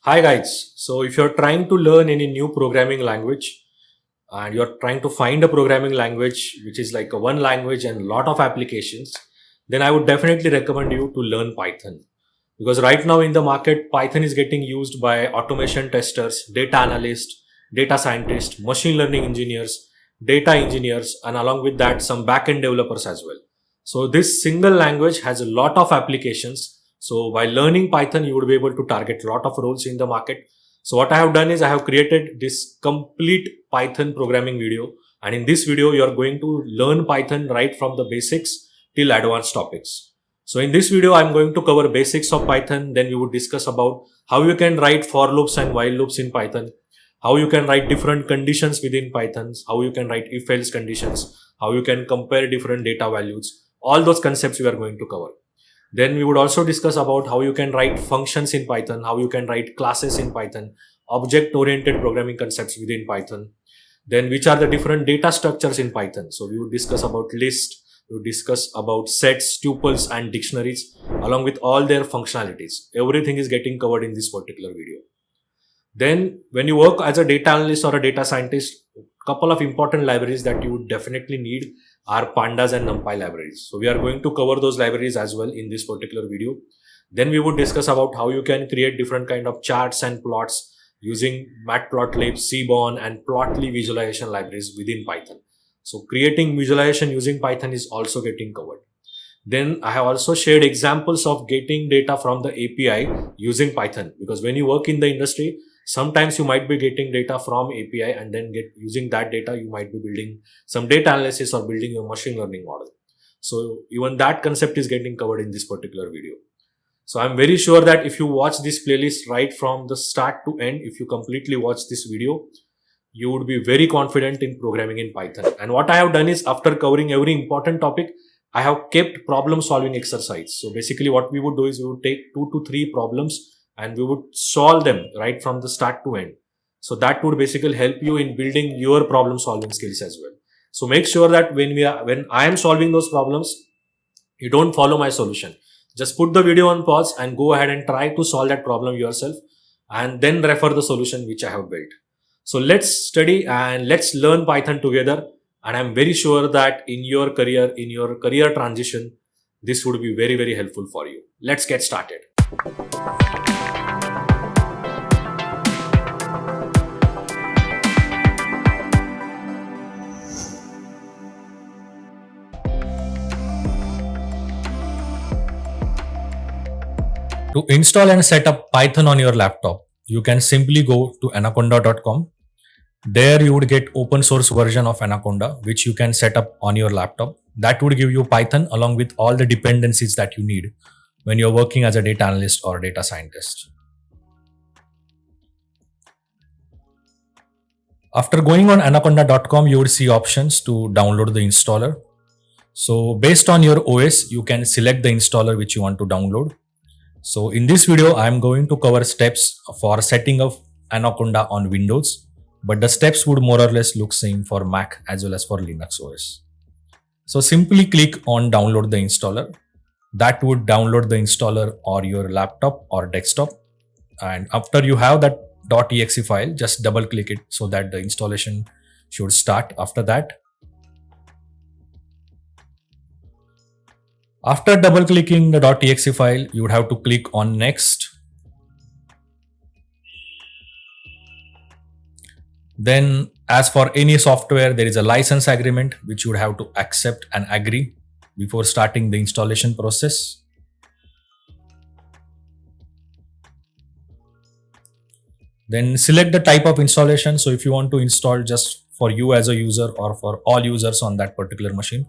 Hi guys, so if you're trying to learn any new programming language and you're trying to find a programming language which is like a one language and lot of applications, then I would definitely recommend you to learn Python. Because right now in the market, Python is getting used by automation testers, data analysts, data scientists, machine learning engineers, data engineers, and along with that, some backend developers as well. So this single language has a lot of applications. So by learning Python, you would be able to target a lot of roles in the market. So what I have done is I have created this complete Python programming video. And in this video, you are going to learn Python right from the basics till advanced topics. So in this video, I'm going to cover basics of Python. Then we would discuss about how you can write for loops and while loops in Python, how you can write different conditions within Python, how you can write if-else conditions, how you can compare different data values. All those concepts we are going to cover. Then we would also discuss about how you can write functions in Python, how you can write classes in Python, object-oriented programming concepts within Python. Then which are the different data structures in Python. So we would discuss about list, we would discuss about sets, tuples and dictionaries along with all their functionalities. Everything is getting covered in this particular video. Then when you work as a data analyst or a data scientist, couple of important libraries that you would definitely need are pandas and Numpy libraries. So we are going to cover those libraries as well in this particular video. Then we would discuss about how you can create different kind of charts and plots using matplotlib, seaborn and plotly visualization libraries within Python. So creating visualization using Python is also getting covered. Then I have also shared examples of getting data from the API using Python, because when you work in the industry, sometimes you might be getting data from API and then using that data, you might be building some data analysis or building your machine learning model. So even that concept is getting covered in this particular video. So I'm very sure that if you watch this playlist right from the start to end, if you completely watch this video, you would be very confident in programming in Python. And what I have done is, after covering every important topic, I have kept problem solving exercise. So basically what we would do is we would take 2 to 3 problems and we would solve them right from the start to end. So that would basically help you in building your problem solving skills as well. So make sure that when I am solving those problems, you don't follow my solution. Just put the video on pause and go ahead and try to solve that problem yourself and then refer the solution which I have built. So let's study and let's learn Python together. And I'm very sure that in your career transition, this would be very, very helpful for you. Let's get started. To install and set up Python on your laptop, you can simply go to anaconda.com. There you would get open source version of Anaconda, which you can set up on your laptop. That would give you Python along with all the dependencies that you need when you're working as a data analyst or data scientist. After going on anaconda.com, you would see options to download the installer. So based on your OS, you can select the installer which you want to download. So in this video, I'm going to cover steps for setting up Anaconda on Windows, but the steps would more or less look same for Mac as well as for Linux OS. So simply click on download the installer. That would download the installer or your laptop or desktop. And after you have that .exe file, just double click it so that the installation should start after that. After double clicking the .exe file, you would have to click on next. Then as for any software, there is a license agreement which you would have to accept and agree before starting the installation process. Then select the type of installation. So if you want to install just for you as a user or for all users on that particular machine,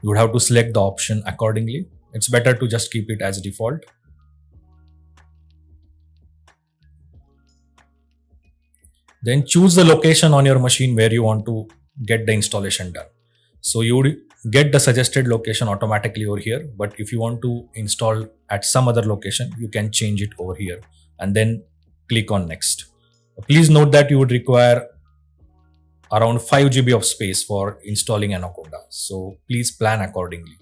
you would have to select the option accordingly. It's better to just keep it as default. Then choose the location on your machine where you want to get the installation done. So you would get the suggested location automatically over here. But if you want to install at some other location, you can change it over here and then click on next. Please note that you would require around 5 GB of space for installing Anaconda. So please plan accordingly.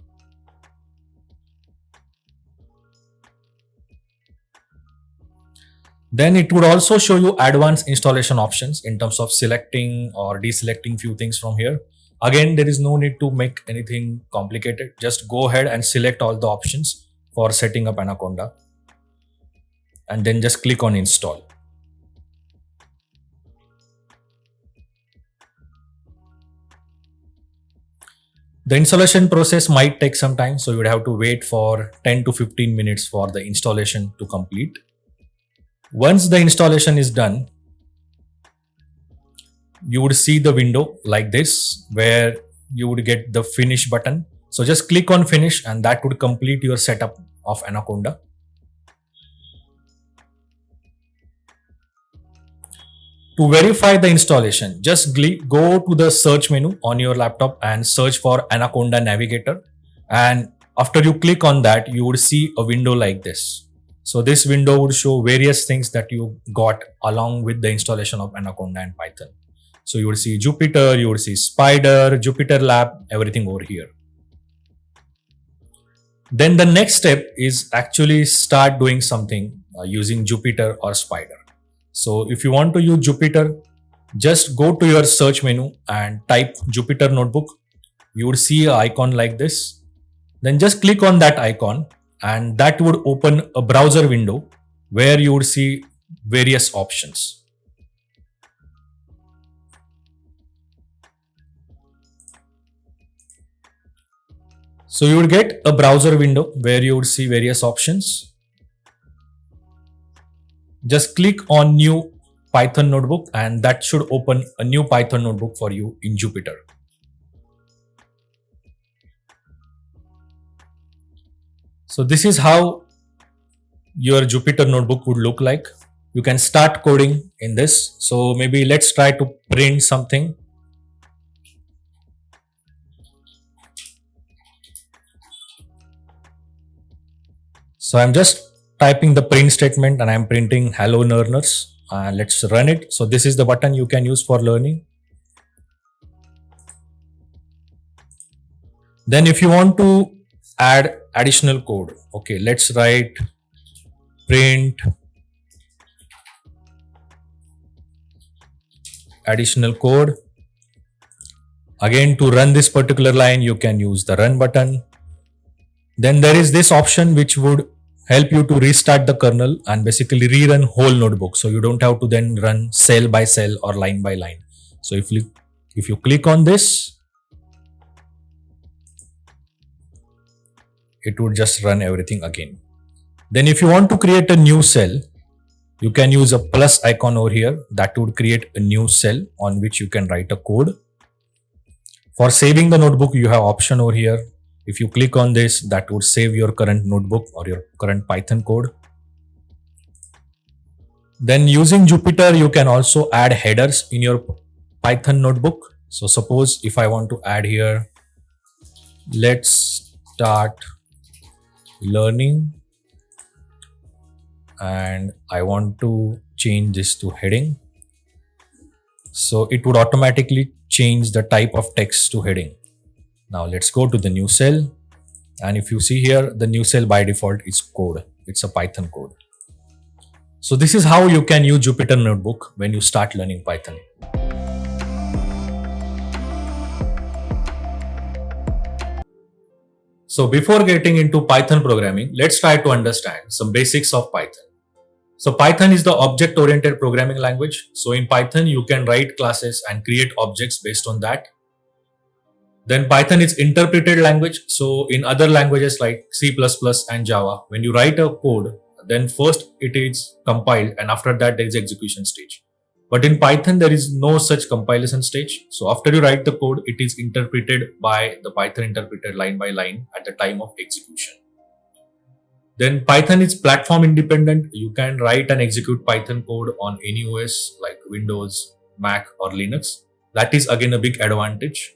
Then it would also show you advanced installation options in terms of selecting or deselecting few things from here. Again, there is no need to make anything complicated. Just go ahead and select all the options for setting up Anaconda and then just click on install. The installation process might take some time, so you would have to wait for 10 to 15 minutes for the installation to complete. Once the installation is done, you would see the window like this where you would get the finish button. So just click on finish and that would complete your setup of Anaconda. To verify the installation, just go to the search menu on your laptop and search for Anaconda Navigator. And after you click on that, you would see a window like this. So this window would show various things that you got along with the installation of Anaconda and Python. So you would see Jupyter, you would see Spider, Jupyter Lab, everything over here. Then the next step is actually start doing something using Jupyter or Spider. So if you want to use Jupyter, just go to your search menu and type Jupyter Notebook. You would see an icon like this. Then just click on that icon and that would open a browser window where you would see various options. So you would get a browser window where you would see various options. Just click on new Python notebook and that should open a new Python notebook for you in Jupyter. So this is how your Jupyter notebook would look like. You can start coding in this. So maybe let's try to print something. So I'm just typing the print statement and I'm printing hello learners. Let's run it. So this is the button you can use for learning. Then if you want to add additional code, okay, let's write print additional code. Again, to run this particular line, you can use the run button. Then there is this option which would help you to restart the kernel and basically rerun whole notebook. So you don't have to then run cell by cell or line by line. So if you click on this, it would just run everything again. Then if you want to create a new cell, you can use a plus icon over here that would create a new cell on which you can write a code. For saving the notebook, you have option over here. If you click on this, that would save your current notebook or your current Python code. Then using Jupyter, you can also add headers in your Python notebook. So suppose if I want to add here, let's start learning and I want to change this to heading. So it would automatically change the type of text to heading. Now let's go to the new cell. And if you see here, the new cell by default is code. It's a Python code. So this is how you can use Jupyter Notebook when you start learning Python. So before getting into Python programming, let's try to understand some basics of Python. So Python is the object-oriented programming language. So in Python, you can write classes and create objects based on that. Then Python is interpreted language. So in other languages like C++ and Java, when you write a code, then first it is compiled and after that there is execution stage. But in Python, there is no such compilation stage. So after you write the code, it is interpreted by the Python interpreter line by line at the time of execution. Then Python is platform independent. You can write and execute Python code on any OS like Windows, Mac or Linux. That is again a big advantage.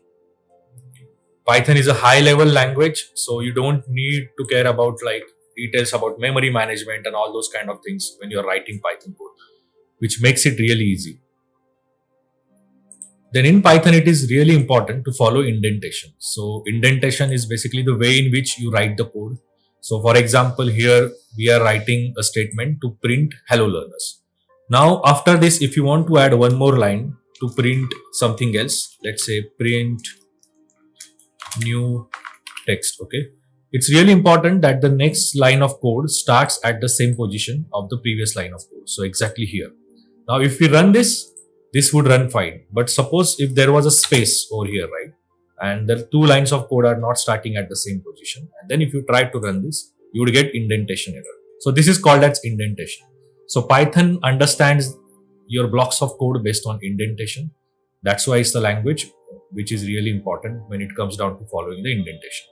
Python is a high level language, so you don't need to care about like details about memory management and all those kind of things when you're writing Python code, which makes it really easy. Then in Python, it is really important to follow indentation. So indentation is basically the way in which you write the code. So for example, here we are writing a statement to print hello learners. Now after this, if you want to add one more line to print something else, let's say print new text. Okay, it's really important that the next line of code starts at the same position of the previous line of code. So exactly here. Now if we run this, this would run fine. But suppose if there was a space over here, right, and the two lines of code are not starting at the same position, and then if you try to run this, you would get indentation error. So this is called as indentation. So Python understands your blocks of code based on indentation. That's why it's the language which is really important when it comes down to following the indentation.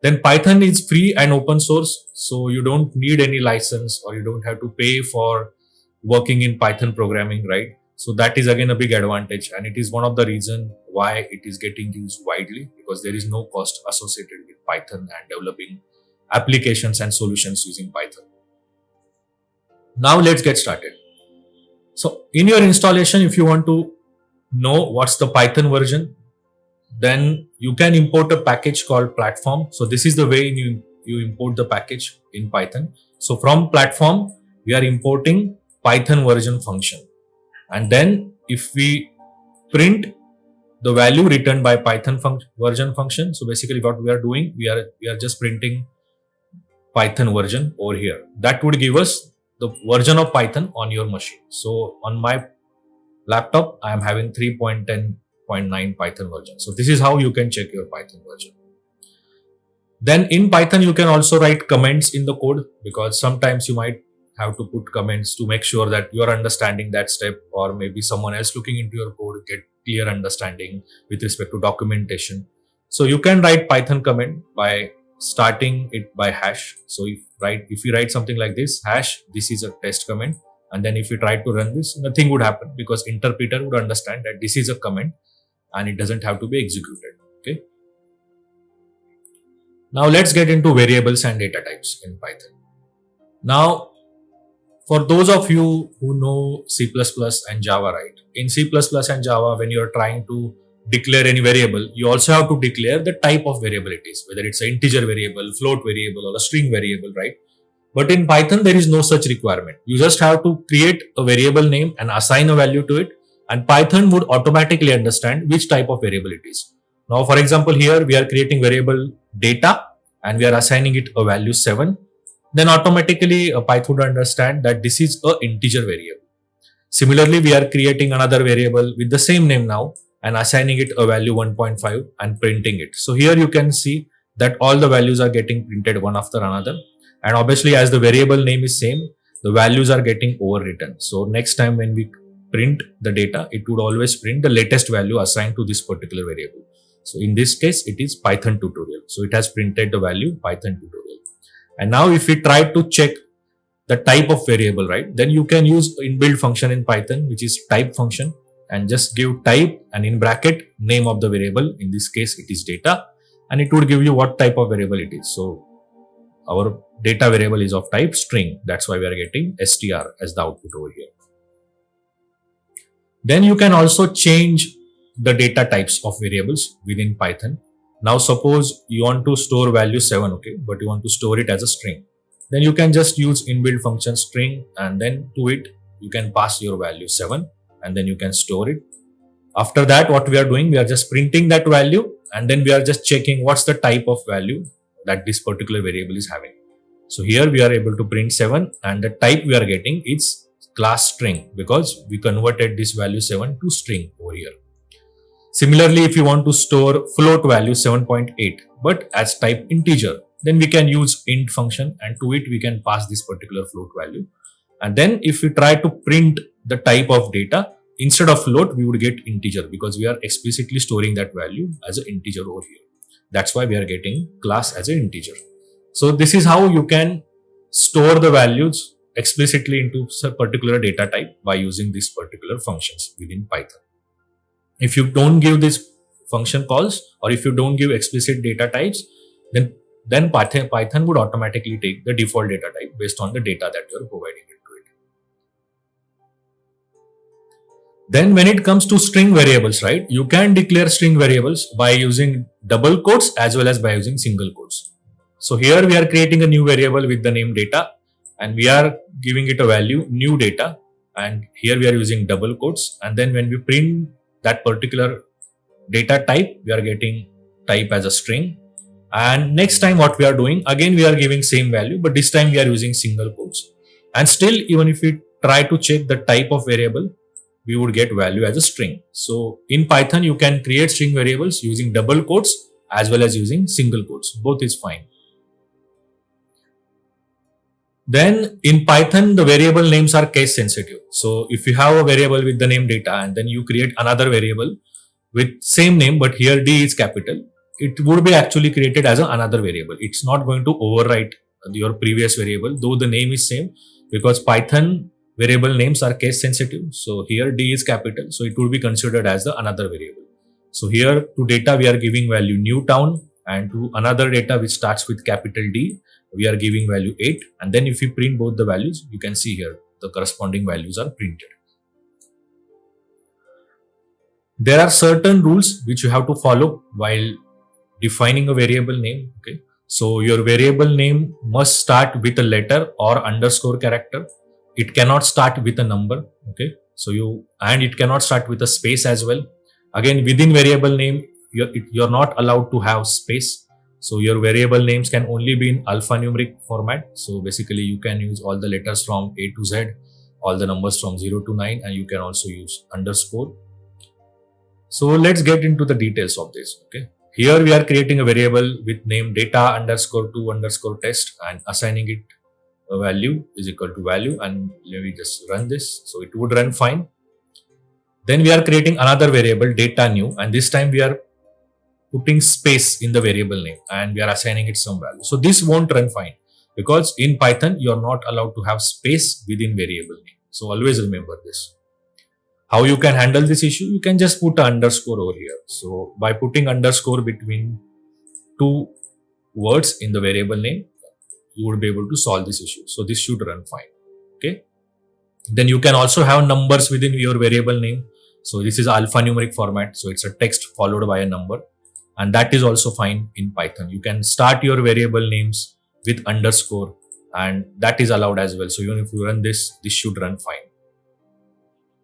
Then Python is free and open source, so you don't need any license or you don't have to pay for working in Python programming, right? So that is again a big advantage, and it is one of the reasons why it is getting used widely, because there is no cost associated with Python and developing applications and solutions using Python. Now let's get started. So in your installation, if you want to know what's the Python version, then you can import a package called platform. So this is the way you import the package in Python. So from platform, we are importing Python version function. And then if we print the value returned by Python version function, so basically what we are doing, we are just printing Python version over here. That would give us the version of Python on your machine. So on my laptop, I am having 3.10.9 Python version. So this is how you can check your Python version. Then in Python, you can also write comments in the code, because sometimes you might have to put comments to make sure that you are understanding that step, or maybe someone else looking into your code get clear understanding with respect to documentation. So you can write Python comment by starting it by hash. So if you write something like this, hash, this is a test comment, and then if you try to run this, nothing would happen, because interpreter would understand that this is a comment and it doesn't have to be executed. Okay. Now let's get into variables and data types in Python. Now, for those of you who know C++ and Java, right? In C++ and Java, when you're trying to declare any variable, you also have to declare the type of variable it is, whether it's an integer variable, float variable, or a string variable, right? But in Python, there is no such requirement. You just have to create a variable name and assign a value to it, and Python would automatically understand which type of variable it is. Now, for example, here we are creating variable data and we are assigning it a value 7. Then automatically Python would understand that this is an integer variable. Similarly, we are creating another variable with the same name now and assigning it a value 1.5 and printing it. So here you can see that all the values are getting printed one after another. And obviously, as the variable name is same, the values are getting overwritten. So next time when we print the data, it would always print the latest value assigned to this particular variable. So in this case, it is Python tutorial. So it has printed the value Python tutorial. And now if we try to check the type of variable, right, then you can use inbuilt function in Python, which is type function, and just give type and in bracket name of the variable. In this case, it is data, and it would give you what type of variable it is. So our data variable is of type string. That's why we are getting str as the output over here. Then you can also change the data types of variables within Python. Now suppose you want to store value 7, okay, but you want to store it as a string. Then you can just use inbuilt function string, and then to it you can pass your value 7, and then you can store it. After that, what we are doing, we are just printing that value, and then we are just checking what's the type of value that this particular variable is having. So here we are able to print 7, and the type we are getting is class string, because we converted this value 7 to string over here. Similarly, if you want to store float value 7.8 but as type integer, then we can use int function, and to it we can pass this particular float value. And then if we try to print the type of data, instead of float we would get integer, because we are explicitly storing that value as an integer over here. That's why we are getting class as an integer. So this is how you can store the values explicitly into a particular data type by using these particular functions within Python. If you don't give this function calls, or if you don't give explicit data types, then Python would automatically take the default data type based on the data that you are providing into it. Then when it comes to string variables, right, you can declare string variables by using double quotes as well as by using single quotes. So here we are creating a new variable with the name data, and we are giving it a value new data, and here we are using double quotes, and then when we print that particular data type, we are getting type as a string. And next time what we are doing, again we are giving same value, but this time we are using single quotes. And still, even if we try to check the type of variable, we would get value as a string. So in Python, you can create string variables using double quotes as well as using single quotes. Both is fine. Then in Python, the variable names are case sensitive. So if you have a variable with the name data and then you create another variable with same name, but here D is capital, it would be actually created as another variable. It's not going to overwrite your previous variable, though the name is same, because Python variable names are case sensitive. So here D is capital, so it will be considered as another variable. So here to data we are giving value Newtown, and to another data which starts with capital D we are giving value 8. And then if you print both the values, you can see here the corresponding values are printed. There are certain rules which you have to follow while defining a variable name. Okay, so your variable name must start with a letter or underscore character. It cannot start with a number. Okay, so it cannot start with a space as well. Again, within variable name, you're not allowed to have space. So your variable names can only be in alphanumeric format. So basically you can use all the letters from A to Z, all the numbers from 0 to 9, and you can also use underscore. So let's get into the details of this. Okay, here we are creating a variable with name data underscore to underscore test and assigning it a value is equal to value, and let me just run this. So it would run fine. Then we are creating another variable data new, and this time we are putting space in the variable name and we are assigning it some value. So this won't run fine because in Python you are not allowed to have space within variable name. So always remember this. How you can handle this issue? You can just put an underscore over here. So by putting underscore between two words in the variable name, you would be able to solve this issue. So this should run fine. Okay. Then you can also have numbers within your variable name. So this is alphanumeric format. So it's a text followed by a number. And that is also fine in Python. You can start your variable names with underscore, and that is allowed as well. So even if you run this, this should run fine.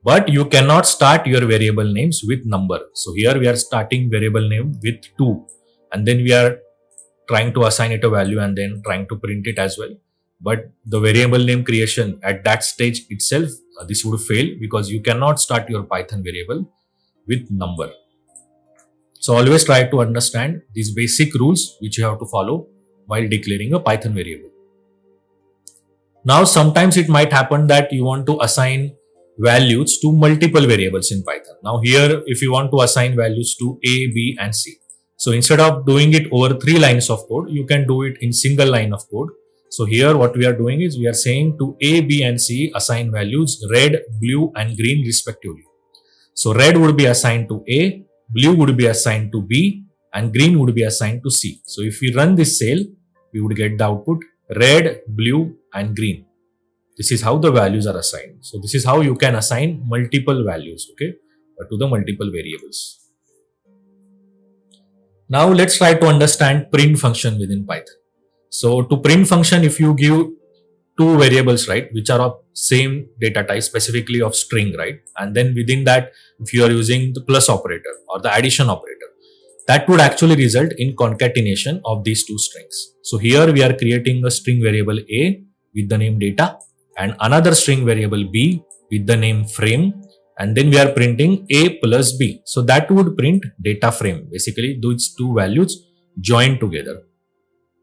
But you cannot start your variable names with number. So here we are starting variable name with 2, and then we are trying to assign it a value and then trying to print it as well. But the variable name creation at that stage itself, this would fail because you cannot start your Python variable with number. So always try to understand these basic rules which you have to follow while declaring a Python variable. Now sometimes it might happen that you want to assign values to multiple variables in Python. Now here if you want to assign values to A, B and C. So instead of doing it over 3 lines of code, you can do it in single line of code. So here what we are doing is we are saying to A, B and C assign values red, blue and green respectively. So red would be assigned to A, blue would be assigned to B and green would be assigned to C. So if we run this cell, we would get the output red, blue and green. This is how the values are assigned. So this is how you can assign multiple values, okay, to the multiple variables. Now let's try to understand print function within Python. So to print function, if you give 2 variables, right, which are of same data type, specifically of string, right, and then within that if you are using the plus operator or the addition operator, that would actually result in concatenation of these 2 strings. So here we are creating a string variable A with the name data and another string variable B with the name frame, and then we are printing A plus B. So that would print data frame, basically those 2 values joined together.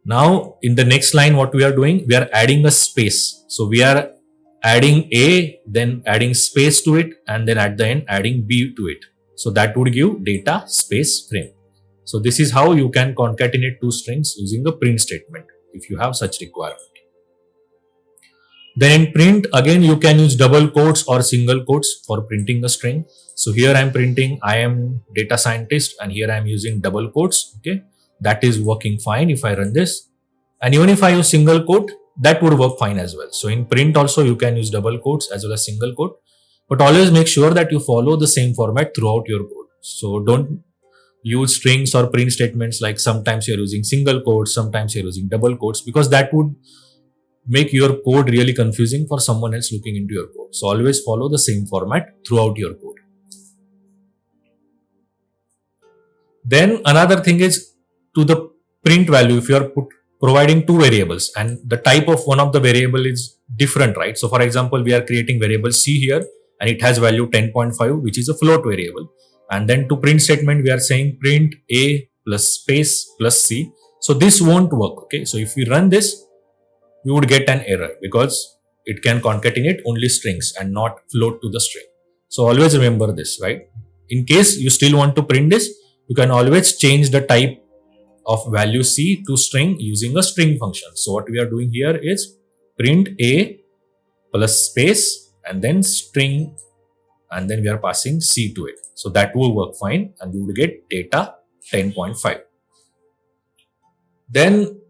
Now in the next line what we are doing, we are adding a space. So we are adding A, then adding space to it, and then at the end adding B to it. So that would give data space frame. So this is how you can concatenate 2 strings using a print statement if you have such requirement. Then in print, again you can use double quotes or single quotes for printing a string. So here I am printing I am data scientist, and here I am using double quotes. Okay, that is working fine if I run this. And even if I use single quote, that would work fine as well. So in print also you can use double quotes as well as single quote, but always make sure that you follow the same format throughout your code. So don't use strings or print statements like sometimes you're using single quotes, sometimes you're using double quotes, because that would make your code really confusing for someone else looking into your code. So always follow the same format throughout your code. Then another thing is to the print value. If you are providing two variables and the type of one of the variable is different, right? So for example, we are creating variable C here and it has value 10.5, which is a float variable. And then to print statement, we are saying print A plus space plus C. So this won't work. Okay. So if we run this, we would get an error because it can concatenate only strings and not float to the string. So always remember this, right? In case you still want to print this, you can always change the type of value C to string using a string function. So what we are doing here is print A plus space and then string, and then we are passing C to it. So that will work fine and we will get data 10.5. Then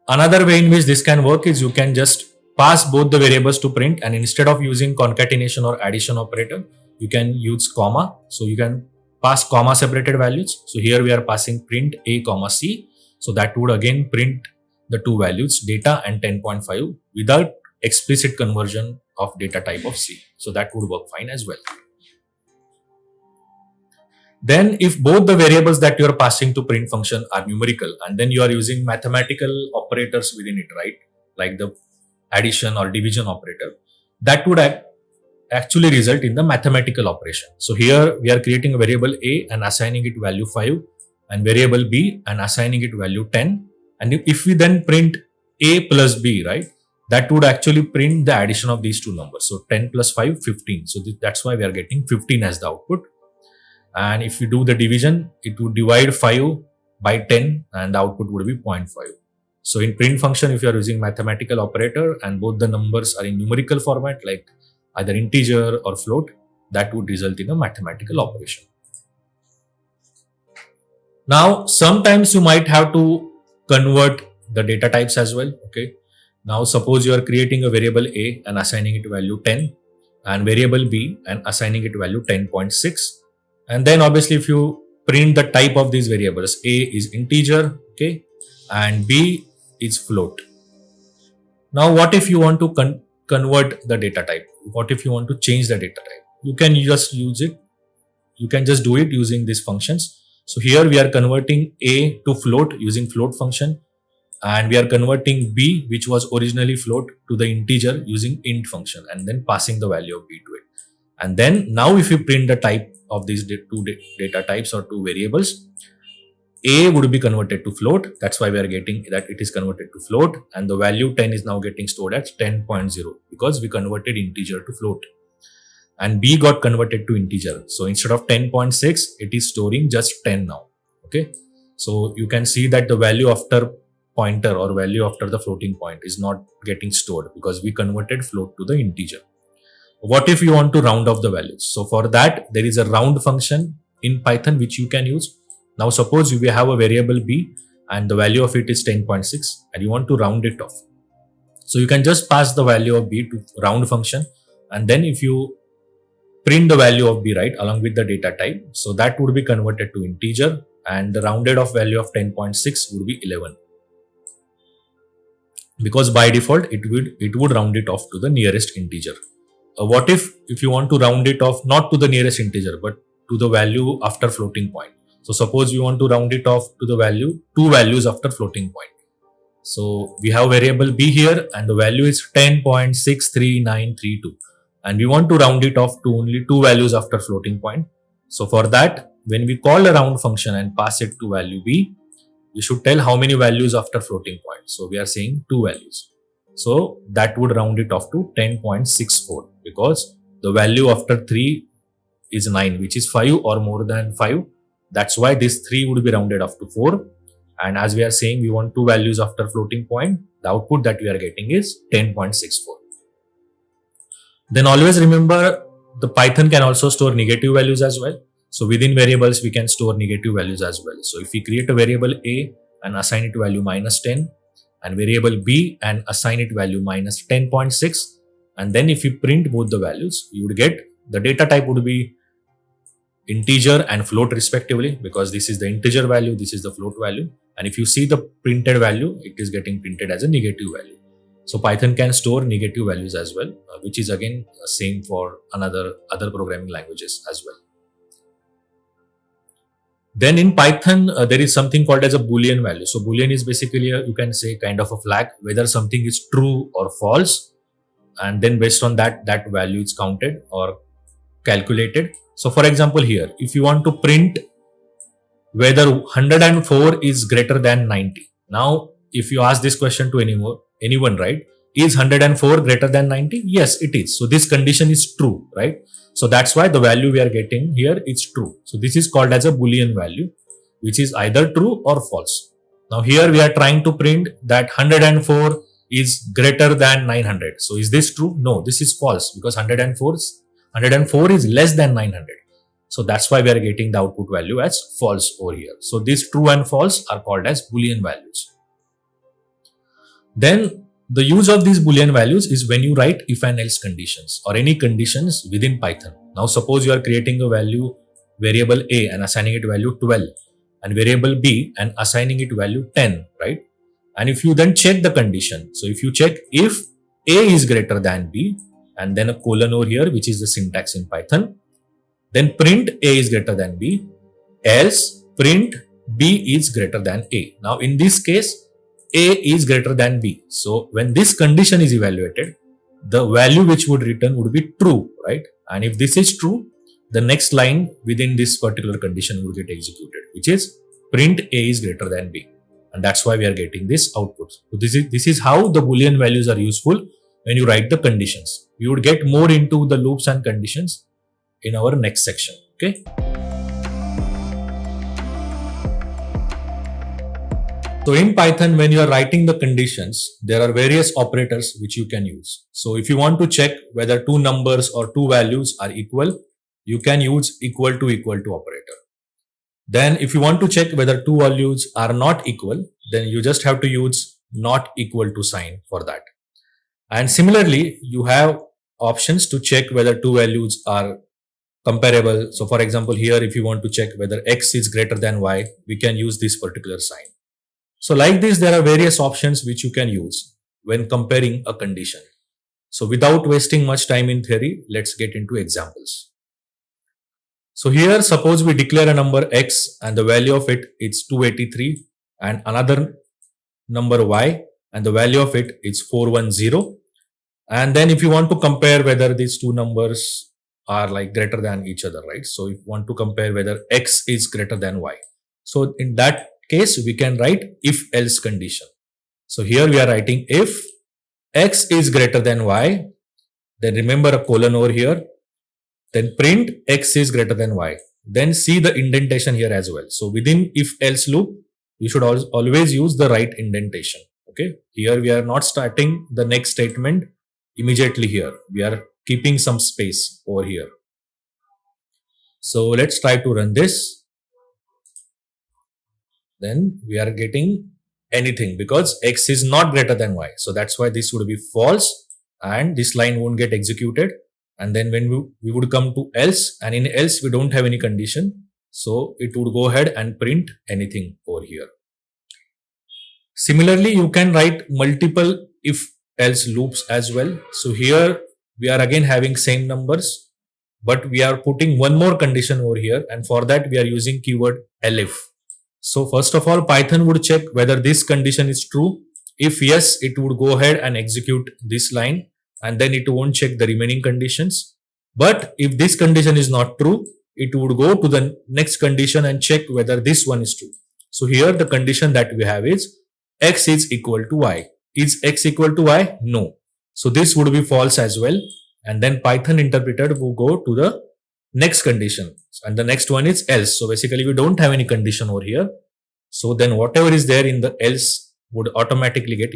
another way in which this can work is you can just pass both the variables to print, and instead of using concatenation or addition operator, you can use comma. So you can pass comma separated values. So here we are passing print A comma C. So that would again print the two values data and 10.5 without explicit conversion of data type of C. So that would work fine as well. Then if both the variables that you are passing to print function are numerical and then you are using mathematical operators within it, right? Like the addition or division operator, that would actually result in the mathematical operation. So here we are creating a variable A and assigning it value 5 and variable B and assigning it value 10. And if we then print A plus B, right, that would actually print the addition of these two numbers. So 10 plus 5, 15. So that's why we are getting 15 as the output. And if we do the division, it would divide 5 by 10 and the output would be 0.5. So in print function, if you are using mathematical operator and both the numbers are in numerical format, like either integer or float, that would result in a mathematical operation. Now, sometimes you might have to convert the data types as well. Okay. Now, suppose you are creating a variable A and assigning it value 10 and variable B and assigning it value 10.6. And then obviously if you print the type of these variables, A is integer, okay, and B is float. Now, what if you want to convert the data type? What if you want to change the data type? You can just use it. You can just do it using these functions. So here we are converting A to float using float function, and we are converting B, which was originally float, to the integer using int function, and then passing the value of B to it. And then now if you print the type of these two data types or two variables, A would be converted to float. That's why we are getting that it is converted to float, and the value 10 is now getting stored at 10.0 because we converted integer to float. And B got converted to integer. So instead of 10.6, it is storing just 10 now. Okay. So you can see that the value after pointer or value after the floating point is not getting stored because we converted float to the integer. What if you want to round off the values? So for that, there is a round function in Python which you can use. Now suppose you have a variable B and the value of it is 10.6 and you want to round it off. So you can just pass the value of B to round function, and then if you print the value of B, right, along with the data type, so that would be converted to integer and the rounded off value of 10.6 would be 11. Because by default it would round it off to the nearest integer. What if you want to round it off not to the nearest integer but to the value after floating point? So suppose you want to round it off to the value, two values after floating point. So we have variable B here and the value is 10.63932 and we want to round it off to only two values after floating point. So for that, when we call a round function and pass it to value B, we should tell how many values after floating point. So we are saying two values. So that would round it off to 10.64 because the value after 3 is 9, which is 5 or more than 5. That's why this 3 would be rounded off to 4. And as we are saying, we want two values after floating point. The output that we are getting is 10.64. Then always remember the Python can also store negative values as well. So within variables, we can store negative values as well. So if we create a variable A and assign it value -10 and variable B and assign it value -10.6, and then if we print both the values, you would get the data type would be integer and float respectively, because this is the integer value, this is the float value. And if you see the printed value, it is getting printed as a negative value. So Python can store negative values as well, which is again same for other programming languages as well. Then in Python, there is something called as a Boolean value. So Boolean is basically you can say kind of a flag, whether something is true or false. And then based on that value is counted or calculated. So for example here, if you want to print whether 104 is greater than 90. Now, if you ask this question to anyone, right? Is 104 greater than 90? Yes, it is. So this condition is true, right? So that's why the value we are getting here is true. So this is called as a Boolean value, which is either true or false. Now here we are trying to print that 104 is greater than 900. So is this true? No, this is false because 104 is less than 900. So that's why we are getting the output value as false over here. So these true and false are called as Boolean values. Then the use of these Boolean values is when you write if and else conditions or any conditions within Python. Now suppose you are creating a value variable A and assigning it value 12 and variable B and assigning it value 10, right? And if you then check the condition, so if you check if A is greater than B and then a colon over here, which is the syntax in Python, then print A is greater than B, else print B is greater than A. Now in this case, A is greater than B. So when this condition is evaluated, the value which would return would be true, right? And if this is true, the next line within this particular condition would get executed, which is print A is greater than B. And that's why we are getting this output. So this is how the Boolean values are useful when you write the conditions. We would get more into the loops and conditions in our next section. Okay. So in Python, when you are writing the conditions, there are various operators which you can use. So if you want to check whether two numbers or two values are equal, you can use equal to operator. Then if you want to check whether two values are not equal, then you just have to use not equal to sign for that. And similarly, you have options to check whether two values are comparable. So for example, here, if you want to check whether X is greater than Y, we can use this particular sign. So like this, there are various options which you can use when comparing a condition. So without wasting much time in theory, let's get into examples. So here, suppose we declare a number X and the value of it is 283 and another number Y and the value of it is 410. And then if you want to compare whether these two numbers are like greater than each other, right? So if you want to compare whether X is greater than Y. So in that case, we can write if else condition. So here we are writing if X is greater than Y, then remember a colon over here, then print X is greater than Y. Then see the indentation here as well. So within if else loop, you should always use the right indentation. Okay. Here we are not starting the next statement immediately here. We are keeping some space over here. So let's try to run this. Then we are getting anything because X is not greater than Y. So that's why this would be false and this line won't get executed. And then when we would come to else, and in else we don't have any condition. So it would go ahead and print anything over here. Similarly, you can write multiple if else loops as well. So here we are again having same numbers, but we are putting one more condition over here. And for that we are using keyword elif. So first of all, Python would check whether this condition is true. If yes, it would go ahead and execute this line and then it won't check the remaining conditions. But if this condition is not true, it would go to the next condition and check whether this one is true. So here the condition that we have is X is equal to Y. Is X equal to Y? No. So this would be false as well. And then Python interpreter will go to the next condition. And the next one is else. So basically we don't have any condition over here. So then whatever is there in the else would automatically get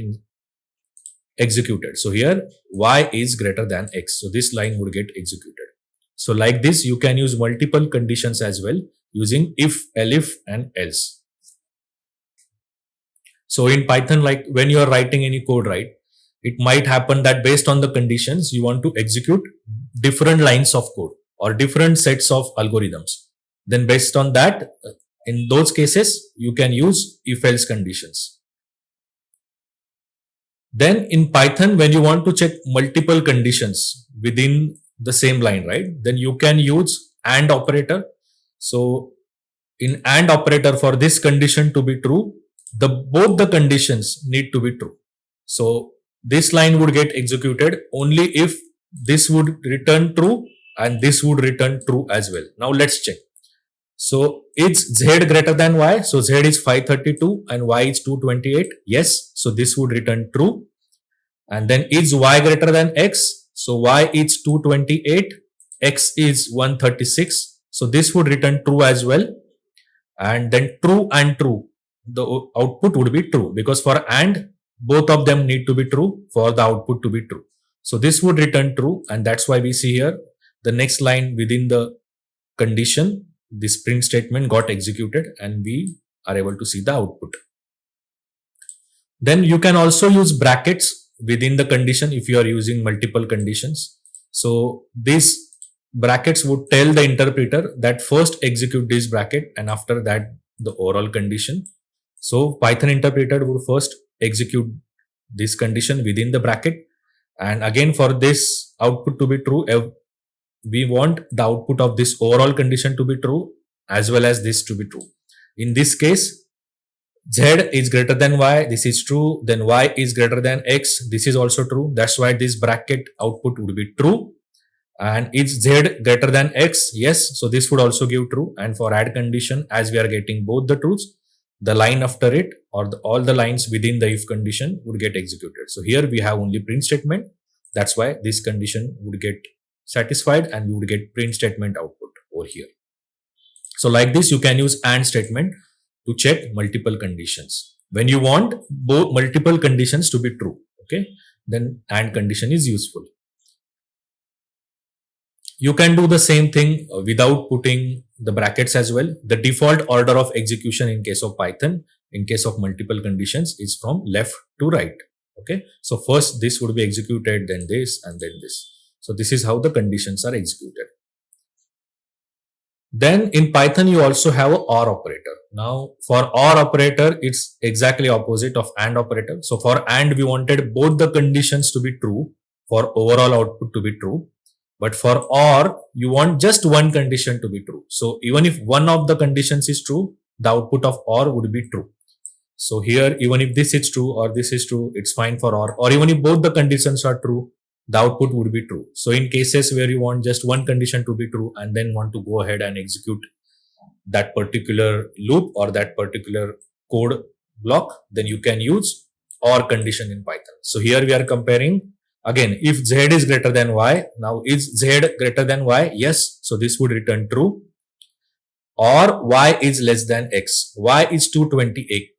executed. So here Y is greater than X. So this line would get executed. So like this, you can use multiple conditions as well using if, elif and else. So in Python, like when you are writing any code, right, it might happen that based on the conditions, you want to execute different lines of code or different sets of algorithms. Then based on that, in those cases, you can use if else conditions. Then in Python, when you want to check multiple conditions within the same line, right? Then you can use AND operator. So in AND operator, for this condition to be true, both the conditions need to be true. So this line would get executed only if this would return true and this would return true as well. Now let's check. So it's z greater than y. So z is 532 and y is 228. Yes. So this would return true. And then is y greater than x? So y is 228, x is 136. So this would return true as well. And then true and true, the output would be true, because for AND, both of them need to be true for the output to be true. So this would return true, and that's why we see here the next line within the condition, this print statement got executed and we are able to see the output. Then you can also use brackets within the condition if you are using multiple conditions. So these brackets would tell the interpreter that first execute this bracket and after that the overall condition. So Python interpreter would first execute this condition within the bracket, and again for this output to be true, we want the output of this overall condition to be true as well as this to be true. In this case, z is greater than y, this is true, then y is greater than x, this is also true. That's why this bracket output would be true. And is z greater than x? Yes. So this would also give true. And for add condition, as we are getting both the truths, the line after it or all the lines within the if condition would get executed. So here we have only print statement. That's why this condition would get satisfied and we would get print statement output over here. So like this, you can use AND statement to check multiple conditions. When you want both multiple conditions to be true, okay, then AND condition is useful. You can do the same thing without putting the brackets as well. The default order of execution in case of Python, in case of multiple conditions, is from left to right. Okay, so first this would be executed, then this, and then this. So this is how the conditions are executed. Then in Python, you also have a OR operator. Now for OR operator, it's exactly opposite of AND operator. So for AND, we wanted both the conditions to be true for overall output to be true. But for OR, you want just one condition to be true. So even if one of the conditions is true, the output of OR would be true. So here, even if this is true or this is true, it's fine for OR. Or even if both the conditions are true, the output would be true. So in cases where you want just one condition to be true and then want to go ahead and execute that particular loop or that particular code block, then you can use OR condition in Python. So here we are comparing. Again, if z is greater than y, now is z greater than y? Yes. So this would return true. Or y is less than x. Y is 228.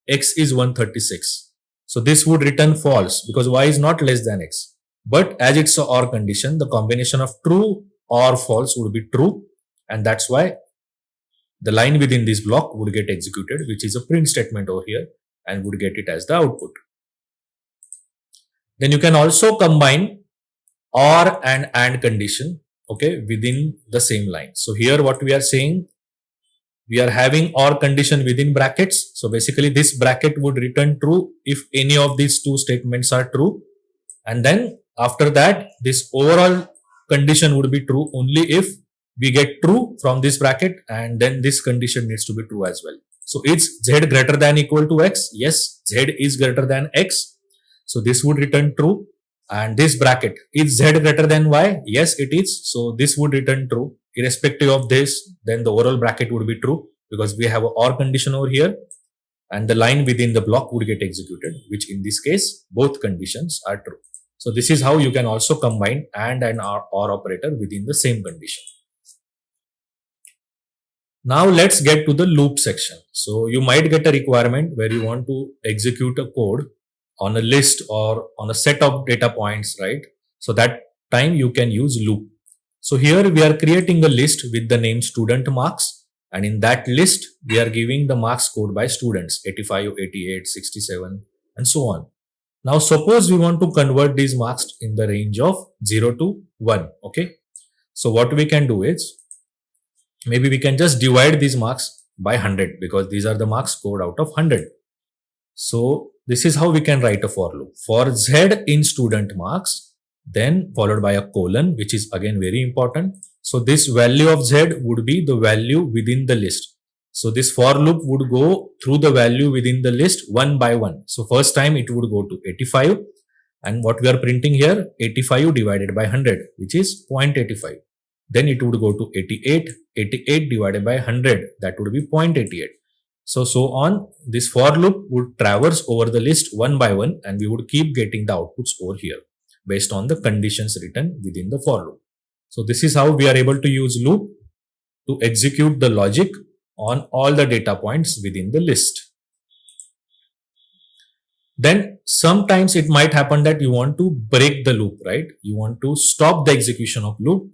X is 136. So this would return false because y is not less than x. But as it's a OR condition, the combination of true or false would be true. And that's why the line within this block would get executed, which is a print statement over here, and would get it as the output. Then you can also combine OR and AND condition, okay, within the same line. So here what we are saying, we are having OR condition within brackets. So basically this bracket would return true if any of these two statements are true. And then after that, this overall condition would be true only if we get true from this bracket, and then this condition needs to be true as well. So it's z greater than equal to x. Yes, z is greater than x. So this would return true. And this bracket, is z greater than y? Yes, it is. So this would return true. Irrespective of this, then the overall bracket would be true because we have a OR condition over here, and the line within the block would get executed, which in this case, both conditions are true. So this is how you can also combine AND and OR operator within the same condition. Now let's get to the loop section. So you might get a requirement where you want to execute a code on a list or on a set of data points, right? So that time you can use loop. So here we are creating a list with the name student marks, and in that list we are giving the marks scored by students 85, 88, 67 and so on. Now suppose we want to convert these marks in the range of 0 to 1, okay? So what we can do is, maybe we can just divide these marks by 100 because these are the marks scored out of 100. So this is how we can write a for loop. For Z in student marks, then followed by a colon, which is again very important. So this value of Z would be the value within the list. So this for loop would go through the value within the list one by one. So first time it would go to 85, and what we are printing here, 85 divided by 100, which is 0.85. Then it would go to 88, 88 divided by 100, that would be 0.88. So on. This for loop would traverse over the list one by one, and we would keep getting the outputs over here based on the conditions written within the for loop. So this is how we are able to use loop to execute the logic on all the data points within the list. Then sometimes it might happen that you want to break the loop, right? You want to stop the execution of loop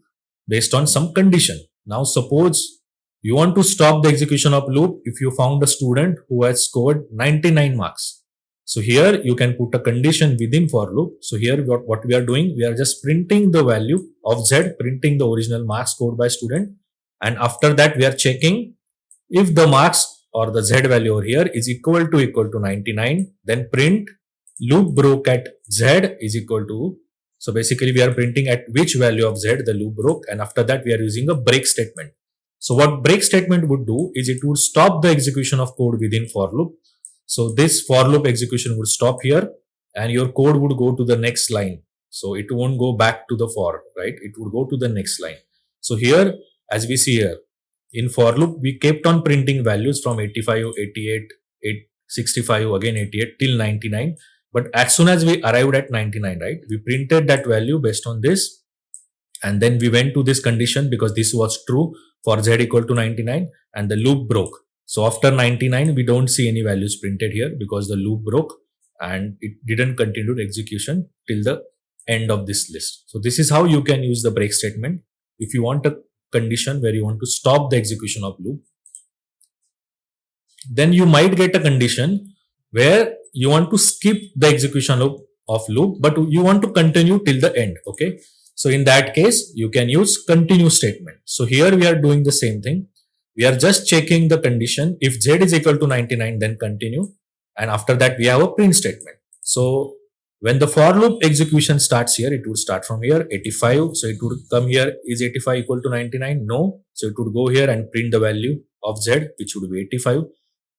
based on some condition. Now suppose you want to stop the execution of loop if you found a student who has scored 99 marks. So here you can put a condition within for loop. So here what we are doing, we are just printing the value of Z, printing the original marks scored by student. And after that we are checking if the marks or the Z value over here is equal to 99, then print loop broke at Z is equal to. So basically we are printing at which value of Z the loop broke, and after that we are using a break statement. So what break statement would do is it would stop the execution of code within for loop. So this for loop execution would stop here, and your code would go to the next line. So it won't go back to the for, right? It would go to the next line. So here, as we see here, in for loop, we kept on printing values from 85, 88, 65, again 88 till 99. But as soon as we arrived at 99, right, we printed that value based on this. And then we went to this condition because this was true for Z equal to 99, and the loop broke. So after 99, we don't see any values printed here because the loop broke and it didn't continue the execution till the end of this list. So this is how you can use the break statement if you want a condition where you want to stop the execution of loop. Then you might get a condition where you want to skip the execution of loop, but you want to continue till the end. Okay. So in that case, you can use continue statement. So here we are doing the same thing. We are just checking the condition. If Z is equal to 99, then continue. And after that, we have a print statement. So when the for loop execution starts here, it would start from here 85. So it would come here. Is 85 equal to 99? No. So it would go here and print the value of Z, which would be 85.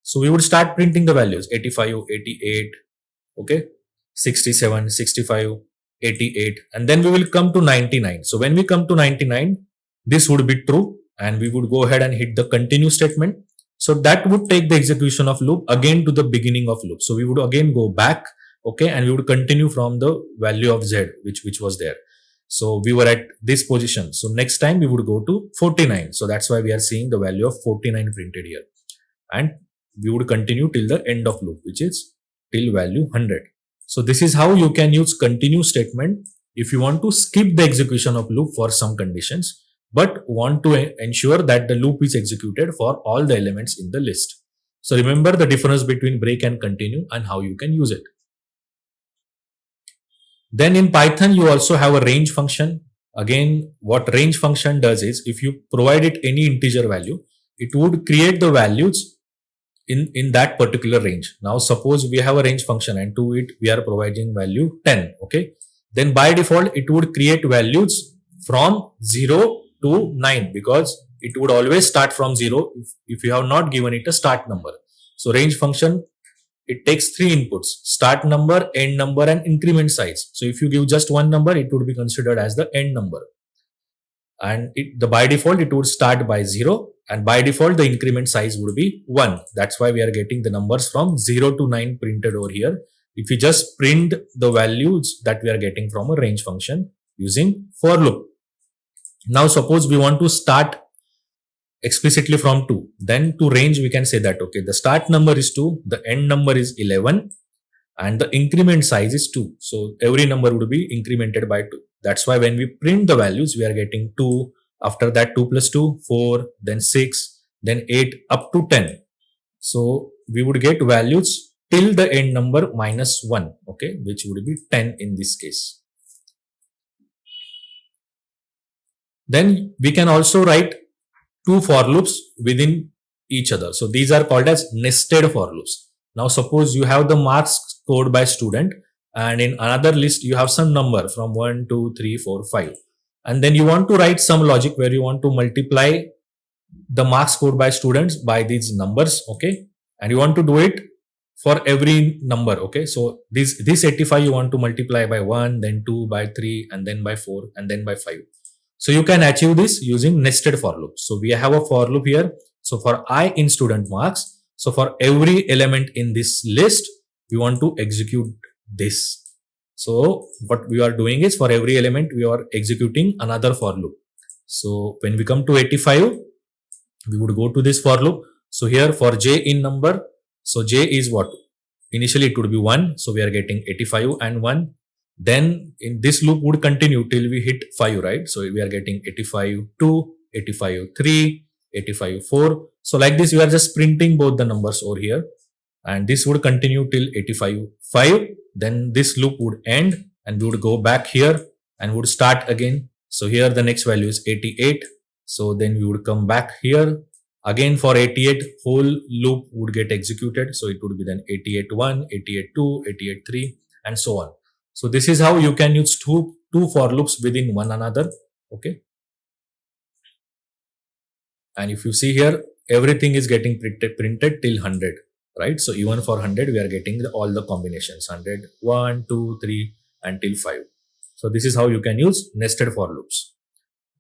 So we would start printing the values 85, 88, okay, 67, 65, 88, and then we will come to 99. So when we come to 99, this would be true, and we would go ahead and hit the continue statement. So that would take the execution of loop again to the beginning of loop. So we would again go back, okay, and we would continue from the value of Z, which was there. So we were at this position. So next time we would go to 49. So that's why we are seeing the value of 49 printed here. And we would continue till the end of loop, which is till value 100. So this is how you can use continue statement if you want to skip the execution of loop for some conditions, but want to ensure that the loop is executed for all the elements in the list. So remember the difference between break and continue and how you can use it. Then in Python, you also have a range function. Again, what range function does is if you provide it any integer value, it would create the values in that particular range. Now suppose we have a range function and to it we are providing value 10, okay, then by default it would create values from 0 to 9 because it would always start from 0 if you have not given it a start number. So range function, it takes three inputs: start number, end number, and increment size. So if you give just one number, it would be considered as the end number, and by default it would start by 0, and by default the increment size would be 1. That's why we are getting the numbers from 0 to 9 printed over here if we just print the values that we are getting from a range function using for loop. Now suppose we want to start explicitly from 2, then to range we can say that okay, the start number is 2, the end number is 11, and the increment size is 2. So every number would be incremented by 2. That's why when we print the values, we are getting 2, after that 2 plus 2, 4, then 6, then 8 up to 10. So we would get values till the end number minus 1, okay, which would be 10 in this case. Then we can also write two for loops within each other. So these are called as nested for loops. Now suppose you have the marks code by student, and in another list you have some number from 1, 2, 3, 4, 5, and then you want to write some logic where you want to multiply the marks scored by students by these numbers, okay, and you want to do it for every number, okay. So this 85 you want to multiply by 1, then 2, by 3, and then by 4, and then by 5. So you can achieve this using nested for loop. So we have a for loop here. So for I in student marks, so for every element in this list we want to execute this. So what we are doing is, for every element we are executing another for loop. So when we come to 85, we would go to this for loop. So here for j in number, so j is what? Initially it would be 1, so we are getting 85 and 1. Then in this loop would continue till we hit 5, right? So we are getting 85 2, 85 3, 85 4. So like this we are just printing both the numbers over here, and this would continue till 85 5. Then this loop would end and we would go back here and would start again. So here the next value is 88. So then we would come back here again for 88, whole loop would get executed. So it would be then 88 1, 88 2, 88 3, and so on. So this is how you can use two for loops within one another, okay. And if you see here, everything is getting printed till 100, right? So even for 100 we are getting all the combinations, 100, 1, 2, 3 until 5. So this is how you can use nested for loops.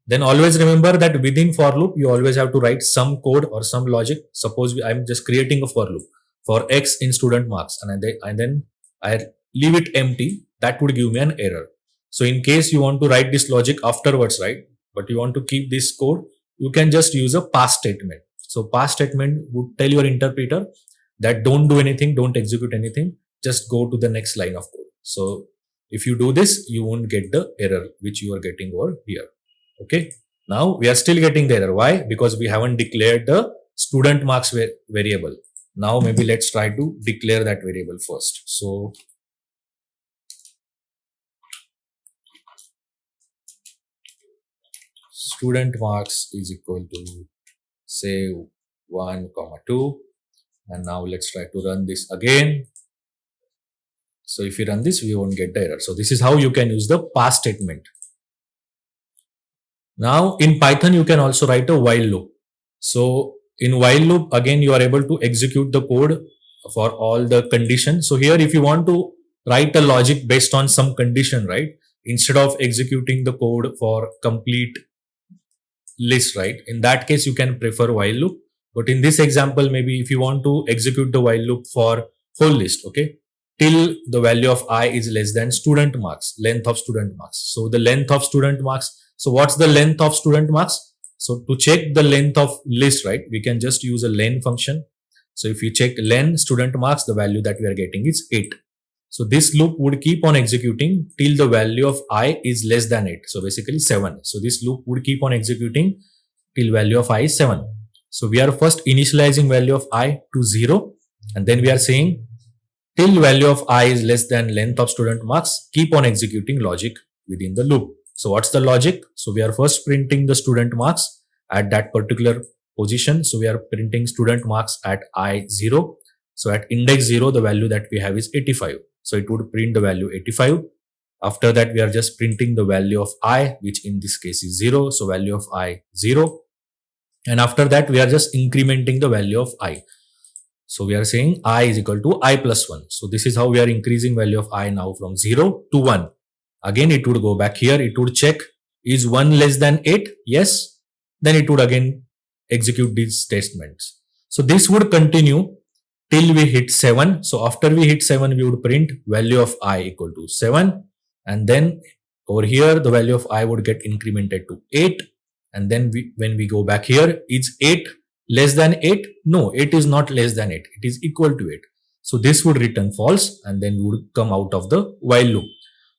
Then always remember that within for loop you always have to write some code or some logic. Suppose I'm just creating a for loop for x in student marks, and then I leave it empty, that would give me an error. So in case you want to write this logic afterwards, right, but you want to keep this code, you can just use a pass statement. So pass statement would tell your interpreter that don't do anything, don't execute anything, just go to the next line of code. So if you do this, you won't get the error which you are getting over here. Okay, now we are still getting the error. Why? Because we haven't declared the student marks variable. Now maybe let's try to declare that variable first. So student marks is equal to say 1, 2, and now let's try to run this again. So if you run this, we won't get the error. So this is how you can use the pass statement. Now in Python you can also write a while loop. So in while loop again you are able to execute the code for all the conditions. So here if you want to write a logic based on some condition, right, instead of executing the code for complete list, right, in that case you can prefer while loop. But in this example, maybe if you want to execute the while loop for whole list, okay, till the value of I is less than student marks, length of student marks. So the length of student marks. So what's the length of student marks? So to check the length of list, right, we can just use a len function. So if you check len student marks, the value that we are getting is 8. So this loop would keep on executing till the value of I is less than 8. So basically 7. So this loop would keep on executing till value of I is 7. So we are first initializing value of I to 0, and then we are saying till value of I is less than length of student marks, keep on executing logic within the loop. So what's the logic? So we are first printing the student marks at that particular position. So we are printing student marks at I0. So at index 0, the value that we have is 85. So it would print the value 85. After that, we are just printing the value of I, which in this case is 0. So value of I 0. And after that, we are just incrementing the value of I. So we are saying I is equal to I plus 1. So this is how we are increasing value of I now from 0 to 1. Again, it would go back here. It would check, is 1 less than 8? Yes. Then it would again execute these statements. So this would continue till we hit 7. So after we hit 7, we would print value of I equal to 7. And then over here, the value of I would get incremented to 8. And then when we go back here, is 8 less than 8? No, 8 is not less than 8. It is equal to 8. So this would return false, and then we would come out of the while loop.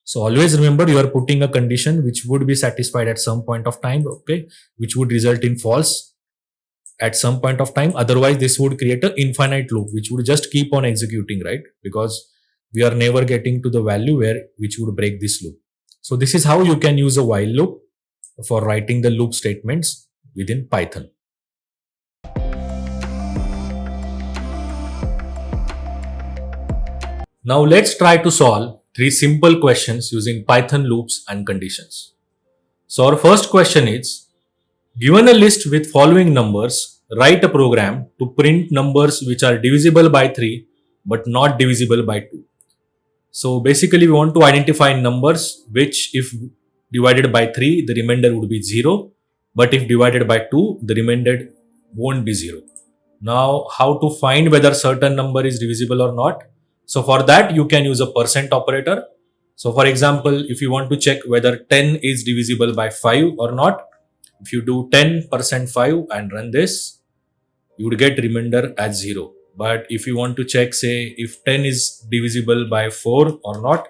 So always remember, you are putting a condition which would be satisfied at some point of time, okay, which would result in false at some point of time. Otherwise, this would create an infinite loop, which would just keep on executing, right? Because we are never getting to the value which would break this loop. So this is how you can use a while loop for writing the loop statements within Python. Now let's try to solve three simple questions using Python loops and conditions. So our first question is, given a list with following numbers, write a program to print numbers which are divisible by 3 but not divisible by 2. So basically we want to identify numbers which if divided by 3 the remainder would be 0, but if divided by 2 the remainder won't be 0. Now how to find whether certain number is divisible or not? So for that you can use a percent operator. So for example, if you want to check whether 10 is divisible by 5 or not, if you do 10% 5 and run this, you would get remainder as 0. But if you want to check, say, if 10 is divisible by 4 or not,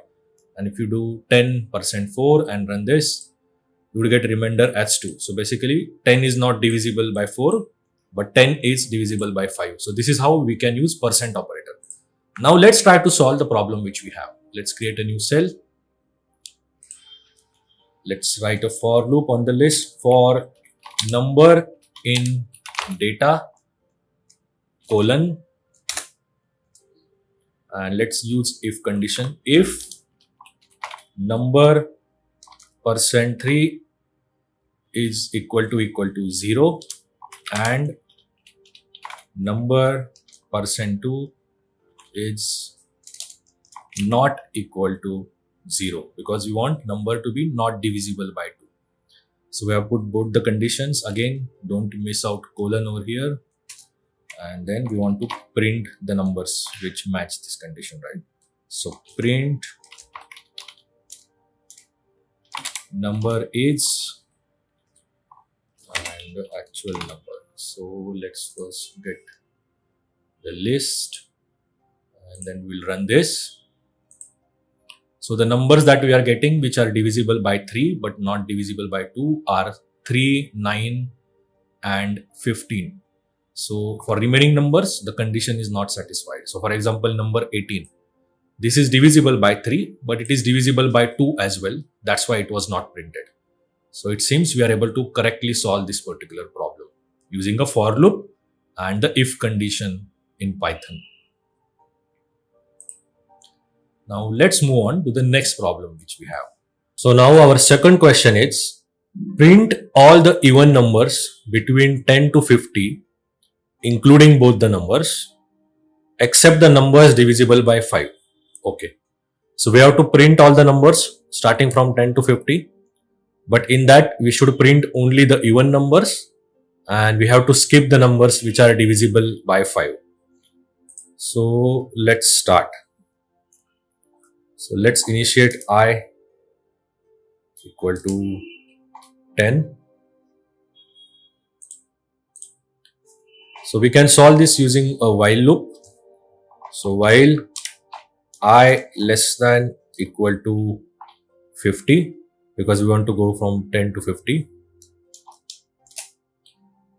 and if you do 10% 4 and run this, you would get remainder as 2. So basically 10 is not divisible by 4, but 10 is divisible by 5. So this is how we can use percent operator. Now let's try to solve the problem which we have. Let's create a new cell. Let's write a for loop on the list for number in data colon, and let's use if condition. If number %3 is equal to 0 and number %2 is not equal to 0, because we want number to be not divisible by 2. So we have put both the conditions. Again, don't miss out colon over here, and then we want to print the numbers which match this condition, right? So print number is and the actual number. So let's first get the list and then we'll run this. So the numbers that we are getting which are divisible by 3 but not divisible by 2 are 3, 9 and 15. So for remaining numbers, the condition is not satisfied. So for example, number 18. This is divisible by 3, but it is divisible by 2 as well. That's why it was not printed. So it seems we are able to correctly solve this particular problem using a for loop and the if condition in Python. Now let's move on to the next problem which we have. So now our second question is, print all the even numbers between 10 to 50, including both the numbers, except the numbers divisible by 5. Okay. So we have to print all the numbers starting from 10 to 50. But in that we should print only the even numbers and we have to skip the numbers which are divisible by 5. So let's start. So let's initiate I equal to 10. So we can solve this using a while loop. So while I less than equal to 50, because we want to go from 10 to 50.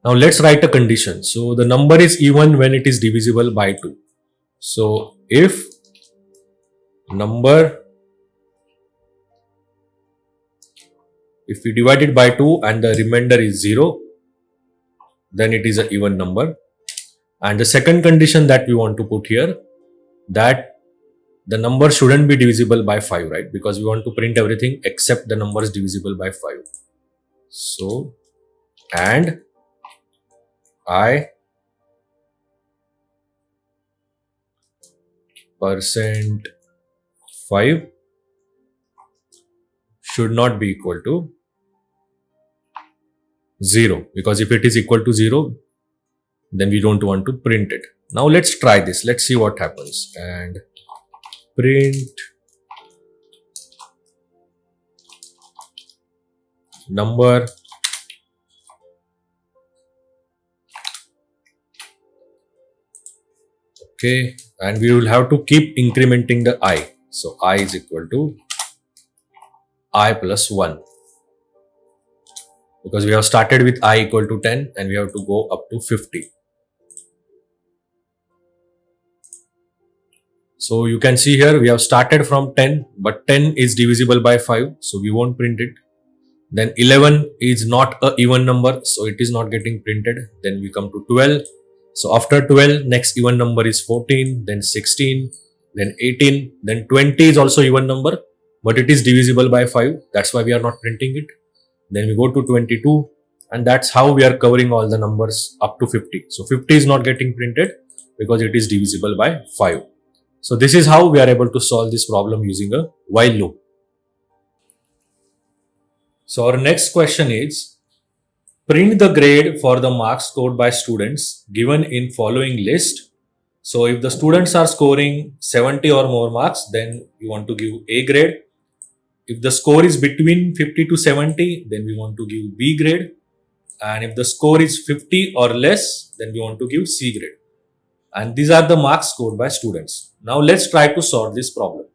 Now let's write a condition. So the number is even when it is divisible by 2. So if number, if we divide it by 2 and the remainder is 0, then it is an even number. And the second condition that we want to put here, that the number shouldn't be divisible by 5, right? Because we want to print everything except the numbers divisible by 5. So, and I %5 should not be equal to 0, because if it is equal to 0, then we don't want to print it. Now let's try this. Let's see what happens. And print number okay, and we will have to keep incrementing the I. So I is equal to I plus 1, because we have started with I equal to 10 and we have to go up to 50. So you can see here we have started from 10, but 10 is divisible by 5, so we won't print it. Then 11 is not an even number, so it is not getting printed. Then we come to 12. So after 12, next even number is 14, then 16, then 18, then 20 is also even number, but it is divisible by 5. That's why we are not printing it. Then we go to 22, and that's how we are covering all the numbers up to 50. So 50 is not getting printed because it is divisible by 5. So this is how we are able to solve this problem using a while loop. So our next question is, print the grade for the marks scored by students given in following list. So if the students are scoring 70 or more marks, then we want to give A grade. If the score is between 50 to 70, then we want to give B grade. And if the score is 50 or less, then we want to give C grade. And these are the marks scored by students. Now let's try to solve this problem.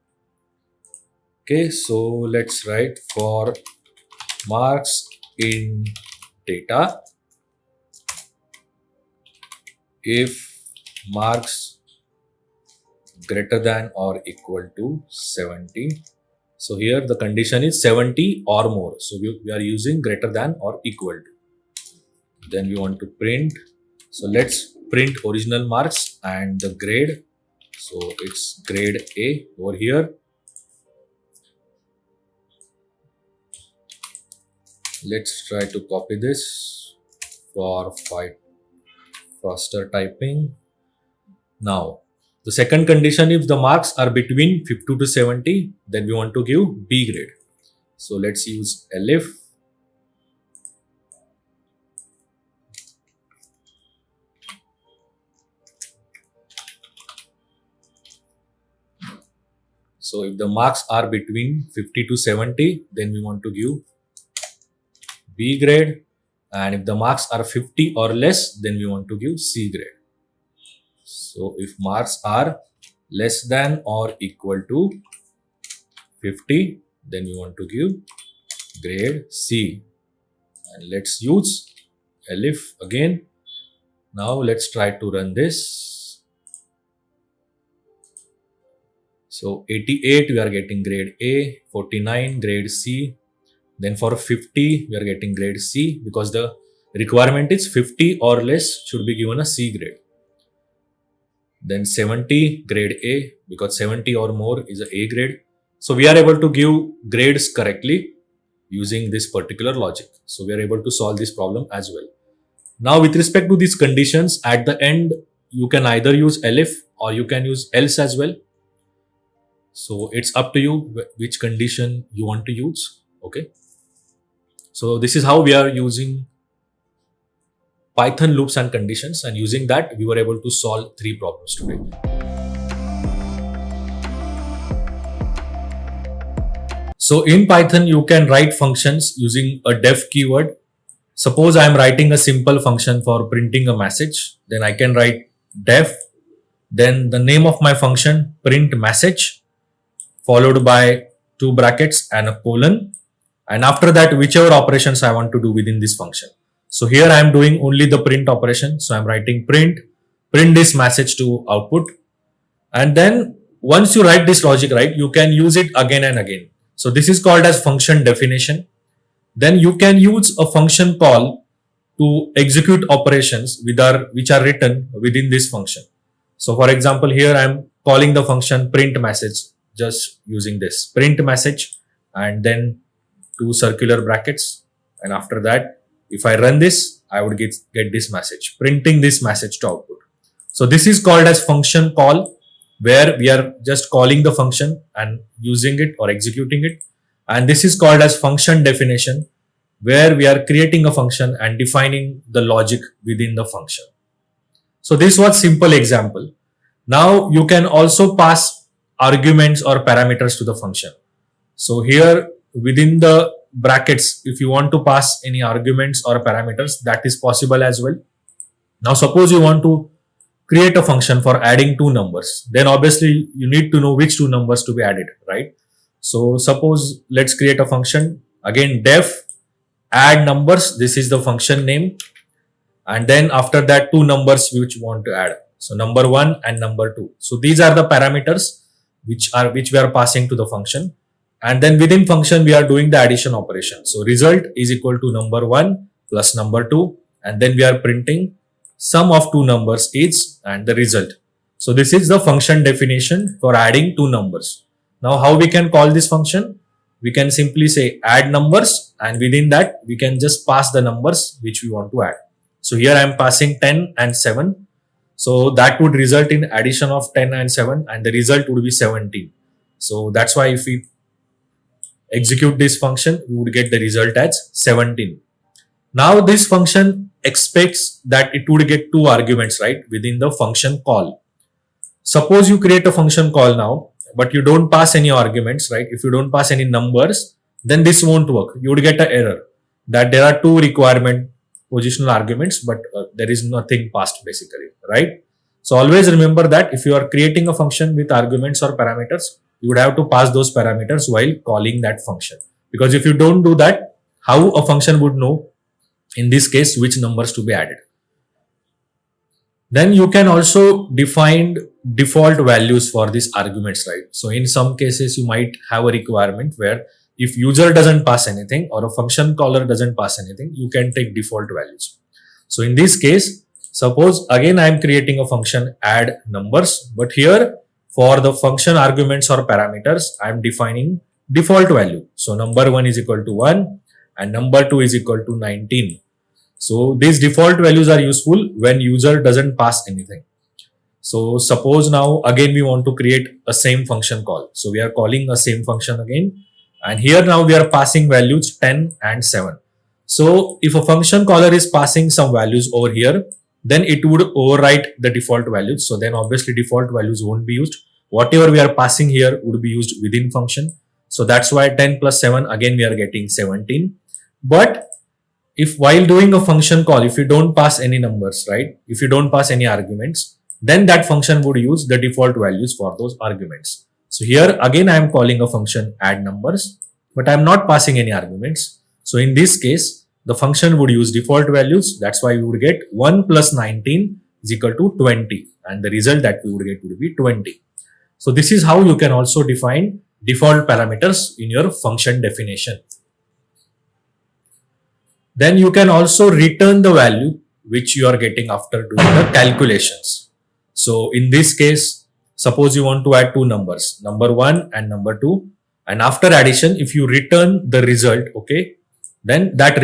Okay, so let's write for marks in data, if marks greater than or equal to 70. So here the condition is 70 or more. So we are using greater than or equal to. Then we want to print. So let's print original marks and the grade. So it's grade A over here. Let's try to copy this for faster typing. Now, the second condition, if the marks are between 50 to 70, then we want to give B grade. So let's use elif. So if the marks are between 50 to 70, then we want to give B grade, and if the marks are 50 or less, then we want to give C grade. So if marks are less than or equal to 50, then we want to give grade C. And let's use elif again. Now let's try to run this. So 88 we are getting grade A, 49 grade C. Then for 50, we are getting grade C because the requirement is 50 or less should be given a C grade. Then 70, grade A, because 70 or more is a A grade. So we are able to give grades correctly using this particular logic. So we are able to solve this problem as well. Now with respect to these conditions, at the end, you can either use elif or you can use else as well. So it's up to you which condition you want to use. Okay. So this is how we are using Python loops and conditions, and using that we were able to solve 3 problems today. So in Python you can write functions using a def keyword. Suppose I am writing a simple function for printing a message, then I can write def, then the name of my function print message followed by 2 brackets and a colon. And after that, whichever operations I want to do within this function. So here I am doing only the print operation. So I am writing print this message to output. And then once you write this logic, right, you can use it again and again. So this is called as function definition. Then you can use a function call to execute operations which are written within this function. So for example, here I am calling the function print message, just using this print message and then 2 circular brackets, and after that if I run this, I would get this message, printing this message to output. So this is called as function call, where we are just calling the function and using it or executing it. And this is called as function definition, where we are creating a function and defining the logic within the function. So this was simple example. Now you can also pass arguments or parameters to the function. So here within the brackets, if you want to pass any arguments or parameters, that is possible as well. Now suppose you want to create a function for adding 2 numbers, then obviously you need to know which 2 numbers to be added, right? So suppose let's create a function, again def add numbers, this is the function name, and then after that 2 numbers which you want to add. So number 1 and number 2. So these are the parameters which we are passing to the function. And then within function, we are doing the addition operation. So result is equal to number 1 plus number 2. And then we are printing sum of 2 numbers each and the result. So this is the function definition for adding two numbers. Now how we can call this function? We can simply say add numbers, and within that we can just pass the numbers which we want to add. So here I am passing 10 and 7. So that would result in addition of 10 and 7, and the result would be 17. So that's why if we execute this function, we would get the result as 17. Now this function expects that it would get two arguments, right, within the function call. Suppose you create a function call now, but you don't pass any arguments, right? If you don't pass any numbers, then this won't work. You would get an error that there are two requirement positional arguments, but there is nothing passed basically, right? So always remember that if you are creating a function with arguments or parameters, you would have to pass those parameters while calling that function. Because if you don't do that, how a function would know in this case which numbers to be added? Then you can also define default values for these arguments, right? So in some cases you might have a requirement where if user doesn't pass anything or a function caller doesn't pass anything, you can take default values. So in this case, suppose again I am creating a function add numbers, but here for the function arguments or parameters, I am defining default value. So number 1 is equal to 1 and number 2 is equal to 19. So these default values are useful when user doesn't pass anything. So suppose now again we want to create a same function call. So we are calling a same function again, and here now we are passing values 10 and 7. So if a function caller is passing some values over here, then it would overwrite the default values. So then obviously default values won't be used. Whatever we are passing here would be used within function. So that's why 10 plus 7, again we are getting 17. But if while doing a function call, if you don't pass any numbers, right? If you don't pass any arguments, then that function would use the default values for those arguments. So here again I am calling a function add numbers, but I am not passing any arguments. So in this case, the function would use default values. That's why we would get 1 plus 19 is equal to 20, and the result that we would get would be 20. So this is how you can also define default parameters in your function definition. Then you can also return the value which you are getting after doing the calculations. So in this case, suppose you want to add two numbers, number 1 and number 2, and after addition, if you return the result, okay, then that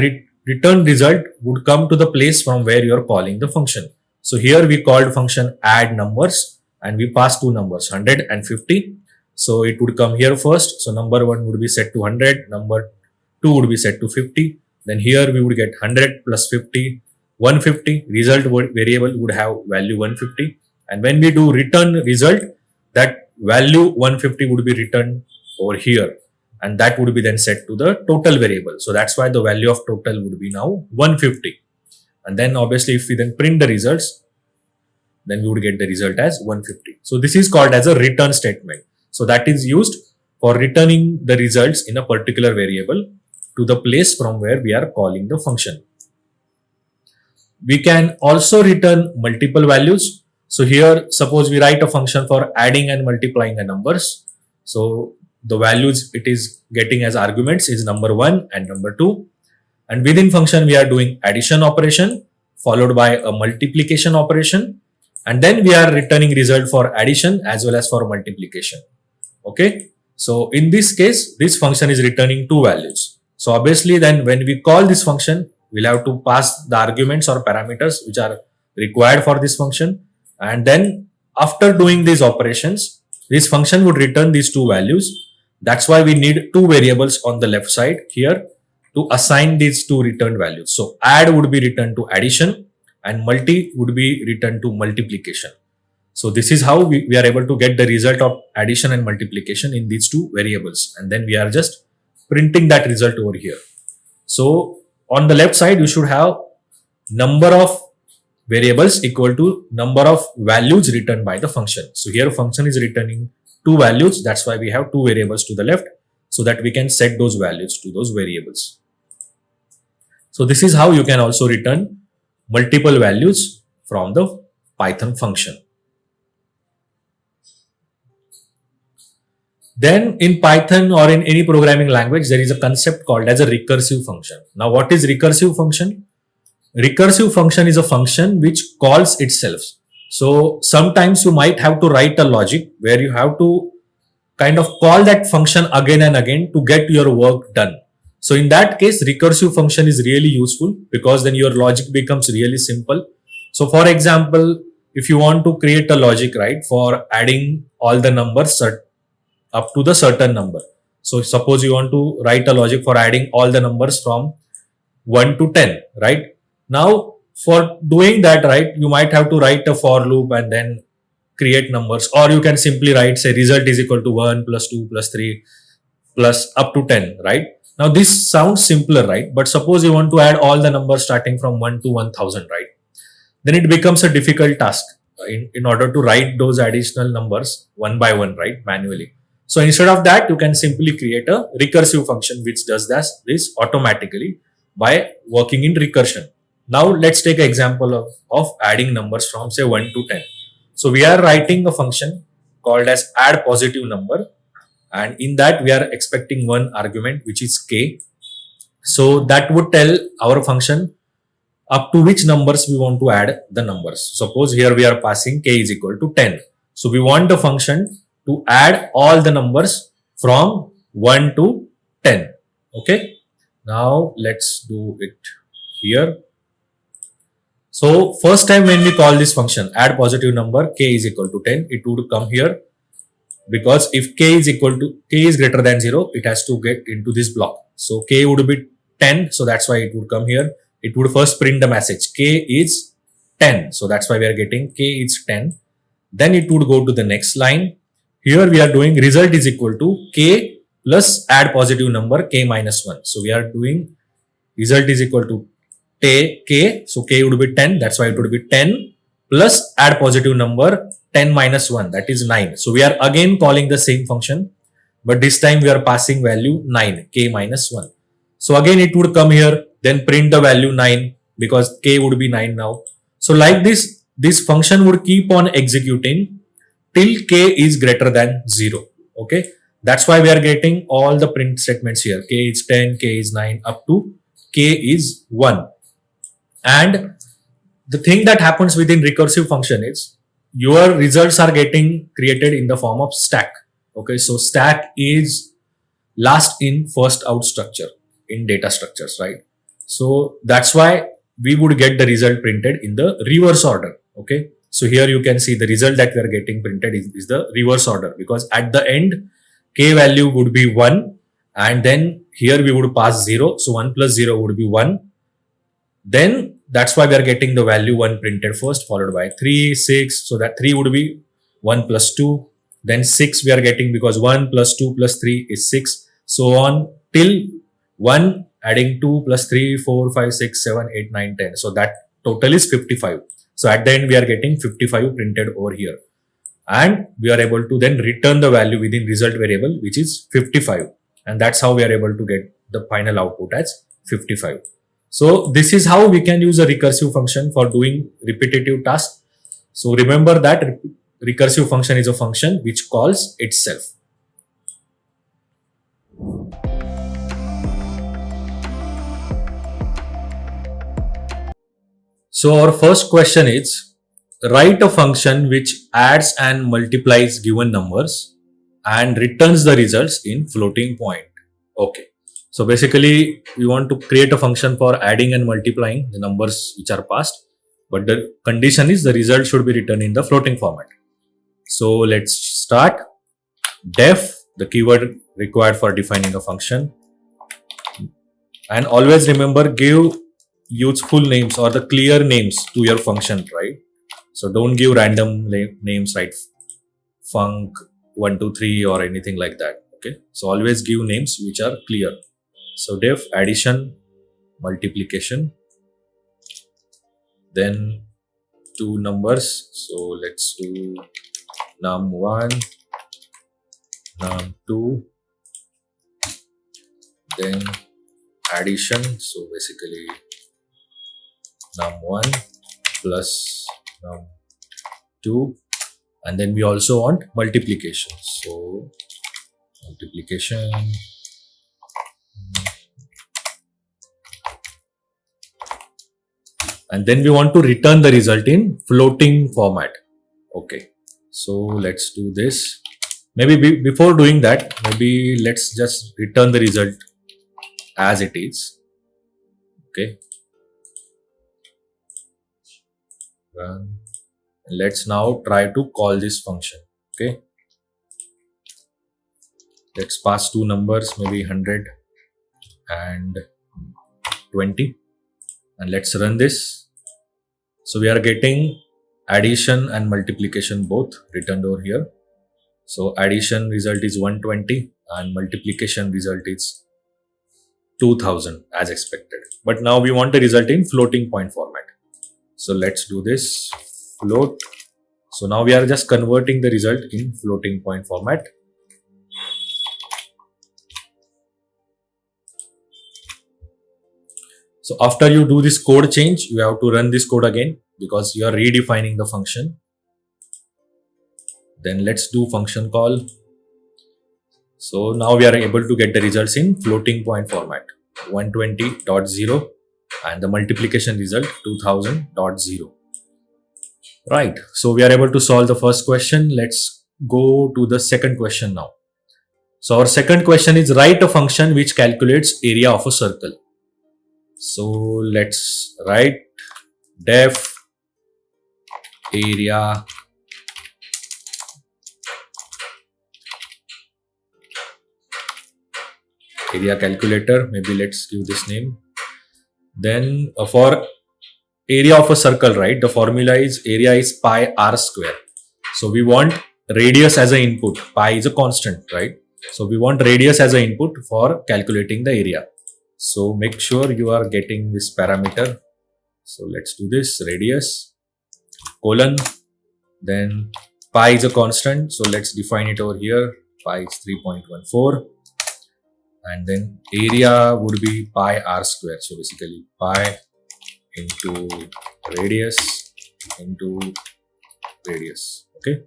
return result would come to the place from where you are calling the function. So here we called function add numbers and we passed two numbers, 100 and 50. So it would come here first. So number 1 would be set to 100, number 2 would be set to 50. Then here we would get 100 plus 50, 150. Result variable would have value 150. And when we do return result, that value 150 would be returned over here. And that would be then set to the total variable. So that's why the value of total would be now 150. And then obviously if we then print the results, then we would get the result as 150. So this is called as a return statement. So that is used for returning the results in a particular variable to the place from where we are calling the function. We can also return multiple values. So here, suppose we write a function for adding and multiplying the numbers. So the values it is getting as arguments is number 1 and number 2. And within function, we are doing addition operation followed by a multiplication operation. And then we are returning result for addition as well as for multiplication. Okay. So in this case, this function is returning two values. So obviously then when we call this function, we'll have to pass the arguments or parameters which are required for this function. And then after doing these operations, this function would return these two values. That's why we need two variables on the left side here to assign these two returned values. So add would be returned to addition and multi would be returned to multiplication. So this is how we are able to get the result of addition and multiplication in these two variables. And then we are just printing that result over here. So on the left side, you should have number of variables equal to number of values returned by the function. So here function is returning two values. That's why we have two variables to the left so that we can set those values to those variables. So this is how you can also return multiple values from the Python function. Then in Python or in any programming language, there is a concept called as a recursive function. Now what is recursive function? Recursive function is a function which calls itself. So sometimes you might have to write a logic where you have to kind of call that function again and again to get your work done. So in that case, recursive function is really useful because then your logic becomes really simple. So for example, if you want to create a logic, right, for adding all the numbers up to the certain number. So suppose you want to write a logic for adding all the numbers from 1 to 10, right? Now for doing that, right, you might have to write a for loop and then create numbers, or you can simply write, say, result is equal to 1 plus 2 plus 3 plus up to 10, right? Now this sounds simpler, right? But suppose you want to add all the numbers starting from 1 to 1000, right? Then it becomes a difficult task in order to write those additional numbers one by one, right, manually. So instead of that, you can simply create a recursive function which does this automatically by working in recursion. Now let's take an example of adding numbers from, say, 1 to 10. So we are writing a function called as add positive number, and in that we are expecting one argument which is k. So that would tell our function up to which numbers we want to add the numbers. Suppose here we are passing k is equal to 10. So we want the function to add all the numbers from 1 to 10. Okay. Now let's do it here. So first time when we call this function add positive number k is equal to 10, it would come here, because if k is greater than 0, it has to get into this block. So k would be 10, so that's why it would come here. It would first print the message k is 10, so that's why we are getting k is 10. Then it would go to the next line. Here we are doing result is equal to k plus add positive number k minus 1. So we are doing result is equal to k, so k would be 10, that's why it would be 10 plus add positive number 10 minus 1, that is 9. So we are again calling the same function, but this time we are passing value 9, k minus 1. So again it would come here, then print the value 9 because k would be 9 now. So like this function would keep on executing till k is greater than 0. Okay, that's why we are getting all the print statements here. K is 10, k is 9 up to k is 1. And the thing that happens within recursive function is your results are getting created in the form of stack. Okay, so stack is last in first out structure in data structures, right? So that's why we would get the result printed in the reverse order. Okay, so here you can see the result that we are getting printed is the reverse order, because at the end k value would be 1 and then here we would pass 0. So 1 plus 0 would be 1. Then that's why we are getting the value 1 printed first, followed by 3, 6. So that 3 would be 1 plus 2. Then 6 we are getting because 1 plus 2 plus 3 is 6. So on till 1 adding 2 plus 3, 4, 5, 6, 7, 8, 9, 10. So that total is 55. So at the end we are getting 55 printed over here. And we are able to then return the value within result variable, which is 55. And that's how we are able to get the final output as 55. So this is how we can use a recursive function for doing repetitive tasks. So remember that recursive function is a function which calls itself. So our first question is, write a function which adds and multiplies given numbers and returns the results in floating point. Okay. So basically we want to create a function for adding and multiplying the numbers which are passed, but the condition is the result should be written in the floating format. So let's start. Def, the keyword required for defining a function, and always remember, give useful names or the clear names to your function, right? So don't give random names, right? Func 1, 2, 3 or anything like that. Okay, so always give names which are clear. So def addition, multiplication, then two numbers. So let's do num1, num2, then addition. So basically num1 plus num2, and then we also want multiplication. So multiplication, and then we want to return the result in floating format. Okay, so let's do this. Maybe before doing that, maybe let's just return the result as it is. Okay, run. Let's now try to call this function. Okay, let's pass two numbers, maybe 100 and 20, and let's run this. So we are getting addition and multiplication both returned over here. So addition result is 120 and multiplication result is 2000 as expected. But now we want the result in floating point format. So let's do this float. So now we are just converting the result in floating point format. So after you do this code change, you have to run this code again because you are redefining the function. Then let's do function call. So now we are able to get the results in floating point format 120.0 and the multiplication result 2000.0. Right. So we are able to solve the first question. Let's go to the second question now. So our second question is write a function which calculates area of a circle. So let's write def area calculator. Maybe let's give this name. Then for area of a circle, right, the formula is area is pi r square. So we want radius as an input. Pi is a constant, right? So we want radius as an input for calculating the area. So make sure you are getting this parameter. So let's do this radius colon, then pi is a constant. So let's define it over here. Pi is 3.14 and then area would be pi r square. So basically pi into radius into radius. Okay.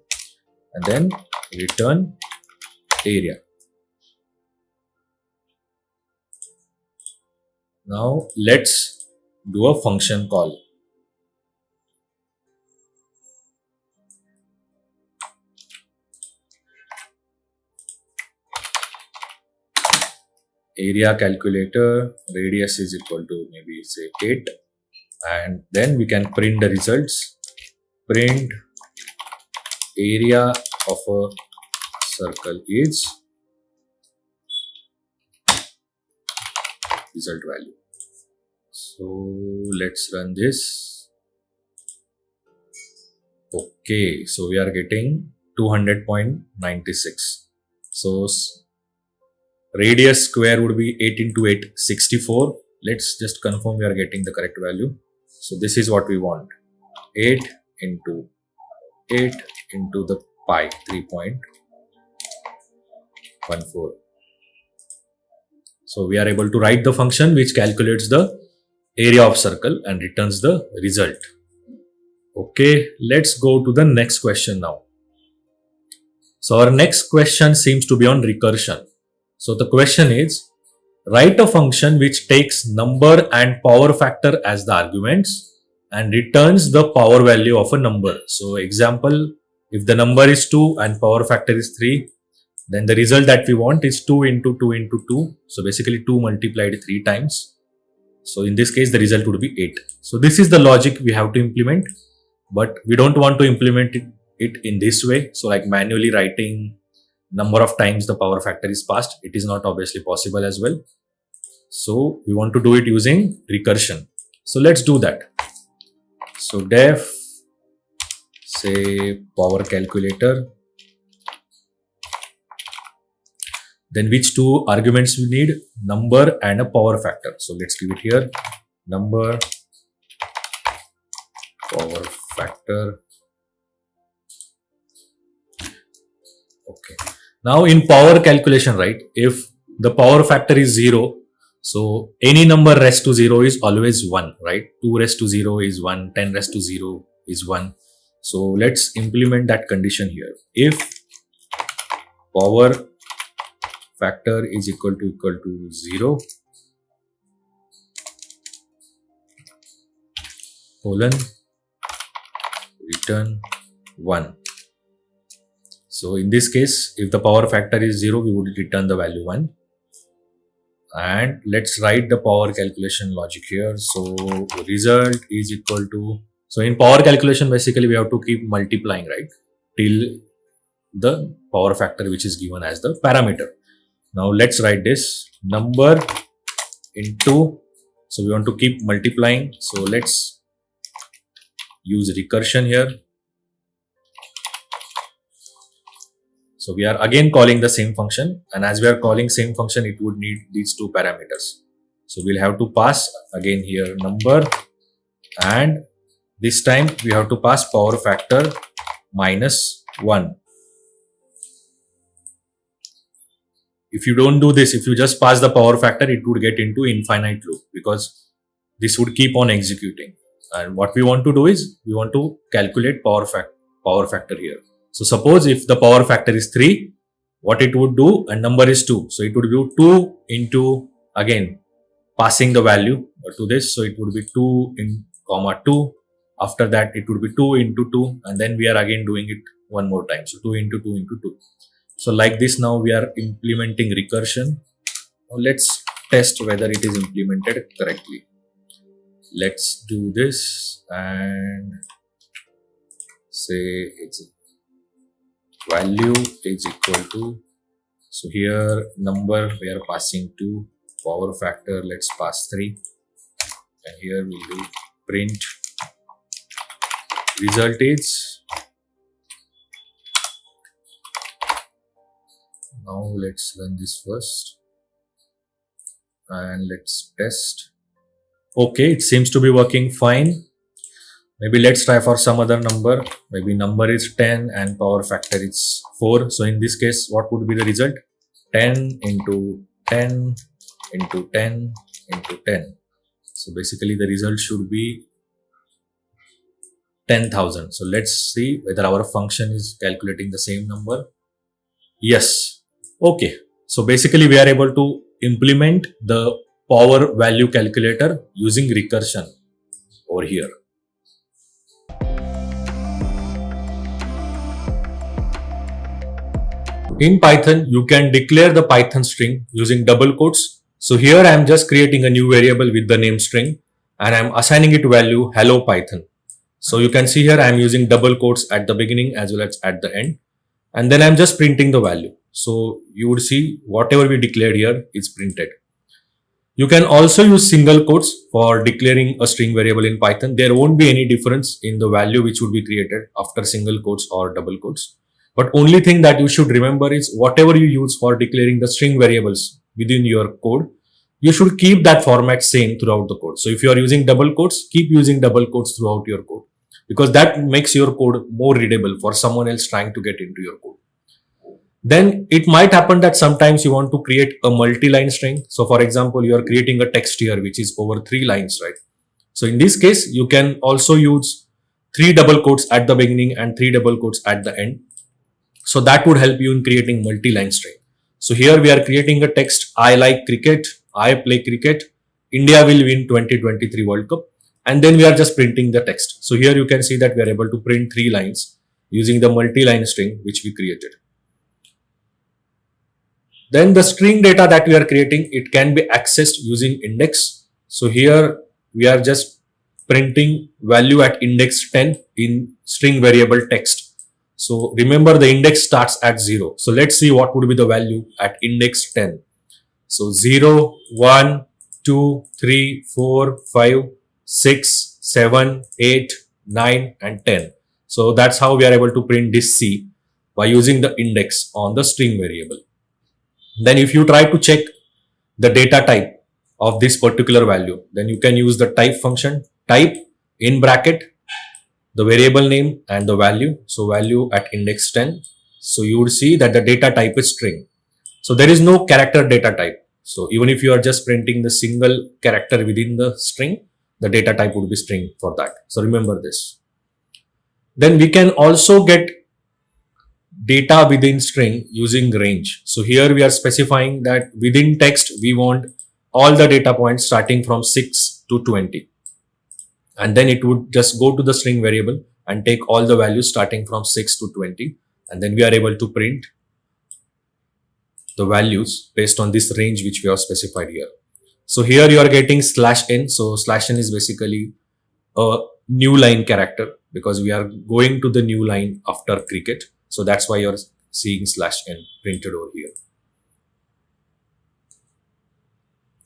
And then return area. Now let's do a function call. Area calculator, radius is equal to maybe say 8, and then we can print the results. Print area of a circle is result value. So let's run this. Okay, so we are getting 200.96. So radius square would be 8 into 8, 64. Let's just confirm we are getting the correct value. So this is what we want. 8 into 8 into the pi, 3.14. So we are able to write the function which calculates the area of circle and returns the result. Okay, let's go to the next question now. So our next question seems to be on recursion. So the question is, write a function which takes number and power factor as the arguments and returns the power value of a number. So example, if the number is 2 and power factor is 3, then the result that we want is 2 into 2 into 2. So basically 2 multiplied 3 times. So in this case, the result would be 8. So this is the logic we have to implement, but we don't want to implement it in this way. So like manually writing number of times the power factor is passed, it is not obviously possible as well. So we want to do it using recursion. So let's do that. So def say power calculator, then which two arguments we need? Number and a power factor. So let's give it here, number, power factor. Okay. Now in power calculation, right, if the power factor is 0, so any number raised to 0 is always 1, right? 2 raised to 0 is 1, 10 raised to 0 is 1. So let's implement that condition here. If power factor is equal to 0, colon, return 1. So in this case, if the power factor is 0, we would return the value 1. And let's write the power calculation logic here. So result is equal to, so in power calculation, basically we have to keep multiplying, right, till the power factor which is given as the parameter. Now let's write this number into, so we want to keep multiplying. So let's use recursion here. So we are again calling the same function, and as we are calling same function, it would need these two parameters. So we'll have to pass again here number, and this time we have to pass power factor minus 1. If you don't do this, if you just pass the power factor, it would get into infinite loop because this would keep on executing. And what we want to do is we want to calculate power factor here. So suppose if the power factor is 3, what it would do, and number is 2. So it would do 2 into, again, passing the value to this. So it would be 2 in comma 2. After that, it would be 2 into 2. And then we are again doing it one more time. So 2 into 2 into 2. So like this, now we are implementing recursion. Now let's test whether it is implemented correctly. Let's do this and say its value is equal to, so here number we are passing 2, power factor let's pass 3, and here we'll do print result is. Now let's run this first and let's test. Okay, it seems to be working fine. Maybe let's try for some other number. Maybe number is 10 and power factor is 4. So in this case, what would be the result? 10 into 10 into 10 into 10. So basically the result should be 10,000. So let's see whether our function is calculating the same number. Yes. Okay. So basically we are able to implement the power value calculator using recursion over here. In Python, you can declare the Python string using double quotes. So here I am just creating a new variable with the name string and I am assigning it value hello Python. So you can see here I am using double quotes at the beginning as well as at the end. And then I am just printing the value. So you would see whatever we declared here is printed. You can also use single quotes for declaring a string variable in Python. There won't be any difference in the value which would be created after single quotes or double quotes. But only thing that you should remember is whatever you use for declaring the string variables within your code, you should keep that format same throughout the code. So if you are using double quotes, keep using double quotes throughout your code because that makes your code more readable for someone else trying to get into your code. Then it might happen that sometimes you want to create a multi-line string. So for example, you are creating a text here which is over 3 lines, right? So in this case, you can also use 3 double quotes at the beginning and 3 double quotes at the end. So that would help you in creating multi-line string. So here we are creating a text, I like cricket, I play cricket, India will win 2023 World Cup. And then we are just printing the text. So here you can see that we are able to print 3 lines using the multi-line string which we created. Then the string data that we are creating, it can be accessed using index. So here we are just printing value at index 10 in string variable text. So remember the index starts at 0. So let's see what would be the value at index 10. So 0, 1, 2, 3, 4, 5, 6, 7, 8, 9 and 10. So that's how we are able to print this C by using the index on the string variable. Then if you try to check the data type of this particular value, then you can use the type function, type in bracket the variable name and the value. So value at index 10. So you would see that the data type is string. So there is no character data type. So even if you are just printing the single character within the string, the data type would be string for that. So remember this. Then we can also get data within string using range. So here we are specifying that within text, we want all the data points starting from 6 to 20. And then it would just go to the string variable and take all the values starting from 6 to 20. and then we are able to print the values based on this range which we have specified here. So here you are getting /n. So /n is basically a new line character because we are going to the new line after cricket. So that's why you're seeing /n printed over here.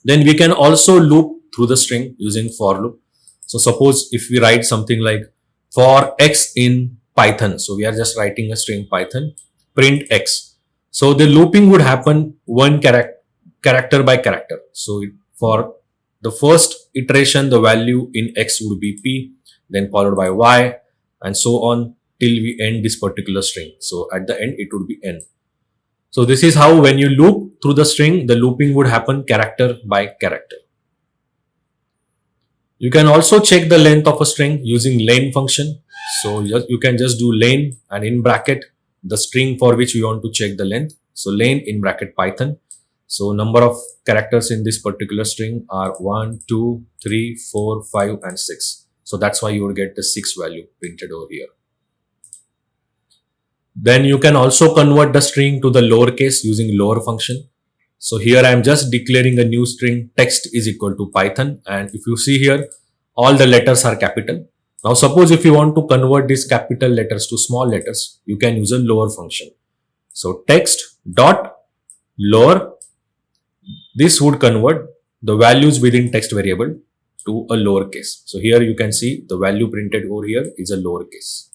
Then we can also loop through the string using for loop. So suppose if we write something like for x in Python. So we are just writing a string Python print x. So the looping would happen one character by character. So for the first iteration, the value in x would be p, then followed by y, and so on till we end this particular string. So at the end, it would be n. So this is how when you loop through the string, the looping would happen character by character. You can also check the length of a string using len function. So you can just do len and in bracket the string for which we want to check the length. So len in bracket Python. So number of characters in this particular string are 1, 2, 3, 4, 5 and 6. So that's why you will get the 6 value printed over here. Then you can also convert the string to the lowercase using lower function. So here I am just declaring a new string text is equal to Python, and if you see here all the letters are capital. Now suppose if you want to convert these capital letters to small letters, you can use a lower function. So text dot lower, this would convert the values within text variable to a lowercase. So here you can see the value printed over here is a lowercase.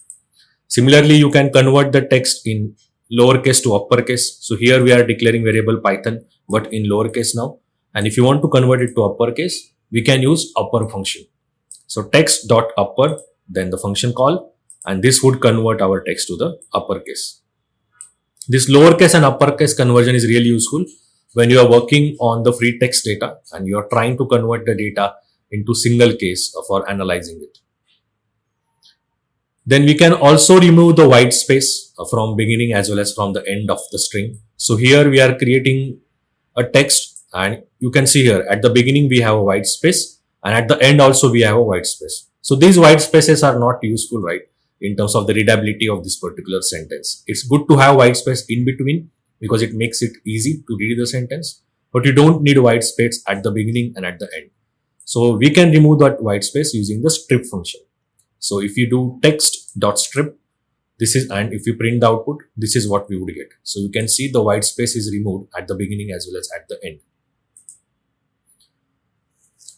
Similarly, you can convert the text in lowercase to uppercase. So here we are declaring variable Python, but in lowercase now. And if you want to convert it to uppercase, we can use upper function. So text dot upper, then the function call, and this would convert our text to the uppercase. This lowercase and uppercase conversion is really useful when you are working on the free text data and you are trying to convert the data into single case for analyzing it. Then we can also remove the white space from beginning as well as from the end of the string. So here we are creating a text, and you can see here at the beginning we have a white space and at the end also we have a white space. So these white spaces are not useful, right, in terms of the readability of this particular sentence. It's good to have white space in between because it makes it easy to read the sentence, but you don't need white space at the beginning and at the end. So we can remove that white space using the strip function. So if you do text.strip, this is, and if you print the output, this is what we would get. So you can see the white space is removed at the beginning as well as at the end.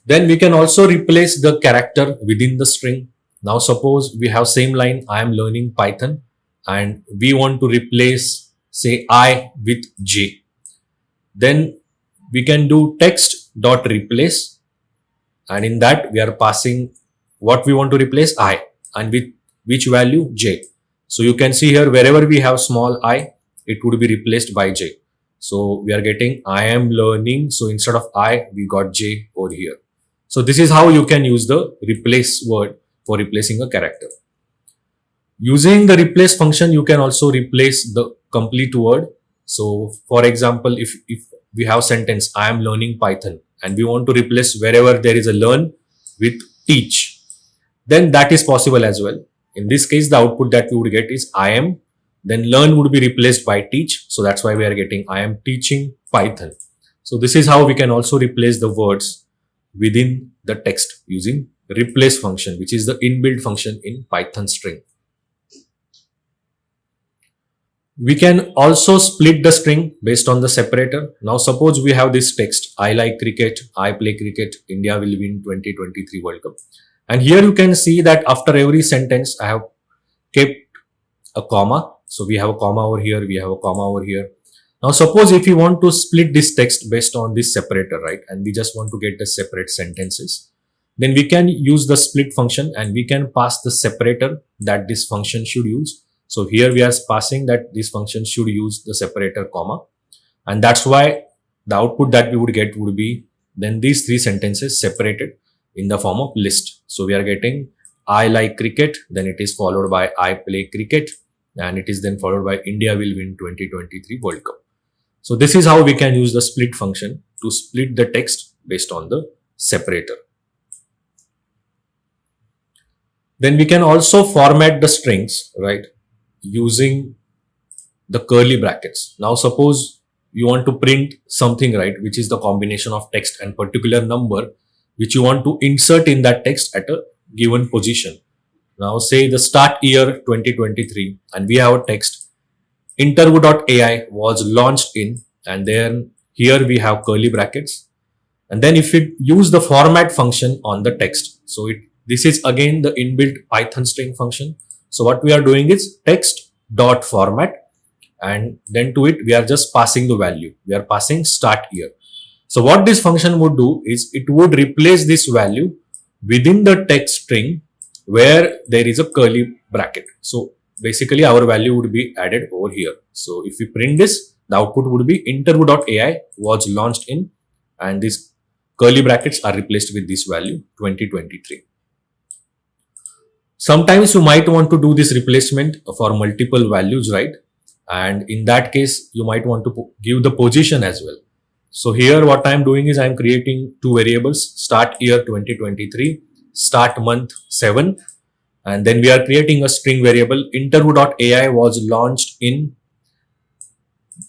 Then we can also replace the character within the string. Now suppose we have same line, I am learning Python, and we want to replace say I with J. Then we can do text.replace, and in that we are passing what we want to replace I, and with which value J. So you can see here wherever we have small I, it would be replaced by J. So we are getting I am learning. So instead of I, we got J over here. So this is how you can use the replace word for replacing a character. Using the replace function, you can also replace the complete word. So for example, if we have sentence, I am learning Python, and we want to replace wherever there is a learn with teach, then that is possible as well. In this case, the output that we would get is I am, then learn would be replaced by teach. So that's why we are getting I am teaching Python. So this is how we can also replace the words within the text using replace function, which is the inbuilt function in Python string. We can also split the string based on the separator. Now suppose we have this text, I like cricket, I play cricket, India will win 2023 World Cup. And here you can see that after every sentence, I have kept a comma. So we have a comma over here, we have a comma over here. Now suppose if you want to split this text based on this separator, right, and we just want to get the separate sentences, then we can use the split function and we can pass the separator that this function should use. So here we are passing that this function should use the separator comma, and that's why the output that we would get would be then these three sentences separated in the form of list. So we are getting I like cricket, then it is followed by I play cricket, and it is then followed by India will win 2023 World Cup. So this is how we can use the split function to split the text based on the separator. Then we can also format the strings, right, using the curly brackets. Now suppose you want to print something, right, which is the combination of text and particular number, which you want to insert in that text at a given position. Now say the start year 2023 and we have a text Inttrvu.ai was launched in, and then here we have curly brackets. And then if we use the format function on the text, so this is again the inbuilt Python string function. So what we are doing is text dot format, and then to it we are just passing the value. We are passing start year. So what this function would do is it would replace this value within the text string where there is a curly bracket. So basically our value would be added over here. So if we print this, the output would be Inttrvu.ai was launched in, and these curly brackets are replaced with this value 2023. Sometimes you might want to do this replacement for multiple values, right? And in that case, you might want to give the position as well. So here what I am doing is I am creating two variables, start year 2023, start month 7, and then we are creating a string variable Inttrvu.ai was launched in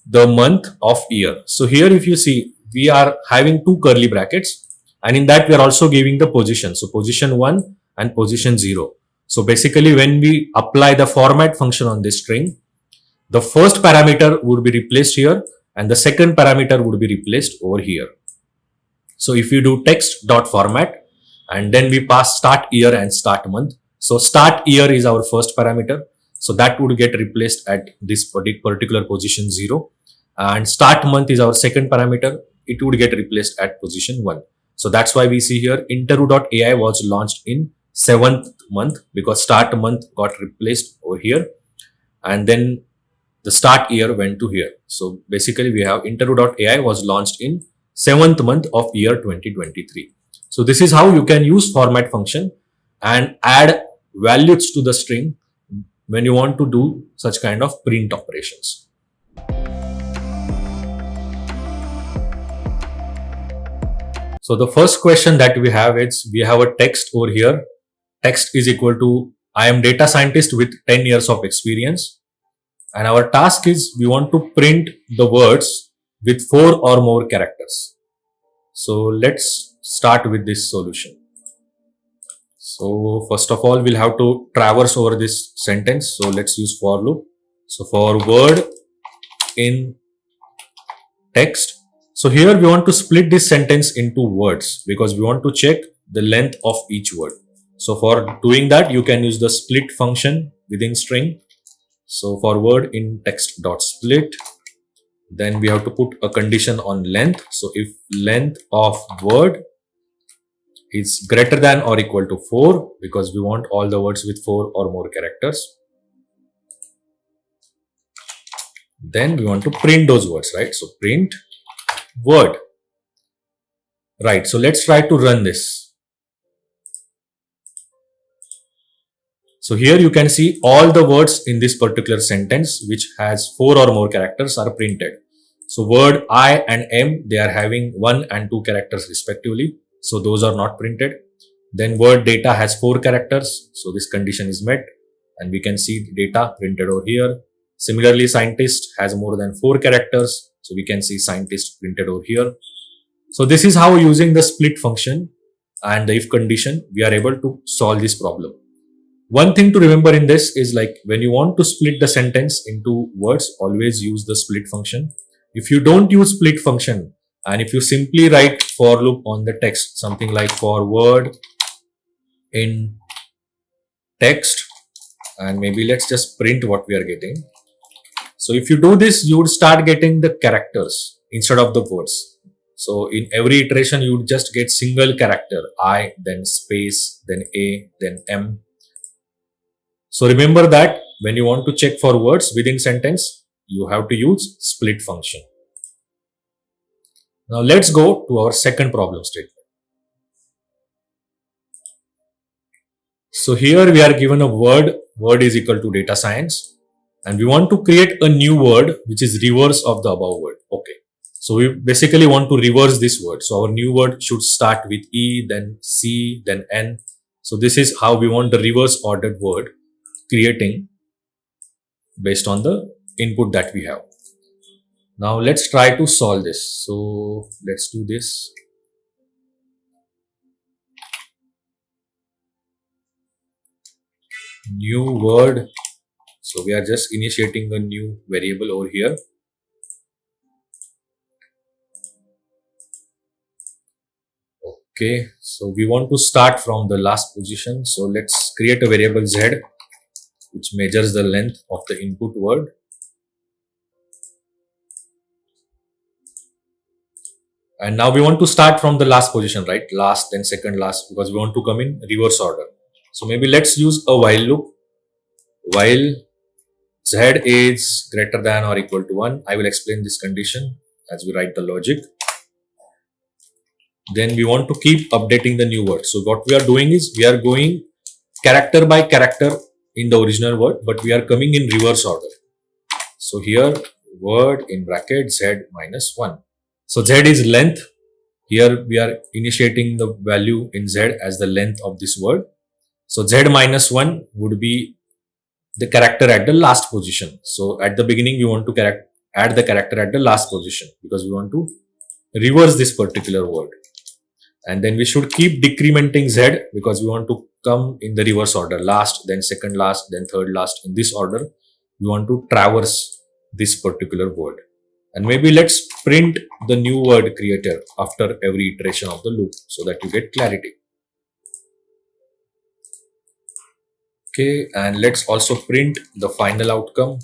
the month of year. So here if you see, we are having two curly brackets, and in that we are also giving the position. So position 1 and position 0. So basically when we apply the format function on this string, the first parameter would be replaced here and the second parameter would be replaced over here. So if you do text dot format and then we pass start year and start month. So start year is our first parameter. So that would get replaced at this particular position 0, and start month is our second parameter. It would get replaced at position 1. So that's why we see here Inttrvu.ai was launched in 7th month, because start month got replaced over here and then the start year went to here. So basically we have Inttrvu.ai was launched in 7th month of year 2023. So this is how you can use format function and add values to the string when you want to do such kind of print operations. So the first question that we have is, we have a text over here. Text is equal to, I am data scientist with 10 years of experience. And our task is, we want to print the words with 4 or more characters. So let's start with this solution. So first of all, we'll have to traverse over this sentence. So let's use for loop. So for word in text. So here we want to split this sentence into words because we want to check the length of each word. So for doing that, you can use the split function within string. So for word in text dot split, then we have to put a condition on length. So if length of word is greater than or equal to 4, because we want all the words with 4 or more characters, then we want to print those words, right? So print word, right? So let's try to run this. So here you can see all the words in this particular sentence which has 4 or more characters are printed. So word I and M, they are having 1 and 2 characters respectively. So those are not printed. Then word data has 4 characters. So this condition is met and we can see data printed over here. Similarly, scientist has more than 4 characters. So we can see scientist printed over here. So this is how, using the split function and the if condition, we are able to solve this problem. One thing to remember in this is, like, when you want to split the sentence into words, always use the split function. If you don't use split function and if you simply write for loop on the text, something like for word in text, and maybe let's just print what we are getting. So if you do this, you would start getting the characters instead of the words. So in every iteration, you would just get single character, I, then space, then A, then M. So remember that when you want to check for words within sentence, you have to use split function. Now let's go to our second problem statement. So here we are given a word is equal to data science, and we want to create a new word which is reverse of the above word. Okay. So we basically want to reverse this word. So our new word should start with E, then C, then N. So this is how we want the reverse ordered word creating based on the input that we have. Now let's try to solve this. So let's do this. New word. So we are just initiating a new variable over here. Okay, so we want to start from the last position. So let's create a variable z, which measures the length of the input word. And now we want to start from the last position, right? Last, then second last, because we want to come in reverse order. So maybe let's use a while loop. While z is greater than or equal to 1, I will explain this condition as we write the logic. Then we want to keep updating the new word. So what we are doing is we are going character by character in the original word, but we are coming in reverse order. So here word in bracket z minus 1. So z is length. Here we are initiating the value in z as the length of this word. So z minus 1 would be the character at the last position. So at the beginning we want to add the character at the last position because we want to reverse this particular word. And then we should keep decrementing z because we want to come in the reverse order. Last, then second last, then third last. In this order, we want to traverse this particular word. And maybe let's print the new word created after every iteration of the loop so that you get clarity. Okay, and let's also print the final outcome.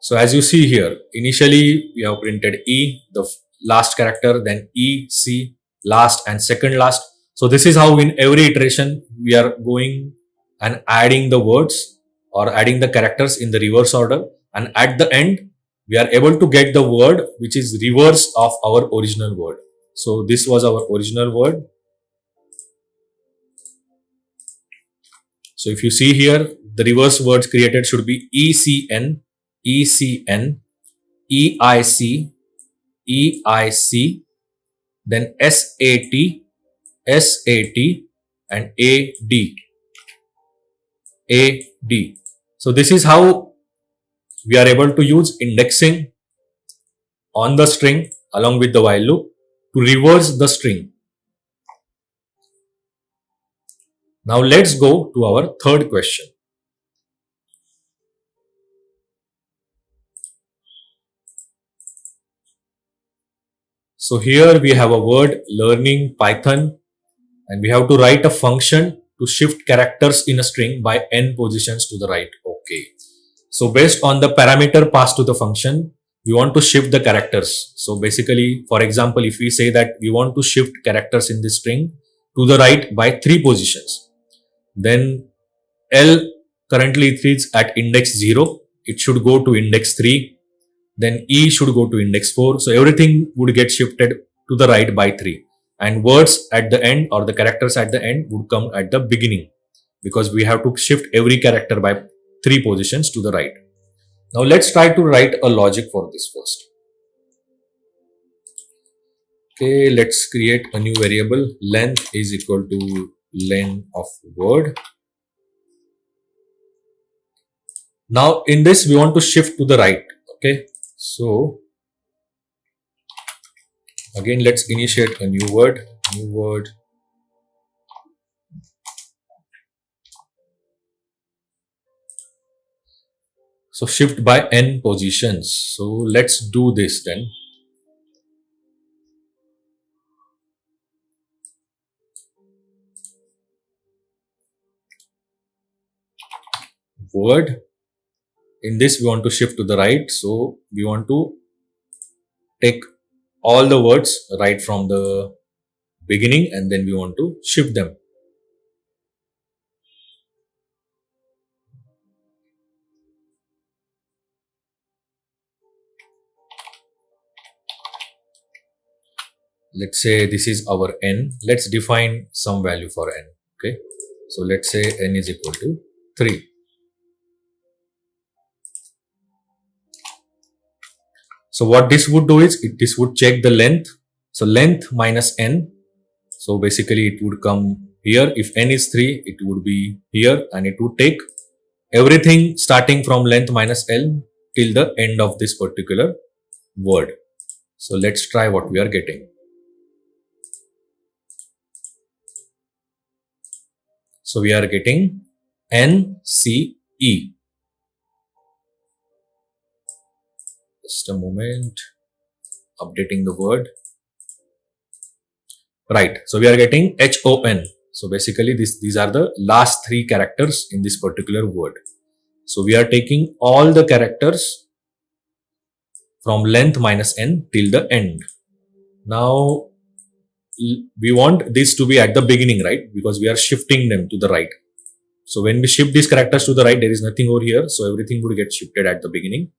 So as you see here, initially we have printed E, the last character, then E, C, last and second last. So this is how in every iteration we are going and adding the words or adding the characters in the reverse order. And at the end, we are able to get the word which is reverse of our original word. So this was our original word. So if you see here, the reverse words created should be ECN, ECN, EIC, EIC, then SAT, SAT, and AD, AD. So this is how we are able to use indexing on the string along with the while loop to reverse the string. Now let's go to our third question. So here we have a word learning Python and we have to write a function to shift characters in a string by n positions to the right. Okay. So based on the parameter passed to the function, we want to shift the characters. So basically, for example, if we say that we want to shift characters in this string to the right by 3 positions, then L currently is at index 0. It should go to index 3. Then E should go to index 4. So everything would get shifted to the right by 3. And words at the end or the characters at the end would come at the beginning because we have to shift every character by 3 positions to the right. Now let's try to write a logic for this first. Okay, let's create a new variable. Length is equal to len of word. Now in this we want to shift to the right. Okay, so again let's initiate a new word. So shift by n positions. So let's do this then. Word. In this we want to shift to the right. So we want to take all the words right from the beginning and then we want to shift them. Let's say this is our n. Let's define some value for n. Okay. So let's say n is equal to 3. So what this would do is this would check the length. So length minus n. So basically it would come Here, if n is 3, it would be here, and it would take everything starting from length minus L till the end of this particular word. So let's try what we are getting. So we are getting NCE. Just a moment, updating the word. Right, so we are getting HON. So basically these are the last 3 characters in this particular word. So we are taking all the characters from length minus n till the end. Now we want this to be at the beginning, right? Because we are shifting them to the right. So when we shift these characters to the right, there is nothing over here. So everything would get shifted at the beginning.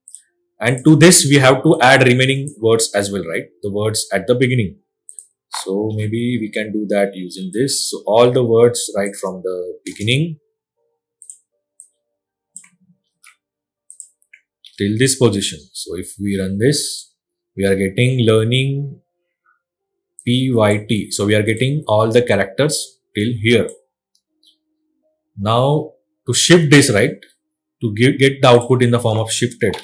And to this, we have to add remaining words as well, right? The words at the beginning. So maybe we can do that using this. So all the words right from the beginning till this position. So if we run this, we are getting learning PYT. So we are getting all the characters till here. Now to shift this, right, to get the output in the form of shifted,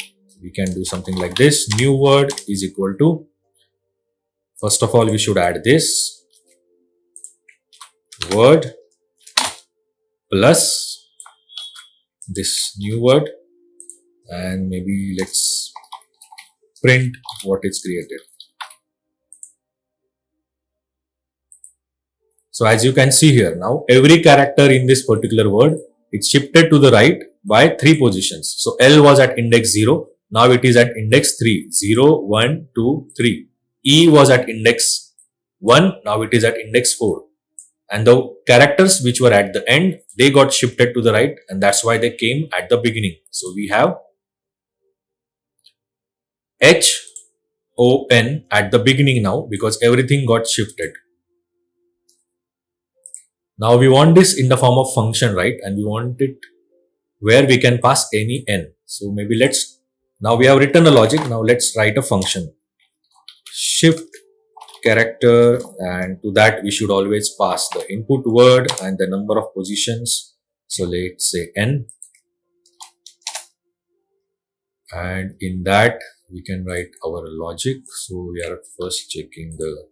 we can do something like this. New word is equal to, first of all, we should add this word plus this new word, and maybe let's print what is created. So as you can see here, now every character in this particular word, it's shifted to the right by 3 positions. So L was at index 0, now it is at index 3, 0, 1, 2, 3. E was at index 1, now it is at index 4. And the characters which were at the end, they got shifted to the right, and that's why they came at the beginning. So we have HON at the beginning now because everything got shifted. Now we want this in the form of function, right? And we want it where we can pass any n. So maybe now we have written the logic. Now let's write a function. Shift character, and to that we should always pass the input word and the number of positions. So let's say n. And in that we can write our logic. So we are first checking the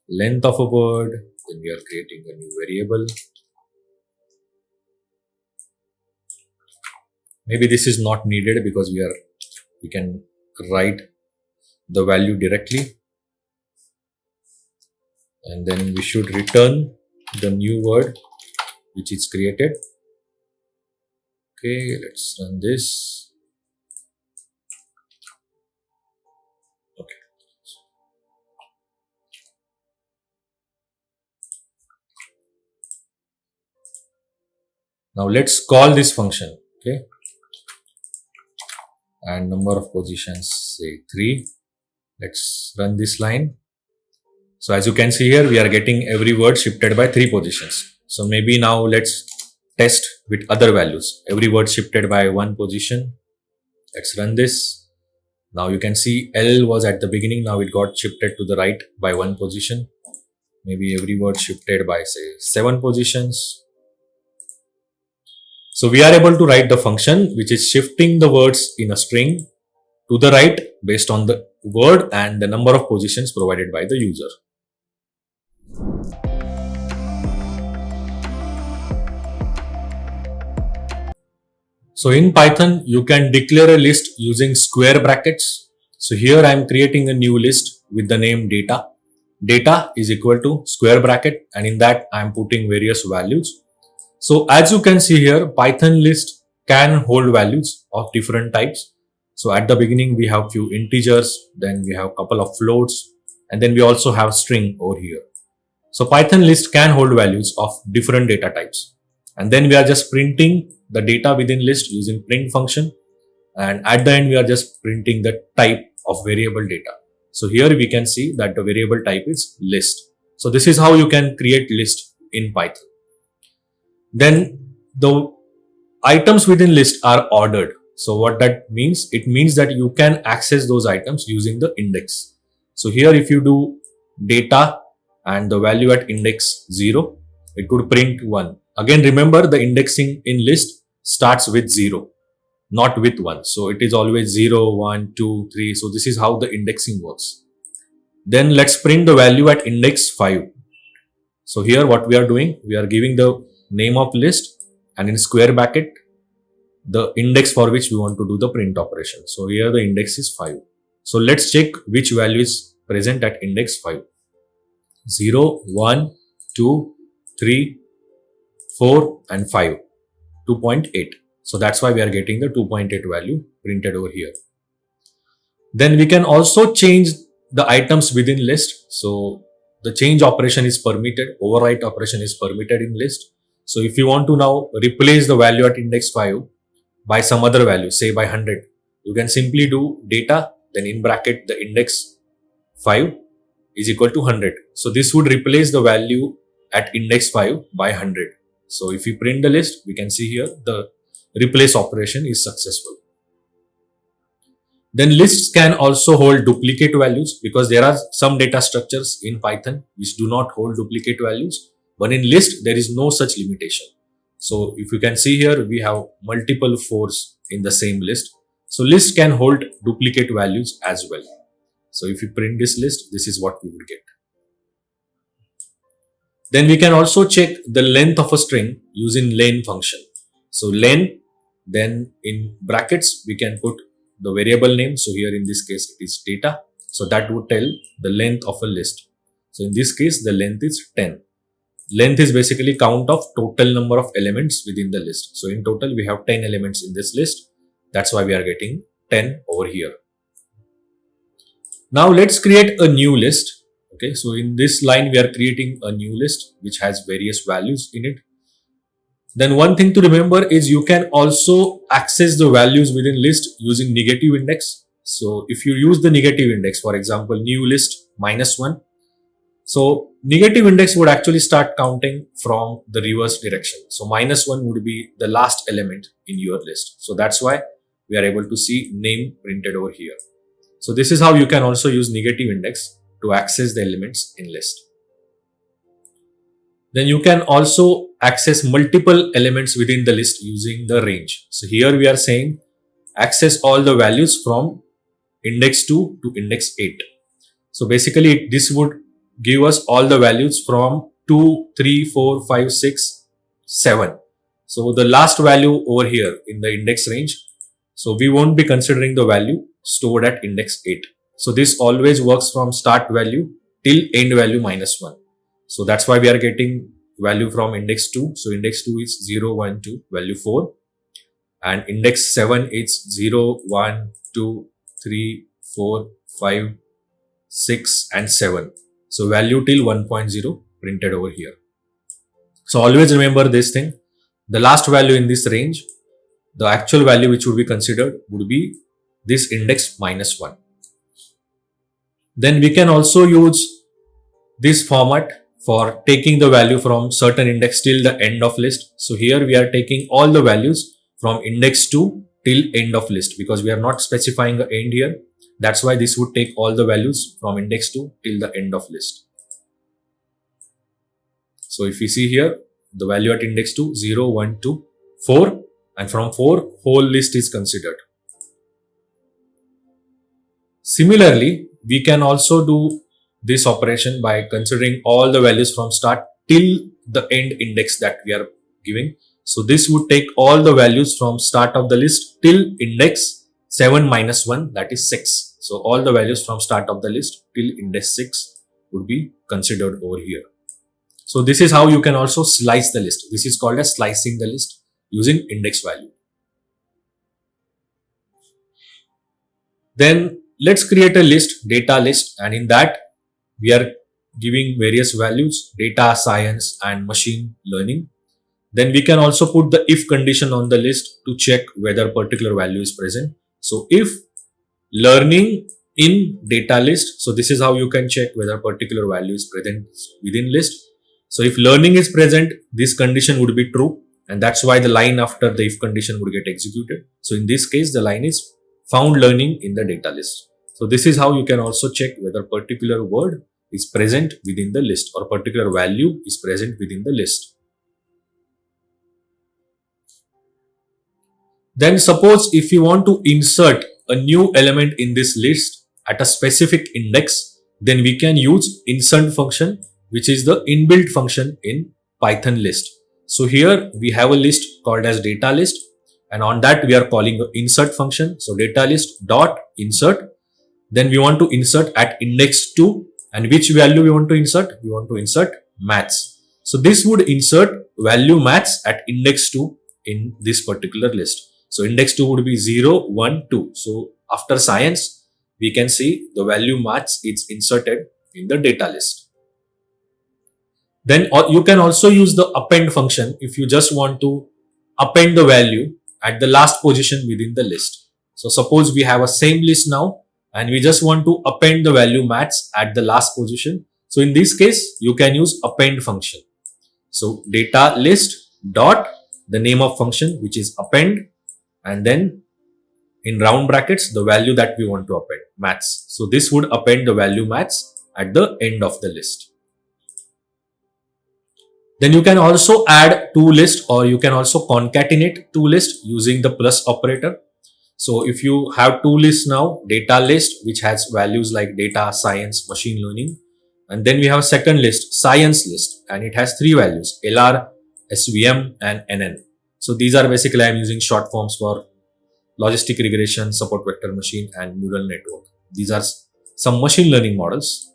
length of a word. Then we are creating a new variable. Maybe this is not needed because we can write the value directly. And then we should return the new word which is created. Okay, let's run this. Okay. Now let's call this function. Okay. And number of positions, say 3. Let's run this line. So as you can see here, we are getting every word shifted by 3 positions. So maybe now let's test with other values. Every word shifted by 1 position. Let's run this. Now you can see L was at the beginning. Now it got shifted to the right by 1 position. Maybe every word shifted by say 7 positions. So we are able to write the function which is shifting the words in a string to the right based on the word and the number of positions provided by the user. So in Python, you can declare a list using square brackets. So here I am creating a new list with the name data. Data is equal to square bracket, and in that I am putting various values. So as you can see here, Python list can hold values of different types. So at the beginning we have few integers, then we have couple of floats, and then we also have string over here. So Python list can hold values of different data types. And then we are just printing the data within list using print function. And at the end we are just printing the type of variable data. So here we can see that the variable type is list. So this is how you can create list in Python. Then the items within list are ordered. So what that means? It means that you can access those items using the index. So here if you do data and the value at index 0, it could print 1. Again, remember the indexing in list starts with 0, not with 1. So it is always 0, 1, 2, 3. So this is how the indexing works. Then let's print the value at index 5. So here what we are doing, we are giving the name of list and in square bracket the index for which we want to do the print operation. So here the index is 5. So let's check which value is present at index 5. 0, 1, 2, 3, 4 and 5. 2.8. So that's why we are getting the 2.8 value printed over here. Then we can also change the items within list. So the change operation is permitted, overwrite operation is permitted in list. So if you want to now replace the value at index 5 by some other value, say by 100, you can simply do data, then in bracket the index 5 is equal to 100. So this would replace the value at index 5 by 100. So if we print the list, we can see here the replace operation is successful. Then lists can also hold duplicate values because there are some data structures in Python which do not hold duplicate values, but in list there is no such limitation. So if you can see here, we have multiple 4s in the same list. So list can hold duplicate values as well. So if you print this list, this is what we would get. Then we can also check the length of a string using len function. So len, then in brackets we can put the variable name. So here in this case it is data. So that would tell the length of a list. So in this case the length is 10. Length is basically count of total number of elements within the list. So in total we have 10 elements in this list. That's why we are getting 10 over here. Now let's create a new list. Okay, so in this line we are creating a new list which has various values in it. Then one thing to remember is you can also access the values within list using negative index. So if you use the negative index, for example, new list -1. So negative index would actually start counting from the reverse direction. So -1 would be the last element in your list. So that's why we are able to see name printed over here. So this is how you can also use negative index to access the elements in list. Then you can also access multiple elements within the list using the range. So here we are saying access all the values from index 2 to index 8. So basically this would give us all the values from 2, 3, 4, 5, 6, 7. So the last value over here in the index range. So we won't be considering the value stored at index 8. So this always works from start value till end value -1. So that's why we are getting value from index 2. So index 2 is 0, 1, 2, value 4. And index 7 is 0, 1, 2, 3, 4, 5, 6 and 7. So value till 1.0 printed over here. So always remember this thing. The last value in this range, the actual value which would be considered would be this index -1. Then we can also use this format for taking the value from certain index till the end of list. So here we are taking all the values from index 2 till end of list because we are not specifying an end here. That's why this would take all the values from index 2 till the end of list. So if you see here, the value at index 2, 0, 1, 2, 4 and from 4 whole list is considered. Similarly, we can also do this operation by considering all the values from start till the end index that we are giving. So this would take all the values from start of the list till index 7 -1, that is 6. So all the values from start of the list till index 6 would be considered over here. So this is how you can also slice the list. This is called as slicing the list using index value. Then let's create a list, data list, and in that we are giving various values, data science and machine learning. Then we can also put the if condition on the list to check whether particular value is present. So if learning in data list, so this is how you can check whether particular value is present within list. So if learning is present, this condition would be true, and that's why the line after the if condition would get executed. So in this case, the line is found learning in the data list. So this is how you can also check whether particular word is present within the list, or particular value is present within the list. Then suppose if you want to insert a new element in this list at a specific index, then we can use insert function, which is the inbuilt function in Python list. So here we have a list called as data list, and on that we are calling the insert function. So data list dot insert. Then we want to insert at index 2, and which value we want to insert? We want to insert maths. So this would insert value maths at index 2 in this particular list. So index 2 would be 0, 1, 2. So after science, we can see the value maths is inserted in the data list. Then you can also use the append function if you just want to append the value at the last position within the list. So suppose we have a same list now, and we just want to append the value maths at the last position. So in this case, you can use append function. So data list dot the name of function, which is append, and then in round brackets the value that we want to append, maths. So this would append the value maths at the end of the list. Then you can also add two lists, or you can also concatenate two lists using the plus operator. So if you have two lists now, data list, which has values like data, science, machine learning, and then we have a second list, science list, and it has three values, LR, SVM, and NN. So these are basically, I am using short forms for logistic regression, support vector machine, and neural network. These are some machine learning models.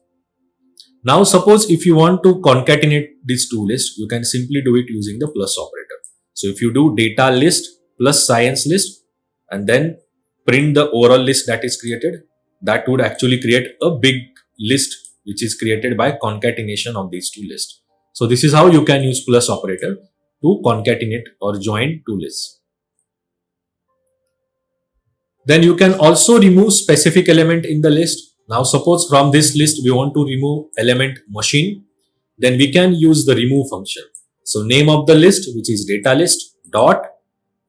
Now suppose if you want to concatenate these two lists, you can simply do it using the plus operator. So if you do data list plus science list and then print the overall list that is created, that would actually create a big list which is created by concatenation of these two lists. So this is how you can use plus operator to concatenate or join two lists. Then you can also remove specific element in the list. Now suppose from this list we want to remove element machine, then we can use the remove function. So name of the list, which is data list dot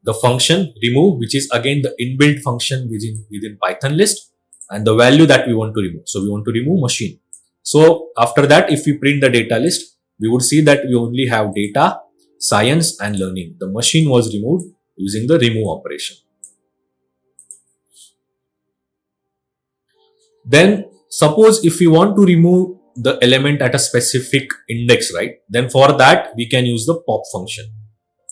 the function remove, which is again the inbuilt function within Python list, and the value that we want to remove. So we want to remove machine. So after that, if we print the data list, we would see that we only have data, science, and learning. The machine was removed using the remove operation. Then suppose if we want to remove the element at a specific index, right? Then for that we can use the pop function.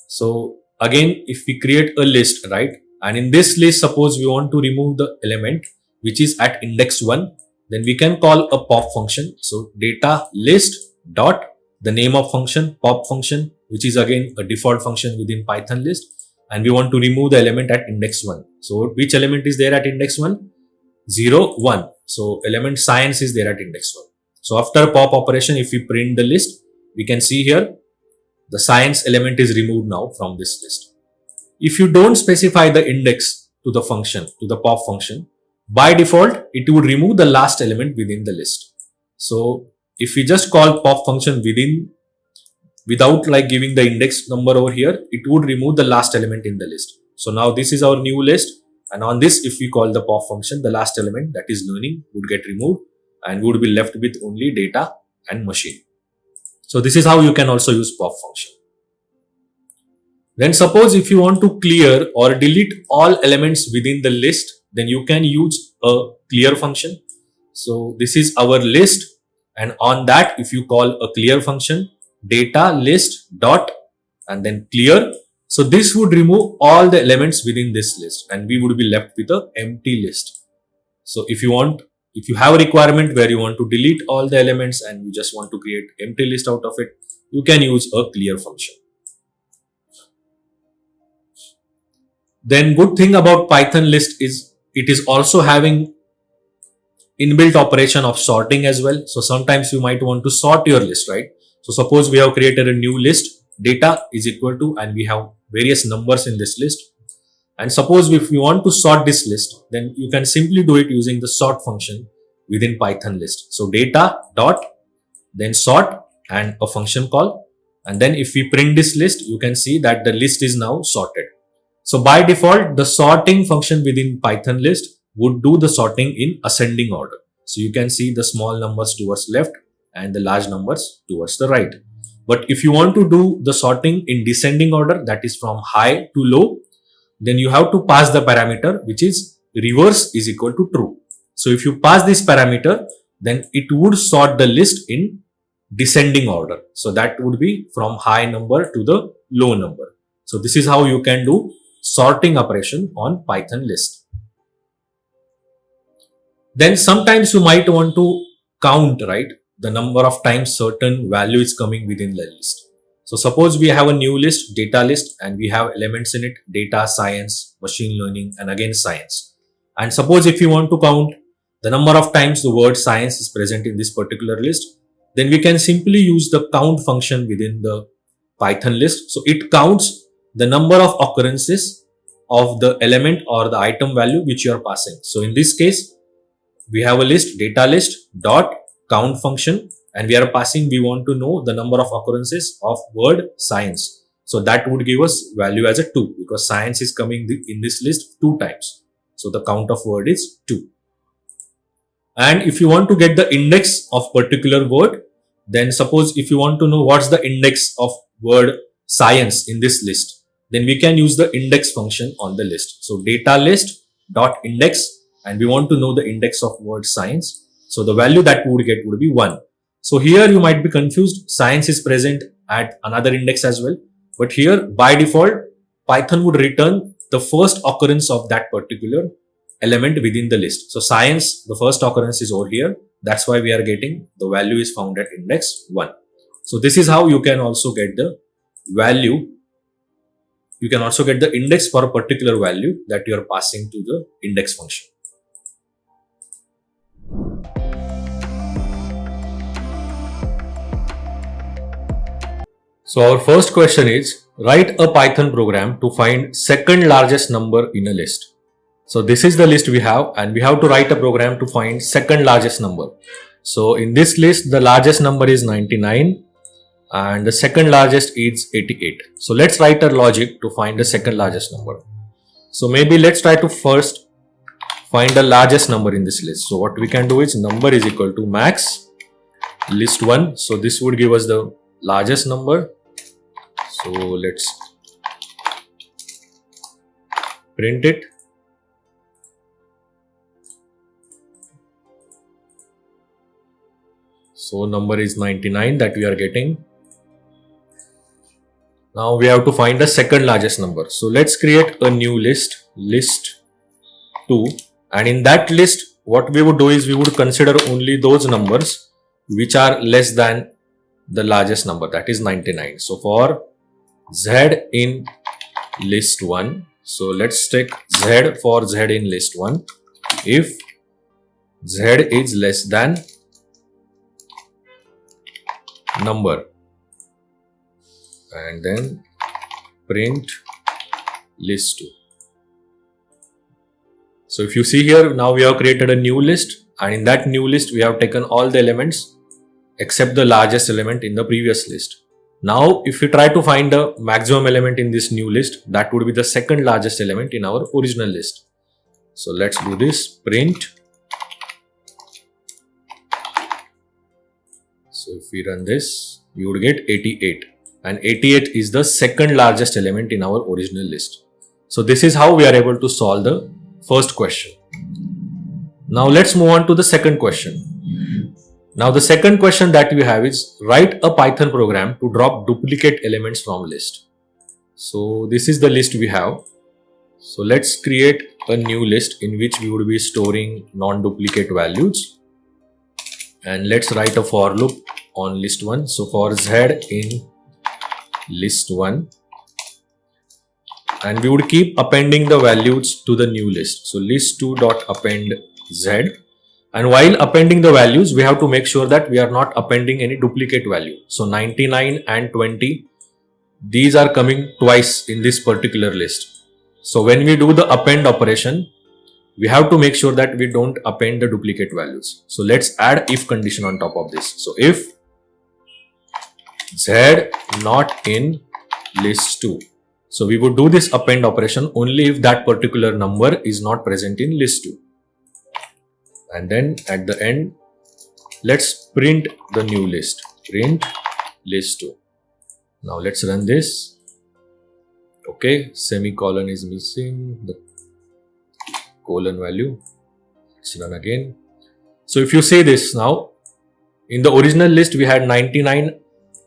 So again, if we create a list, right? And in this list, suppose we want to remove the element which is at index 1, then we can call a pop function. So data list dot the name of function, pop function, which is again a default function within Python list, and we want to remove the element at index 1. So which element is there at index 1? 0, 1. So element science is there at index 1. So after pop operation, if we print the list, we can see here the science element is removed now from this list. If you don't specify the index to the function, to the pop function, by default it would remove the last element within the list. So if we just call pop function without like giving the index number over here, it would remove the last element in the list. So now this is our new list. And on this, if we call the pop function, the last element, that is learning, would get removed and would be left with only data and machine. So this is how you can also use pop function. Then suppose if you want to clear or delete all elements within the list, then you can use a clear function. So this is our list, and on that if you call a clear function, data list dot and then clear. So this would remove all the elements within this list and we would be left with an empty list. So if you have a requirement where you want to delete all the elements and you just want to create empty list out of it, you can use a clear function. Then good thing about Python list is it is also having inbuilt operation of sorting as well. So sometimes you might want to sort your list, right? So suppose we have created a new list, data is equal to, and we have various numbers in this list. And suppose if you want to sort this list, then you can simply do it using the sort function within Python list. So data dot then sort and a function call. And then if we print this list, you can see that the list is now sorted. So by default, the sorting function within Python list would do the sorting in ascending order. So you can see the small numbers towards left and the large numbers towards the right. But if you want to do the sorting in descending order, that is from high to low, then you have to pass the parameter which is reverse is equal to true. So if you pass this parameter, then it would sort the list in descending order. So that would be from high number to the low number. So this is how you can do sorting operation on Python list. Then sometimes you might want to count, right, the number of times certain value is coming within the list. So suppose we have a new list, data list, and we have elements in it, data, science, machine learning, and again science. And suppose if you want to count the number of times the word science is present in this particular list, then we can simply use the count function within the Python list. So it counts the number of occurrences of the element or the item value which you are passing. So in this case, we have a list, data list dot count function, and we are passing, we want to know the number of occurrences of word science. So that would give us value as a 2 because science is coming in this list 2 times. So the count of word is 2. And if you want to get the index of particular word, then suppose if you want to know what's the index of word science in this list, then we can use the index function on the list. So data list dot index, and we want to know the index of word science. So the value that we would get would be 1. So here you might be confused. Science is present at another index as well. But here by default, Python would return the first occurrence of that particular element within the list. So science, the first occurrence is over here. That's why we are getting the value is found at index 1. So this is how you can also get the value. You can also get the index for a particular value that you are passing to the index function. So our first question is, write a Python program to find second largest number in a list. So this is the list we have, and we have to write a program to find second largest number. So in this list, the largest number is 99 and the second largest is 88. So let's write a logic to find the second largest number. So maybe let's try to first find the largest number in this list. So what we can do is number is equal to max list 1. So this would give us the largest number. So let's print it. So number is 99 that we are getting. Now we have to find the second largest number. So let's create a new list, list 2. And in that list, what we would do is we would consider only those numbers which are less than the largest number, that is 99. So for Z in list 1, so let's take Z for Z in list 1. If Z is less than number, and then print list 2. So if you see here, now we have created a new list, and in that new list we have taken all the elements except the largest element in the previous list. Now if we try to find the maximum element in this new list, that would be the second largest element in our original list. So let's do this, print. So if we run this, you would get 88, and 88 is the second largest element in our original list. So this is how we are able to solve the first question. Now let's move on to the second question. Now the second question that we have is, write a Python program to drop duplicate elements from list. So this is the list we have. So let's create a new list in which we would be storing non-duplicate values. And let's write a for loop on list 1. So for Z in list 1, and we would keep appending the values to the new list. So list2 dot append Z. And while appending the values, we have to make sure that we are not appending any duplicate value. So 99 and 20, these are coming twice in this particular list. So when we do the append operation, we have to make sure that we don't append the duplicate values. So let's add if condition on top of this. So if Z not in list 2. So we would do this append operation only if that particular number is not present in list 2. And then at the end, let's print the new list, print list2. Now let's run this. Okay, semicolon is missing, the colon value. Let's run again. So if you say this now, in the original list we had 99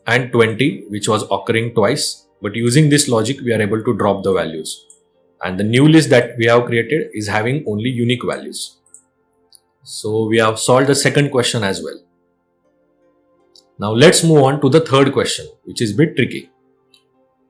and 20 which was occurring twice, but using this logic we are able to drop the values, and the new list that we have created is having only unique values. So we have solved the second question as well. Now let's move on to the third question, which is a bit tricky.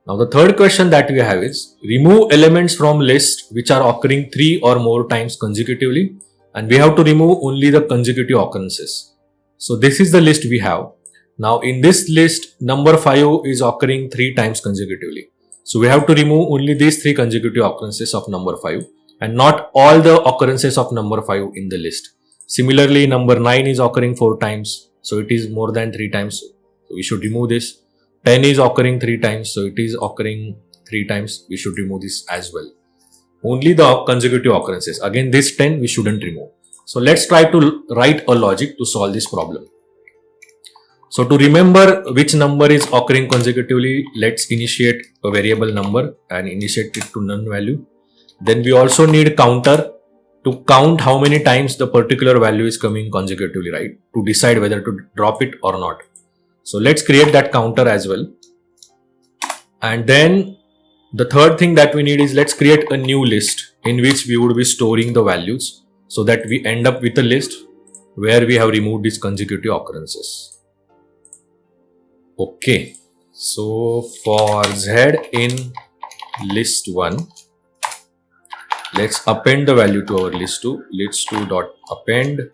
Now the third question that we have is remove elements from list which are occurring 3 or more times consecutively, and we have to remove only the consecutive occurrences. So this is the list we have. Now in this list, number 5 is occurring 3 times consecutively. So we have to remove only these 3 consecutive occurrences of number 5 and not all the occurrences of number 5 in the list. Similarly, number 9 is occurring 4 times. So it is more than 3 times. So we should remove this. 10 is occurring 3 times. So it is occurring 3 times. We should remove this as well. Only the consecutive occurrences. Again, this 10 we shouldn't remove. So let's try to write a logic to solve this problem. So to remember which number is occurring consecutively, let's initiate a variable number and initiate it to none value. Then we also need a counter to count how many times the particular value is coming consecutively, right? To decide whether to drop it or not. So let's create that counter as well. And then the third thing that we need is let's create a new list in which we would be storing the values so that we end up with a list where we have removed these consecutive occurrences. Okay, so for z in list1, let's append the value to our list2, list2.append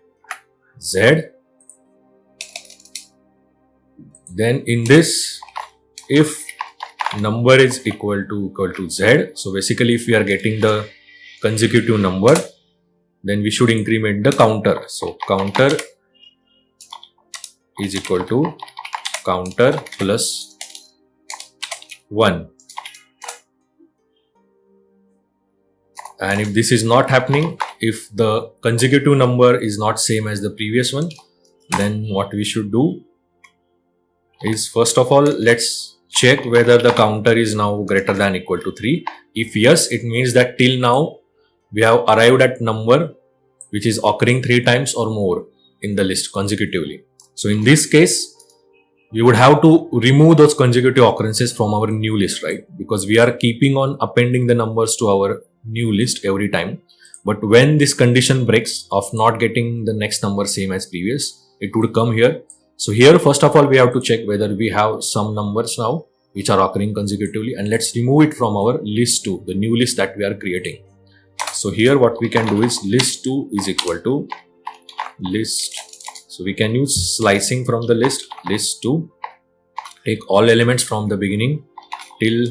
z. Then in this, if number is equal to z, so basically if we are getting the consecutive number, then we should increment the counter. So counter is equal to counter plus 1. And if this is not happening, if the consecutive number is not same as the previous one, then what we should do is, first of all, let's check whether the counter is now greater than or equal to 3. If yes, it means that till now we have arrived at number which is occurring 3 times or more in the list consecutively. So in this case, we would have to remove those consecutive occurrences from our new list, right? Because we are keeping on appending the numbers to our new list every time. But when this condition breaks of not getting the next number same as previous, it would come here. So here, first of all, we have to check whether we have some numbers now which are occurring consecutively, and let's remove it from our list2, the new list that we are creating. So here what we can do is list2 is equal to list. So we can use slicing from the list, list2, take all elements from the beginning till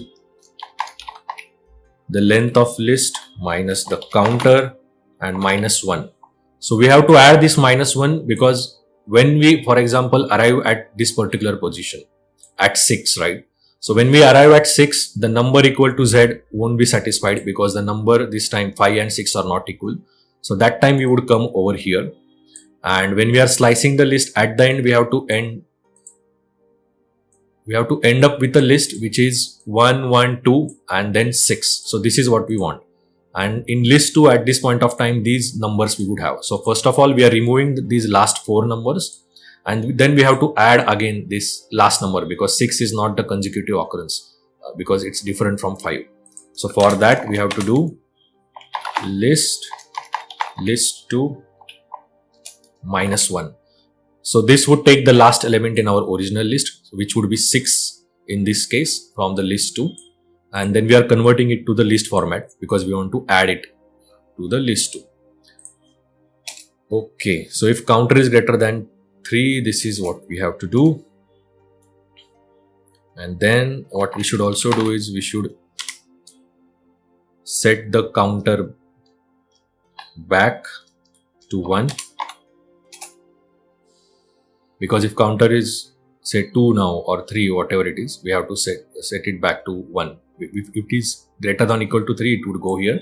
the length of list minus the counter and minus 1. So we have to add this minus 1 because when we, for example, arrive at this particular position at 6, right? So when we arrive at 6, the number equal to z won't be satisfied because the number this time 5 and 6 are not equal. So that time we would come over here. And when we are slicing the list at the end, we have to end up with a list which is 1, 1, 2 and then 6. So this is what we want. And in list 2 at this point of time, these numbers we would have. So first of all, we are removing these last 4 numbers, and then we have to add again this last number because 6 is not the consecutive occurrence because it's different from 5. So for that we have to do list2 minus 1. So this would take the last element in our original list, which would be 6 in this case from the list 2, and then we are converting it to the list format because we want to add it to the list 2. Okay, so if counter is greater than 3, this is what we have to do. And then what we should also do is we should set the counter back to 1. Because if counter is say 2 now or 3, whatever it is, we have to set it back to 1. If it is greater than or equal to 3, it would go here,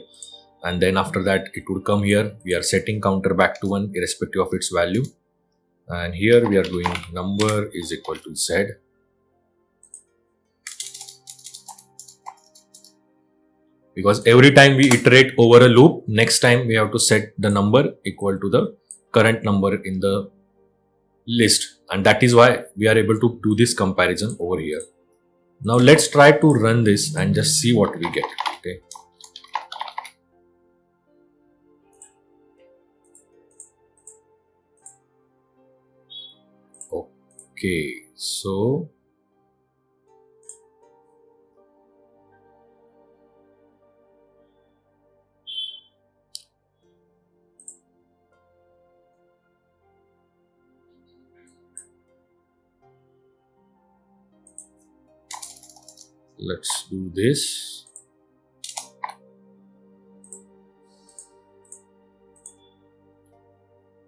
and then after that it would come here. We are setting counter back to 1 irrespective of its value, and here we are doing number is equal to Z. Because every time we iterate over a loop, next time we have to set the number equal to the current number in the list, and that is why we are able to do this comparison over here. Now let's try to run this and just see what we get. Okay. Okay, so let's do this.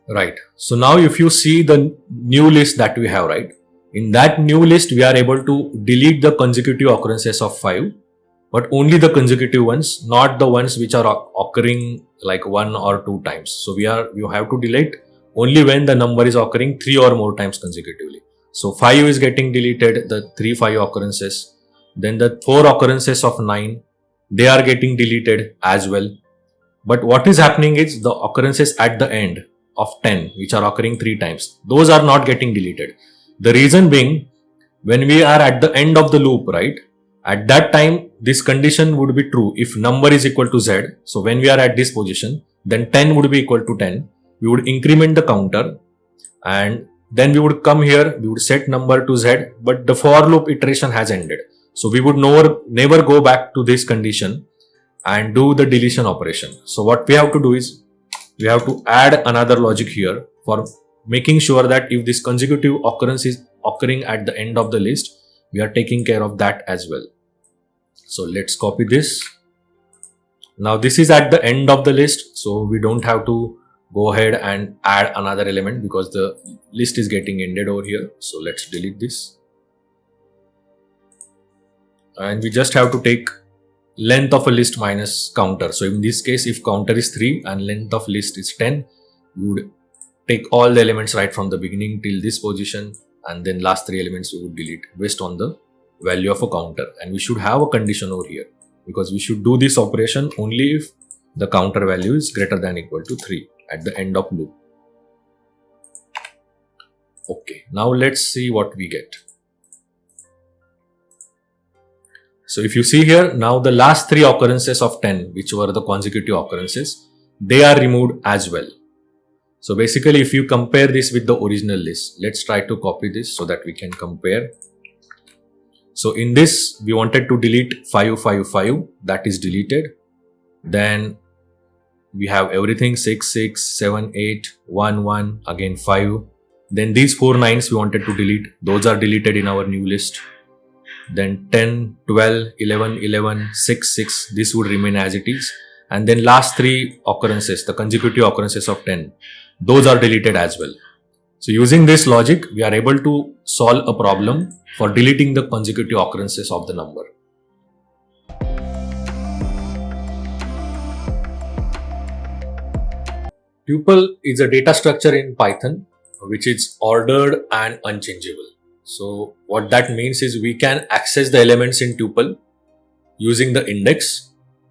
Right. So now if you see the new list that we have, right? In that new list, we are able to delete the consecutive occurrences of 5, but only the consecutive ones, not the ones which are occurring like 1 or 2 times. So you have to delete only when the number is occurring 3 or more times consecutively. So 5 is getting deleted, the 3 5 occurrences. Then the 4 occurrences of 9, they are getting deleted as well. But what is happening is the occurrences at the end of 10, which are occurring 3 times, those are not getting deleted. The reason being, when we are at the end of the loop, right, at that time, this condition would be true if number is equal to Z. So when we are at this position, then 10 would be equal to 10. We would increment the counter, and then we would come here, we would set number to Z, but the for loop iteration has ended. So we would never go back to this condition and do the deletion operation. So what we have to do is, we have to add another logic here for making sure that if this consecutive occurrence is occurring at the end of the list, we are taking care of that as well. So let's copy this. Now this is at the end of the list, so we don't have to go ahead and add another element because the list is getting ended over here. So let's delete this. And we just have to take length of a list minus counter. So in this case, if counter is 3 and length of list is 10, we would take all the elements right from the beginning till this position, and then last 3 elements we would delete based on the value of a counter. And we should have a condition over here because we should do this operation only if the counter value is greater than or equal to 3 at the end of loop. Okay, now let's see what we get. So if you see here, now the last 3 occurrences of 10, which were the consecutive occurrences, they are removed as well. So basically, if you compare this with the original list, let's try to copy this so that we can compare. So in this, we wanted to delete 5 5 5, that is deleted. Then we have everything 6 6 7 8 1 1, again 5. Then these 4 9s we wanted to delete, those are deleted in our new list. Then 10 12 11 11 6 6, this would remain as it is. And then last 3 occurrences, the consecutive occurrences of 10, those are deleted as well. So using this logic, we are able to solve a problem for deleting the consecutive occurrences of the number. Tuple is a data structure in Python which is ordered and unchangeable. So what that means is we can access the elements in tuple using the index.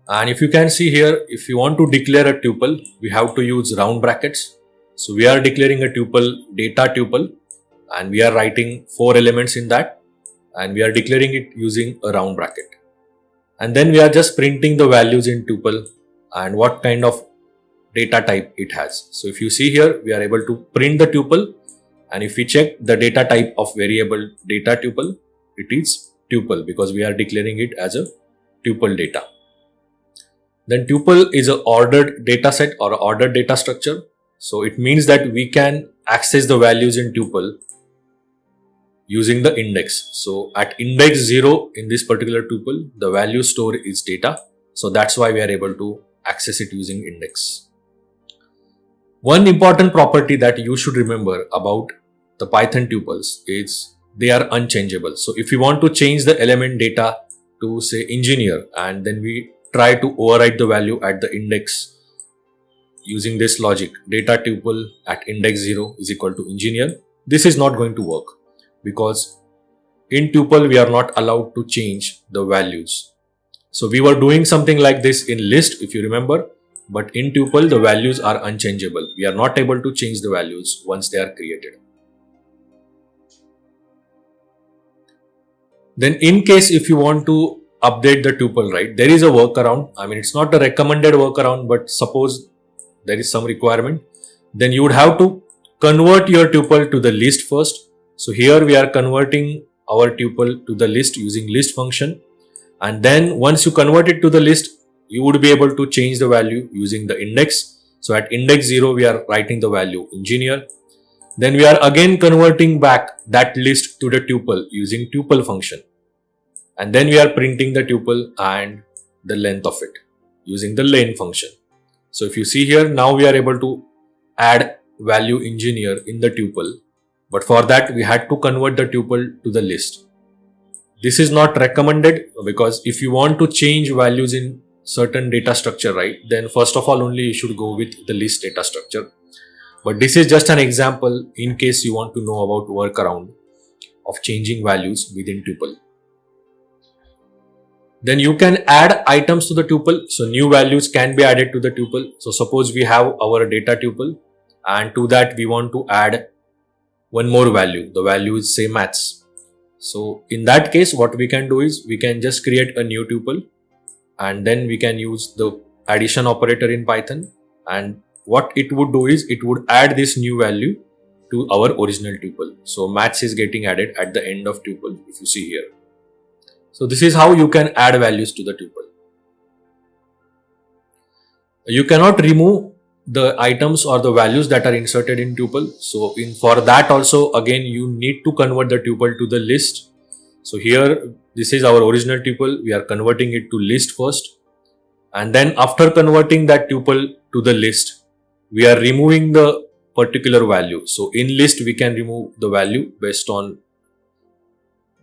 And if you can see here, if you want to declare a tuple, we have to use round brackets. So we are declaring a tuple, data tuple, and we are writing 4 elements in that, and we are declaring it using a round bracket. And then we are just printing the values in tuple and what kind of data type it has. So if you see here, we are able to print the tuple, and if we check the data type of variable data tuple, it is tuple because we are declaring it as a tuple data. Then tuple is an ordered data set or ordered data structure. So it means that we can access the values in tuple using the index. So at index 0 in this particular tuple, the value stored is data. So that's why we are able to access it using index. One important property that you should remember about the Python tuples is they are unchangeable. So if you want to change the element data to say engineer, and then we try to overwrite the value at the index using this logic, data tuple at index 0 is equal to engineer, this is not going to work, because in tuple we are not allowed to change the values. So we were doing something like this in list, if you remember, but in tuple the values are unchangeable. We are not able to change the values once they are created. Then in case if you want to update the tuple, right, there is a workaround. I mean, it's not a recommended workaround, but suppose there is some requirement, then you would have to convert your tuple to the list first. So here we are converting our tuple to the list using list function, and then once you convert it to the list, you would be able to change the value using the index. So at index 0 we are writing the value engineer, then we are again converting back that list to the tuple using tuple function, and then we are printing the tuple and the length of it using the len function. So if you see here, now we are able to add value engineer in the tuple, but for that we had to convert the tuple to the list. This is not recommended, because if you want to change values in certain data structure, right, then first of all only you should go with the list data structure. But this is just an example in case you want to know about workaround of changing values within tuple. Then you can add items to the tuple. So new values can be added to the tuple. So suppose we have our data tuple, and to that we want to add one more value. The value is say maths. So in that case, what we can do is we can just create a new tuple, and then we can use the addition operator in Python, and what it would do is it would add this new value to our original tuple. So maths is getting added at the end of tuple, if you see here. So this is how you can add values to the tuple. You cannot remove the items or the values that are inserted in tuple. So for that also, again, you need to convert the tuple to the list. So here, this is our original tuple. We are converting it to list first. And then after converting that tuple to the list, we are removing the particular value. So in list, we can remove the value based on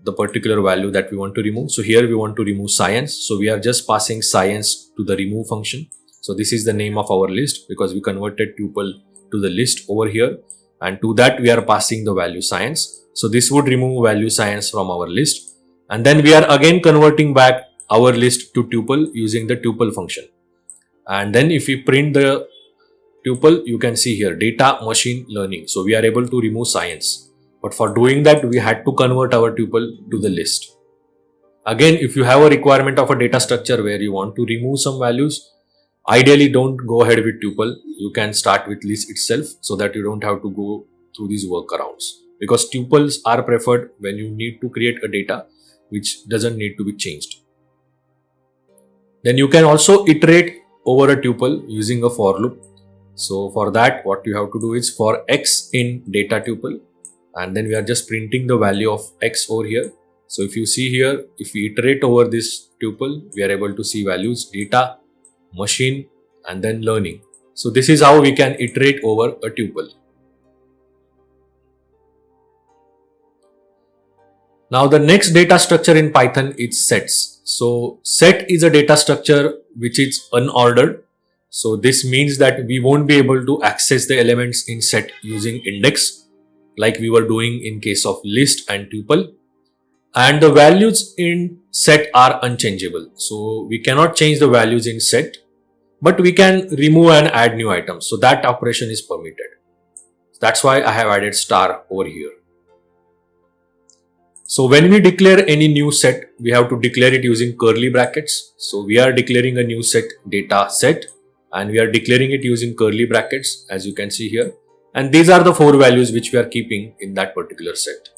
the particular value that we want to remove. So here we want to remove science. So we are just passing science to the remove function. So this is the name of our list, because we converted tuple to the list over here, and to that we are passing the value science. So this would remove value science from our list, and then we are again converting back our list to tuple using the tuple function. And then if we print the tuple, you can see here data machine learning. So we are able to remove science. But for doing that, we had to convert our tuple to the list. Again, if you have a requirement of a data structure where you want to remove some values, ideally don't go ahead with tuple. You can start with list itself, so that you don't have to go through these workarounds, because tuples are preferred when you need to create a data which doesn't need to be changed. Then you can also iterate over a tuple using a for loop. So for that, what you have to do is for x in data tuple, and then we are just printing the value of x over here. So if you see here, if we iterate over this tuple, we are able to see values data, machine, and then learning. So this is how we can iterate over a tuple. Now the next data structure in Python is sets. So set is a data structure which is unordered. So this means that we won't be able to access the elements in set using index, like we were doing in case of list and tuple. And the values in set are unchangeable. So we cannot change the values in set, but we can remove and add new items. So that operation is permitted. That's why I have added star over here. So when we declare any new set, we have to declare it using curly brackets. So we are declaring a new set data set, and we are declaring it using curly brackets, as you can see here. And these are the 4 values which we are keeping in that particular set.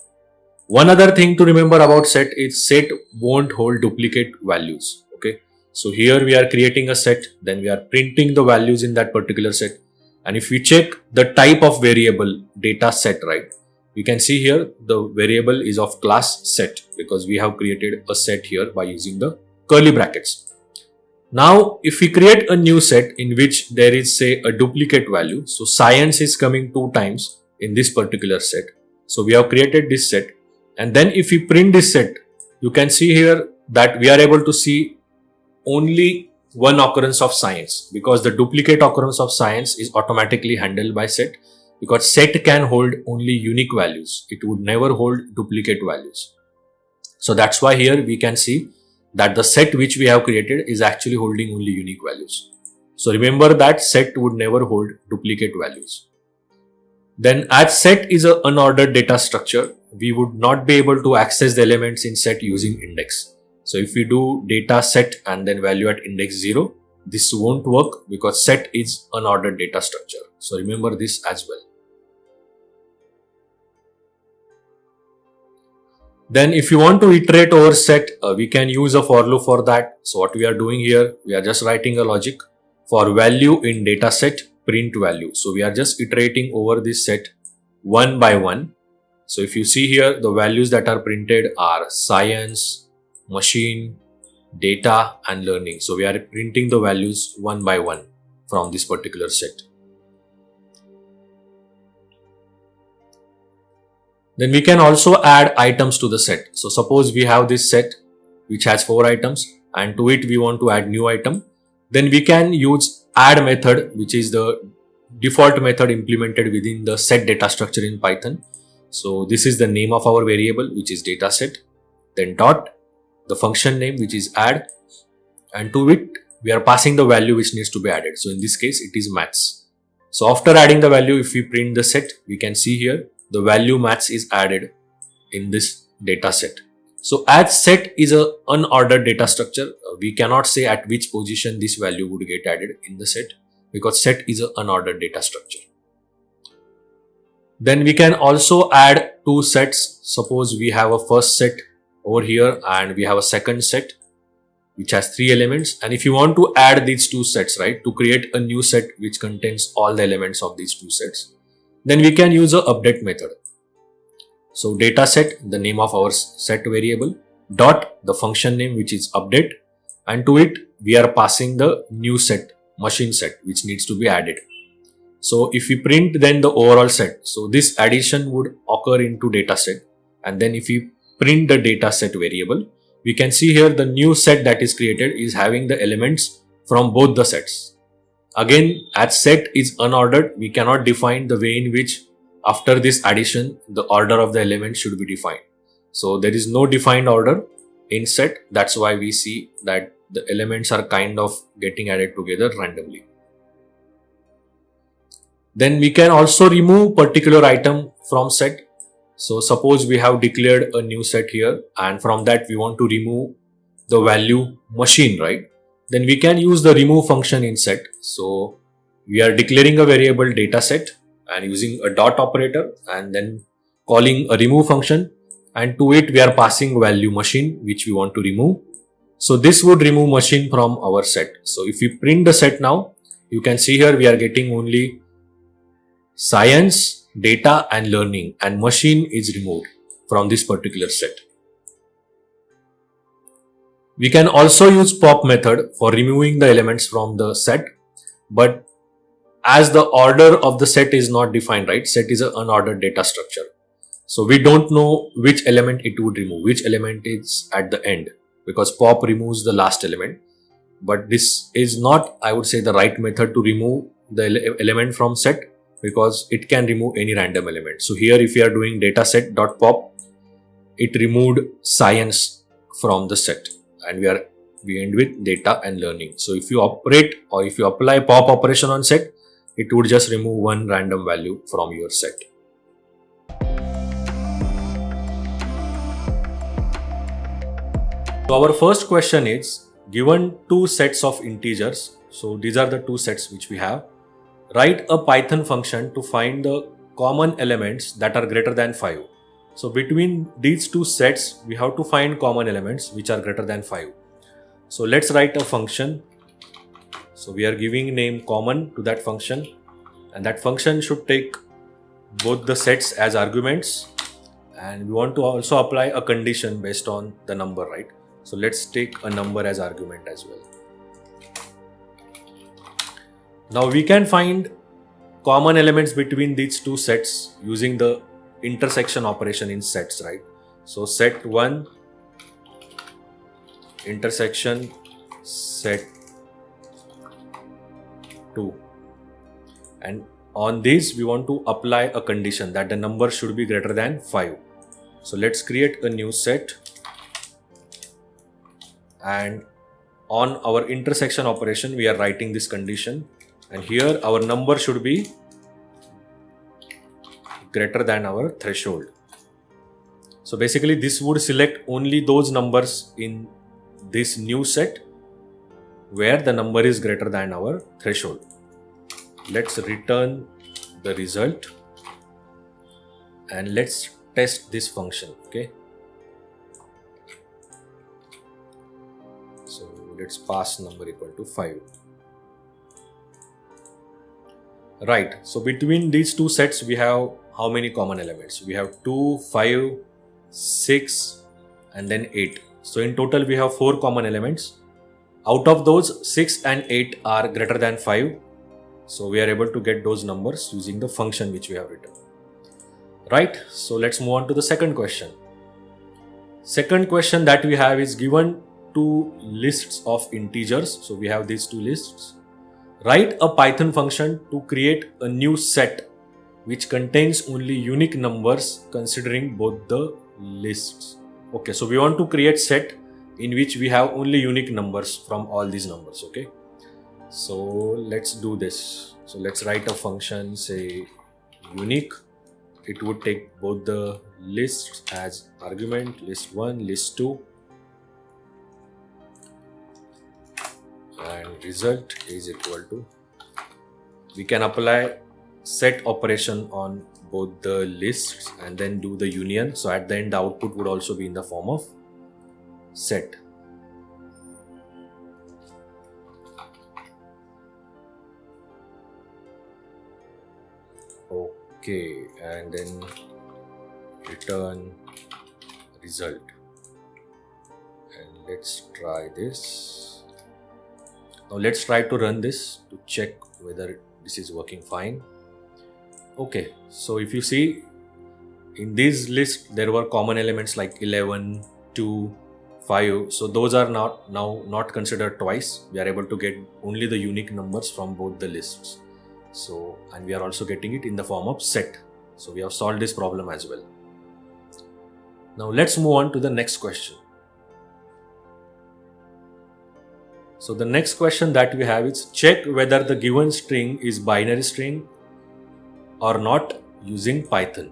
One other thing to remember about set is set won't hold duplicate values. Okay. So here we are creating a set, then we are printing the values in that particular set. And if we check the type of variable data set, right, we can see here the variable is of class set, because we have created a set here by using the curly brackets. Now, if we create a new set in which there is, say, a duplicate value, so science is coming 2 times in this particular set. So we have created this set, and then if we print this set, you can see here that we are able to see only one occurrence of science, because the duplicate occurrence of science is automatically handled by set, because set can hold only unique values. It would never hold duplicate values. So that's why here we can see that the set which we have created is actually holding only unique values. So remember that set would never hold duplicate values. Then as set is an unordered data structure, we would not be able to access the elements in set using index. So if we do data set and then value at index 0, this won't work because set is unordered data structure. So remember this as well. Then if you want to iterate over set, we can use a for loop for that. So what we are doing here, we are just writing a logic for value in data set print value. So we are just iterating over this set one by one. So if you see here, the values that are printed are science, machine, data and learning. So we are printing the values one by one from this particular set. Then we can also add items to the set. So suppose we have this set which has 4 items and to it we want to add new item. Then we can use add method, which is the default method implemented within the set data structure in Python. So this is the name of our variable, which is dataset. Then dot, the function name, which is add, and to it we are passing the value which needs to be added. So in this case it is maths. So after adding the value, if we print the set, we can see here the value maths is added in this data set. So as set is a unordered data structure, we cannot say at which position this value would get added in the set, because set is a unordered data structure. Then we can also add 2 sets. Suppose we have a first set over here and we have a second set which has 3 elements, and if you want to add these 2 sets, right, to create a new set which contains all the elements of these 2 sets, then we can use a update method. So dataset, the name of our set variable, dot, the function name, which is update, and to it we are passing the new set, machine set, which needs to be added. So if we print then the overall set, so this addition would occur into dataset, and then if we print the dataset variable, we can see here the new set that is created is having the elements from both the sets. Again, as set is unordered, we cannot define the way in which after this addition the order of the elements should be defined. So there is no defined order in set. That's why we see that the elements are kind of getting added together randomly. Then we can also remove particular item from set. So suppose we have declared a new set here, and from that we want to remove the value machine, right? Then we can use the remove function in set. So we are declaring a variable dataset and using a dot operator and then calling a remove function, and to it we are passing value machine which we want to remove. So this would remove machine from our set. So if we print the set now, you can see here we are getting only science, data and learning, and machine is removed from this particular set. We can also use pop method for removing the elements from the set, but as the order of the set is not defined, right? Set is an unordered data structure. So we don't know which element it would remove, which element is at the end, because pop removes the last element. But this is not, I would say, the right method to remove the element from set, because it can remove any random element. So here if we are doing dataset.pop, it removed science from the set, and we end with data and learning. So if you operate or if you apply pop operation on set, it would just remove one random value from your set. So our first question is, given 2 sets of integers, so these are the 2 sets which we have, write a Python function to find the common elements that are greater than 5. So between these 2 sets, we have to find common elements which are greater than 5. So let's write a function. So we are giving name common to that function, and that function should take both the sets as arguments, and we want to also apply a condition based on the number, right? So let's take a number as argument as well. Now we can find common elements between these 2 sets using the intersection operation in sets, right? So set 1 intersection set 2. And on this, we want to apply a condition that the number should be greater than 5. So let's create a new set, and on our intersection operation, we are writing this condition, and here our number should be greater than our threshold. So basically this would select only those numbers in this new set where the number is greater than our threshold. Let's return the result and let's test this function. Okay, so let's pass number equal to 5. Right, so between these two sets we have how many common elements? We have 2, 5, 6 and then 8. So in total we have 4 common elements. Out of those, 6 and 8 are greater than 5. So we are able to get those numbers using the function which we have written. Right, so let's move on to the second question. Second question that we have is given two lists of integers. So we have these two lists. Write a Python function to create a new set which contains only unique numbers considering both the lists. Okay, so we want to create set in which we have only unique numbers from all these numbers. Okay, so let's do this. So let's write a function, say unique. It would take both the lists as argument, list 1, list 2, and result is equal to, we can apply set operation on both the lists and then do the union. So at the end the output would also be in the form of set. Okay, and then return result, and let's try this. Now let's try to run this to check whether this is working fine. Okay, so if you see in this list there were common elements like 11, 2, 5. So those are not considered twice. We are able to get only the unique numbers from both the lists. So, and we are also getting it in the form of set. So we have solved this problem as well. Now let's move on to the next question. So the next question that we have is check whether the given string is binary string or not using Python.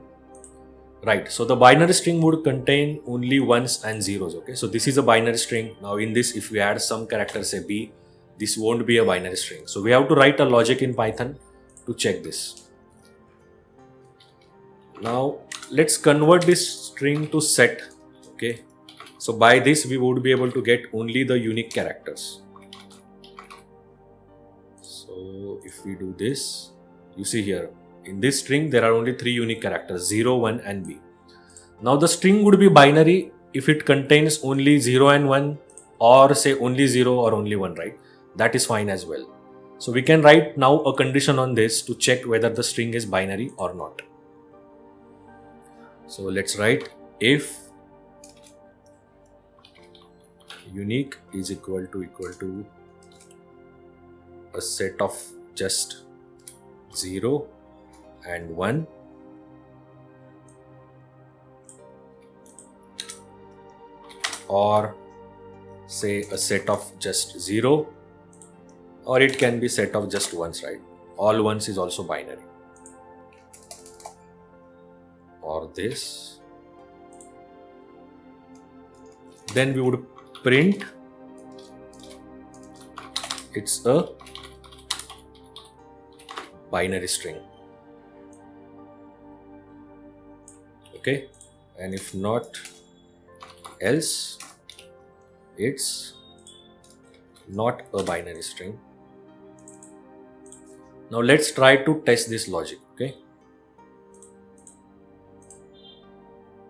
Right, so the binary string would contain only ones and zeros. Okay, so this is a binary string. Now in this, if we add some character, say B, this won't be a binary string. So we have to write a logic in Python to check this. Now let's convert this string to set. Okay, so by this we would be able to get only the unique characters. So if we do this, you see here in this string there are only 3 unique characters, 0, 1 and B. Now the string would be binary if it contains only 0 and 1, or say only 0 or only 1, right? That is fine as well. So we can write now a condition on this to check whether the string is binary or not. So let's write if unique is equal to a set of just 0 and 1, or say a set of just 0, or it can be set of just ones, right? All ones is also binary. Or this. Then we would print it's a binary string. Okay, and if not else, it's not a binary string. Now let's try to test this logic. Okay,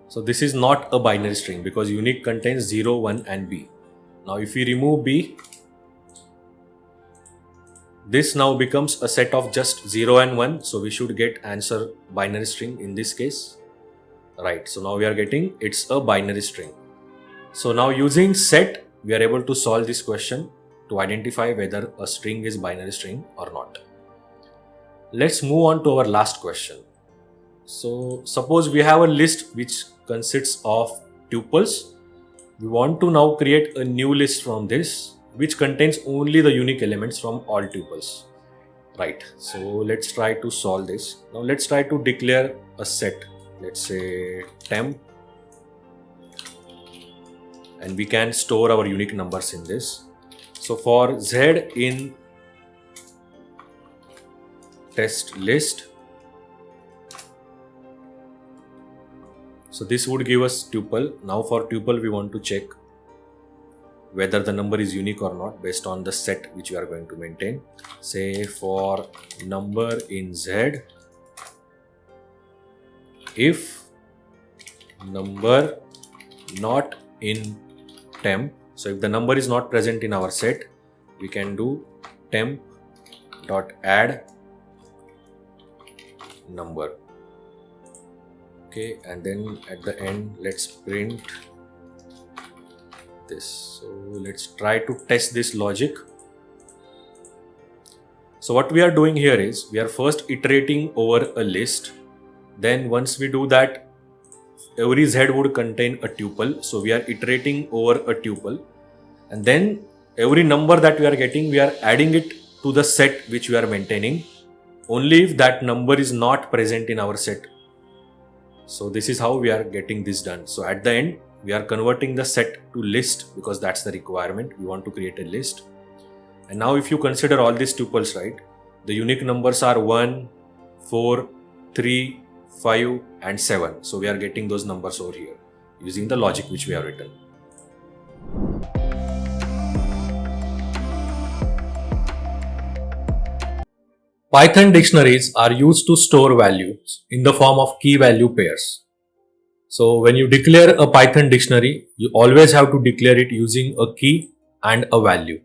so this is not a binary string because unique contains 0, 1 and B. Now if we remove B, this now becomes a set of just 0 and 1. So we should get answer binary string in this case. Right, so now we are getting it's a binary string. So now using set, we are able to solve this question to identify whether a string is binary string or not. Let's move on to our last question. So suppose we have a list which consists of tuples. We want to now create a new list from this which contains only the unique elements from all tuples. Right. So let's try to solve this. Now let's try to declare a set. Let's say temp, and we can store our unique numbers in this. So for Z in test list, so this would give us tuple. Now for tuple we want to check whether the number is unique or not based on the set which we are going to maintain. Say for number in Z, if number not in temp, so if the number is not present in our set, we can do temp dot add number. Okay, and then at the end let's print this. So let's try to test this logic. So what we are doing here is we are first iterating over a list. Then once we do that, every Z would contain a tuple. So we are iterating over a tuple, and then every number that we are getting, we are adding it to the set which we are maintaining, only if that number is not present in our set. So this is how we are getting this done. So at the end, we are converting the set to list because that's the requirement. We want to create a list. And now if you consider all these tuples, right, the unique numbers are 1, 4, 3, 5 and 7. So we are getting those numbers over here using the logic which we have written. Python dictionaries are used to store values in the form of key value pairs. So when you declare a Python dictionary, you always have to declare it using a key and a value.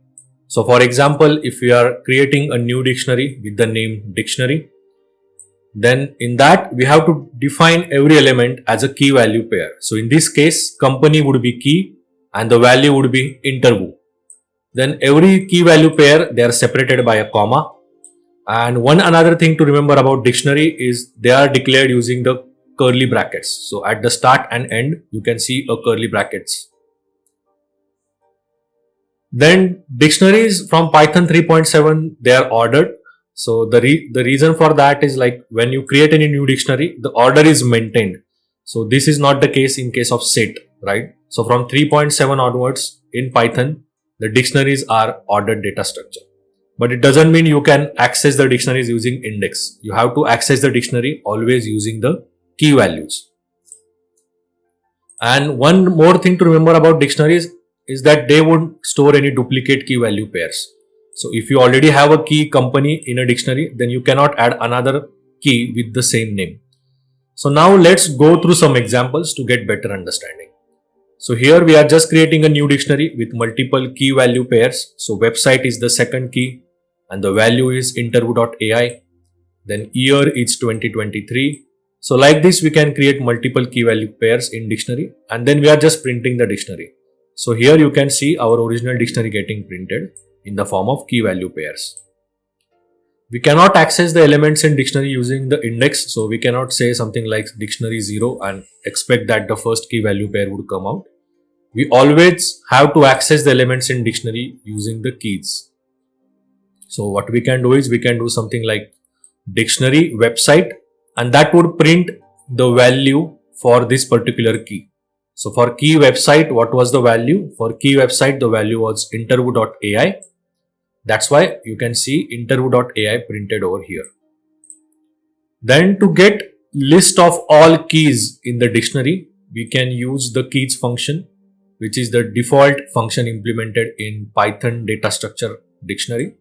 So for example, if we are creating a new dictionary with the name dictionary, then in that we have to define every element as a key value pair. So in this case, company would be key and the value would be Inttrvu. Then every key value pair, they are separated by a comma. And one another thing to remember about dictionary is they are declared using the curly brackets. So at the start and end, you can see a curly brackets. Then dictionaries from Python 3.7, they are ordered. So the reason for that is like when you create any new dictionary, the order is maintained. So this is not the case in case of set, right? So from 3.7 onwards in Python, the dictionaries are ordered data structure. But it doesn't mean you can access the dictionaries using index. You have to access the dictionary always using the key values. And one more thing to remember about dictionaries is that they won't store any duplicate key value pairs. So if you already have a key company in a dictionary, then you cannot add another key with the same name. So now let's go through some examples to get better understanding. So here we are just creating a new dictionary with multiple key value pairs. So website is the second key and the value is Inttrvu.ai. Then year is 2023. So like this we can create multiple key value pairs in dictionary and then we are just printing the dictionary. So here you can see our original dictionary getting printed in the form of key value pairs. We cannot access the elements in dictionary using the index. So we cannot say something like dictionary 0 and expect that the first key value pair would come out. We always have to access the elements in dictionary using the keys. So what we can do is we can do something like dictionary website and that would print the value for this particular key. So for key website, what was the value? For key website, the value was Inttrvu.ai. That's why you can see Inttrvu.ai printed over here. Then to get list of all keys in the dictionary, we can use the keys function, which is the default function implemented in Python data structure dictionary.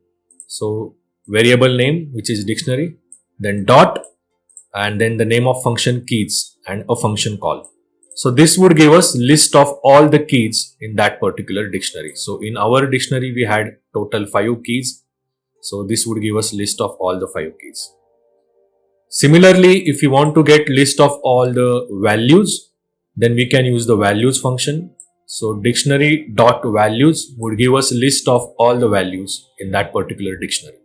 So variable name, which is dictionary, then dot, and then the name of function keys and a function call. So this would give us list of all the keys in that particular dictionary. So in our dictionary, we had total 5 keys. So this would give us list of all the 5 keys. Similarly, if you want to get list of all the values, then we can use the values function. So dictionary dot values would give us list of all the values in that particular dictionary.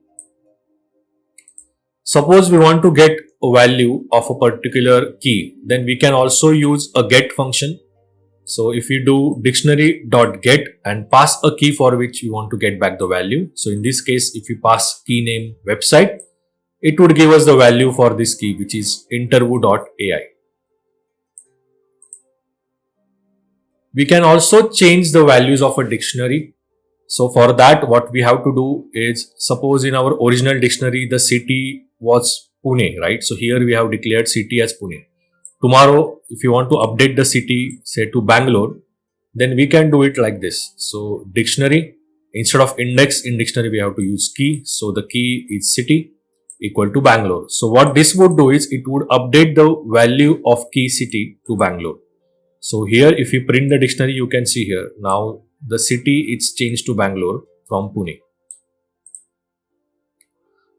Suppose we want to get a value of a particular key, then we can also use a get function. So if we do dictionary.get and pass a key for which we want to get back the value. So in this case, if we pass key name website, it would give us the value for this key, which is Inttrvu.ai. We can also change the values of a dictionary. So for that, what we have to do is, suppose in our original dictionary, the city was Pune, right? So here we have declared city as Pune. Tomorrow, if you want to update the city, say to Bangalore, then we can do it like this. So dictionary, instead of index in dictionary, we have to use key. So the key is city equal to Bangalore. So what this would do is, it would update the value of key city to Bangalore. So here, if you print the dictionary, you can see here, now the city is changed to Bangalore from Pune.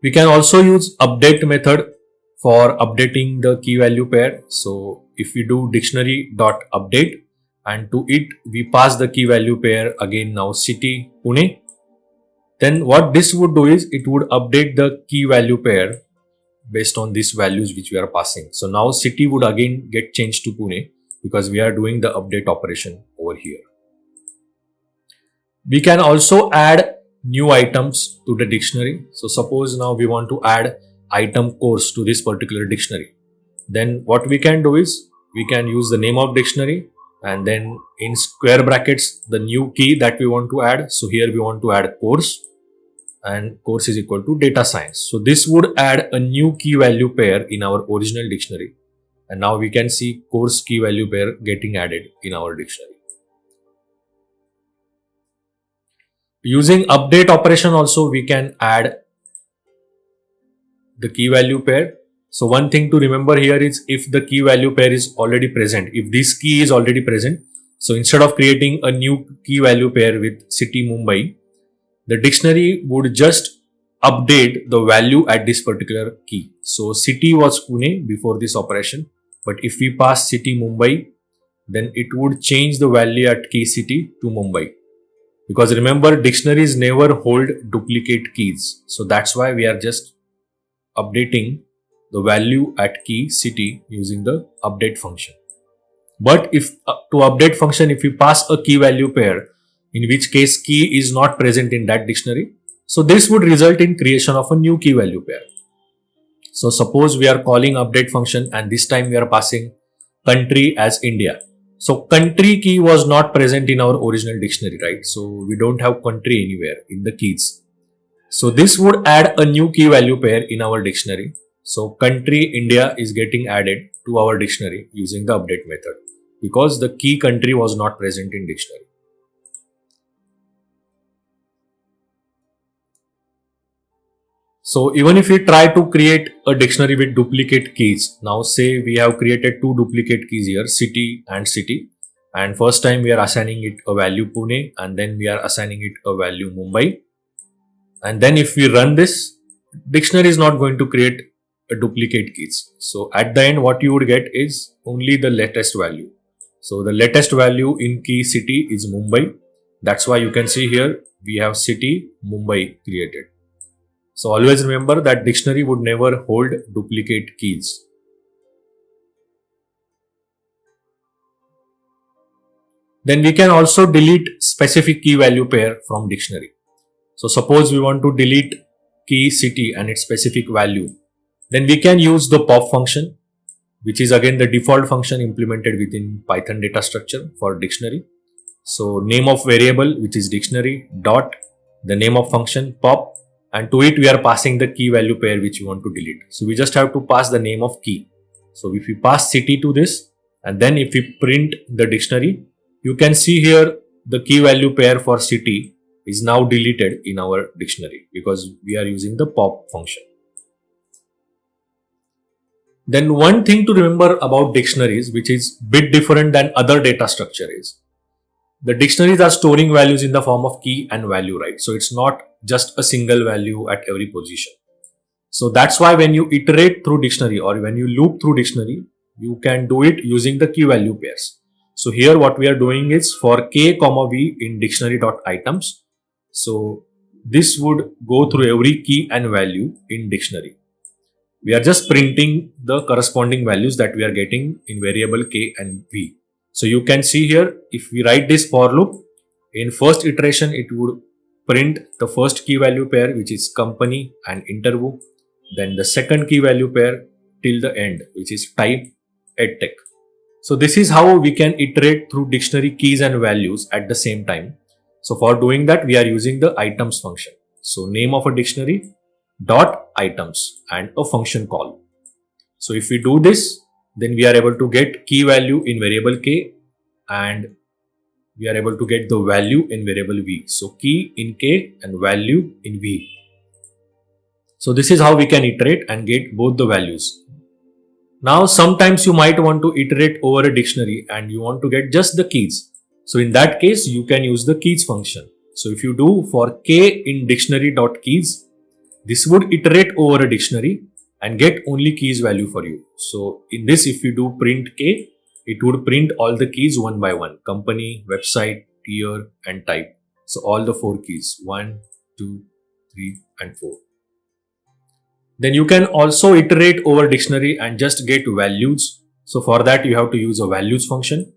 We can also use update method for updating the key value pair. So if we do dictionary.update and to it we pass the key value pair again, now city Pune, then what this would do is, it would update the key value pair based on these values which we are passing. So now city would again get changed to Pune because we are doing the update operation over here. We can also add new items to the dictionary. So suppose now we want to add item course to this particular dictionary. Then what we can do is, we can use the name of dictionary and then in square brackets the new key that we want to add. So here we want to add course, and course is equal to data science. So this would add a new key value pair in our original dictionary, and now we can see course key value pair getting added in our dictionary. Using update operation also, we can add the key value pair. So one thing to remember here is, if the key value pair is already present, if this key is already present, so instead of creating a new key value pair with city Mumbai, the dictionary would just update the value at this particular key. So city was Pune before this operation, but if we pass city Mumbai, then it would change the value at key city to Mumbai. Because remember, dictionaries never hold duplicate keys. So that's why we are just updating the value at key city using the update function. But if to update function, if we pass a key value pair, in which case key is not present in that dictionary, so this would result in creation of a new key value pair. So suppose we are calling update function and this time we are passing country as India. So country key was not present in our original dictionary, right? So we don't have country anywhere in the keys. So this would add a new key value pair in our dictionary. So country India is getting added to our dictionary using the update method, because the key country was not present in dictionary. So even if we try to create a dictionary with duplicate keys, now say we have created two duplicate keys here, city, and first time we are assigning it a value Pune and then we are assigning it a value Mumbai. And then if we run this, dictionary is not going to create a duplicate keys. So at the end, what you would get is only the latest value. So the latest value in key city is Mumbai. That's why you can see here we have city Mumbai created. So always remember that dictionary would never hold duplicate keys. Then we can also delete specific key value pair from dictionary. So suppose we want to delete key city and its specific value, then we can use the pop function, which is again the default function implemented within Python data structure for dictionary. So name of variable, which is dictionary, dot the name of function pop, and to it we are passing the key value pair which we want to delete. So we just have to pass the name of key. So if we pass city to this and then if we print the dictionary, you can see here the key value pair for city is now deleted in our dictionary because we are using the pop function. Then one thing to remember about dictionaries, which is bit different than other data structure, is the dictionaries are storing values in the form of key and value, right? So it's not just a single value at every position. So that's why when you iterate through dictionary or when you loop through dictionary, you can do it using the key value pairs. So here what we are doing is for k comma v in dictionary.items. So this would go through every key and value in dictionary. We are just printing the corresponding values that we are getting in variable k and v. So you can see here, if we write this for loop, in first iteration it would print the first key value pair, which is company and interview, then the second key value pair till the end, which is type edtech. So this is how we can iterate through dictionary keys and values at the same time. So for doing that, we are using the items function. So name of a dictionary dot items and a function call. So if we do this, then we are able to get key value in variable k and we are able to get the value in variable v. So key in k and value in v. So this is how we can iterate and get both the values. Now sometimes you might want to iterate over a dictionary and you want to get just the keys. So in that case, you can use the keys function. So if you do for k in dictionary.keys, this would iterate over a dictionary and get only keys value for you. So in this, if you do print k, it would print all the keys one by one: company, website, year and type. So all the 4 keys, 1, 2, 3 and 4. Then you can also iterate over dictionary and just get values. So for that you have to use a values function.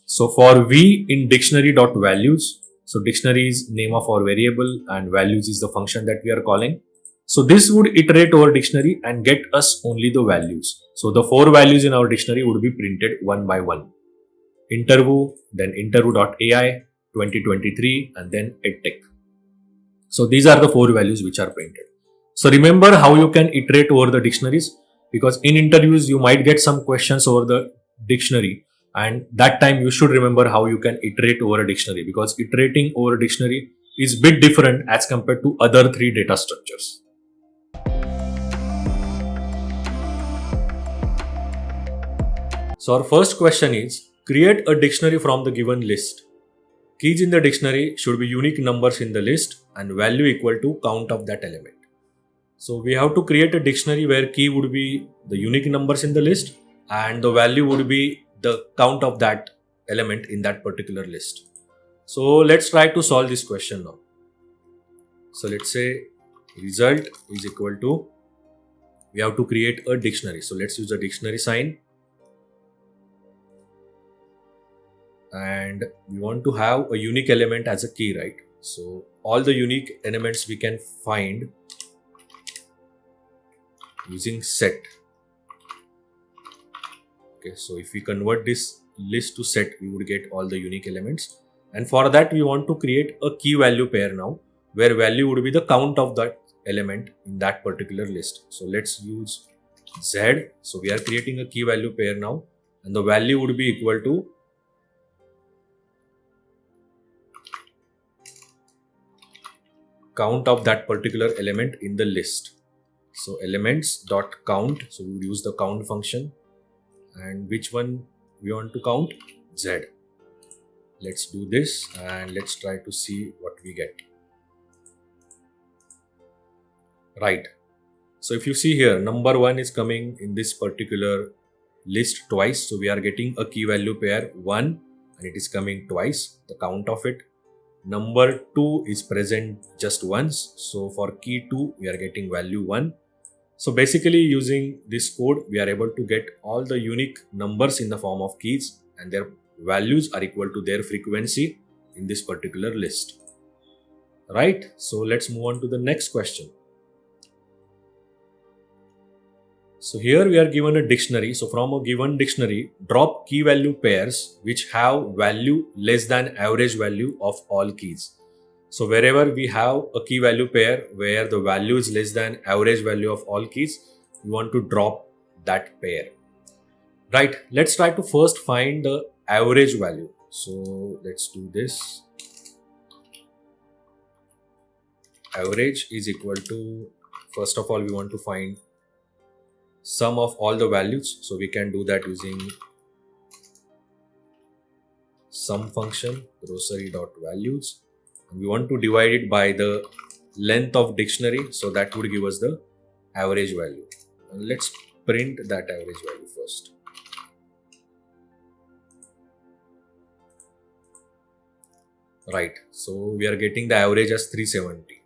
So for v in dictionary.values, so dictionary is name of our variable and values is the function that we are calling. So this would iterate over dictionary and get us only the values. So the 4 values in our dictionary would be printed one by one. Inttrvu, then Inttrvu.ai, 2023 and then edtech. So these are the 4 values which are printed. So remember how you can iterate over the dictionaries, because in interviews you might get some questions over the dictionary, and that time you should remember how you can iterate over a dictionary, because iterating over a dictionary is a bit different as compared to other 3 data structures. So our first question is, create a dictionary from the given list. Keys in the dictionary should be unique numbers in the list and value equal to count of that element. So we have to create a dictionary where key would be the unique numbers in the list and the value would be the count of that element in that particular list. So let's try to solve this question now. So let's say result is equal to, we have to create a dictionary. So let's use a dictionary sign. And we want to have a unique element as a key, right? So all the unique elements we can find using set. Okay, so if we convert this list to set, we would get all the unique elements. And for that, we want to create a key value pair now, where value would be the count of that element in that particular list. So let's use Z. So we are creating a key value pair now, and the value would be equal to count of that particular element in the list. So elements dot count. So we would use the count function, and which one we want to count? Z. Let's do this and let's try to see what we get. Right. So if you see here, number 1 is coming in this particular list twice. So we are getting a key value pair 1 and it is coming twice, the count of it. Number 2 is present just once. So for key 2, we are getting value 1. So basically using this code, we are able to get all the unique numbers in the form of keys and their values are equal to their frequency in this particular list. Right? So let's move on to the next question. So here we are given a dictionary. So from a given dictionary, drop key value pairs which have value less than average value of all keys. So wherever we have a key value pair where the value is less than average value of all keys, we want to drop that pair. Right, let's try to first find the average value. So let's do this. Average is equal to, first of all, we want to find sum of all the values. So we can do that using sum function, grocery.values. And we want to divide it by the length of dictionary. So that would give us the average value. And let's print that average value first. Right, so we are getting the average as 370.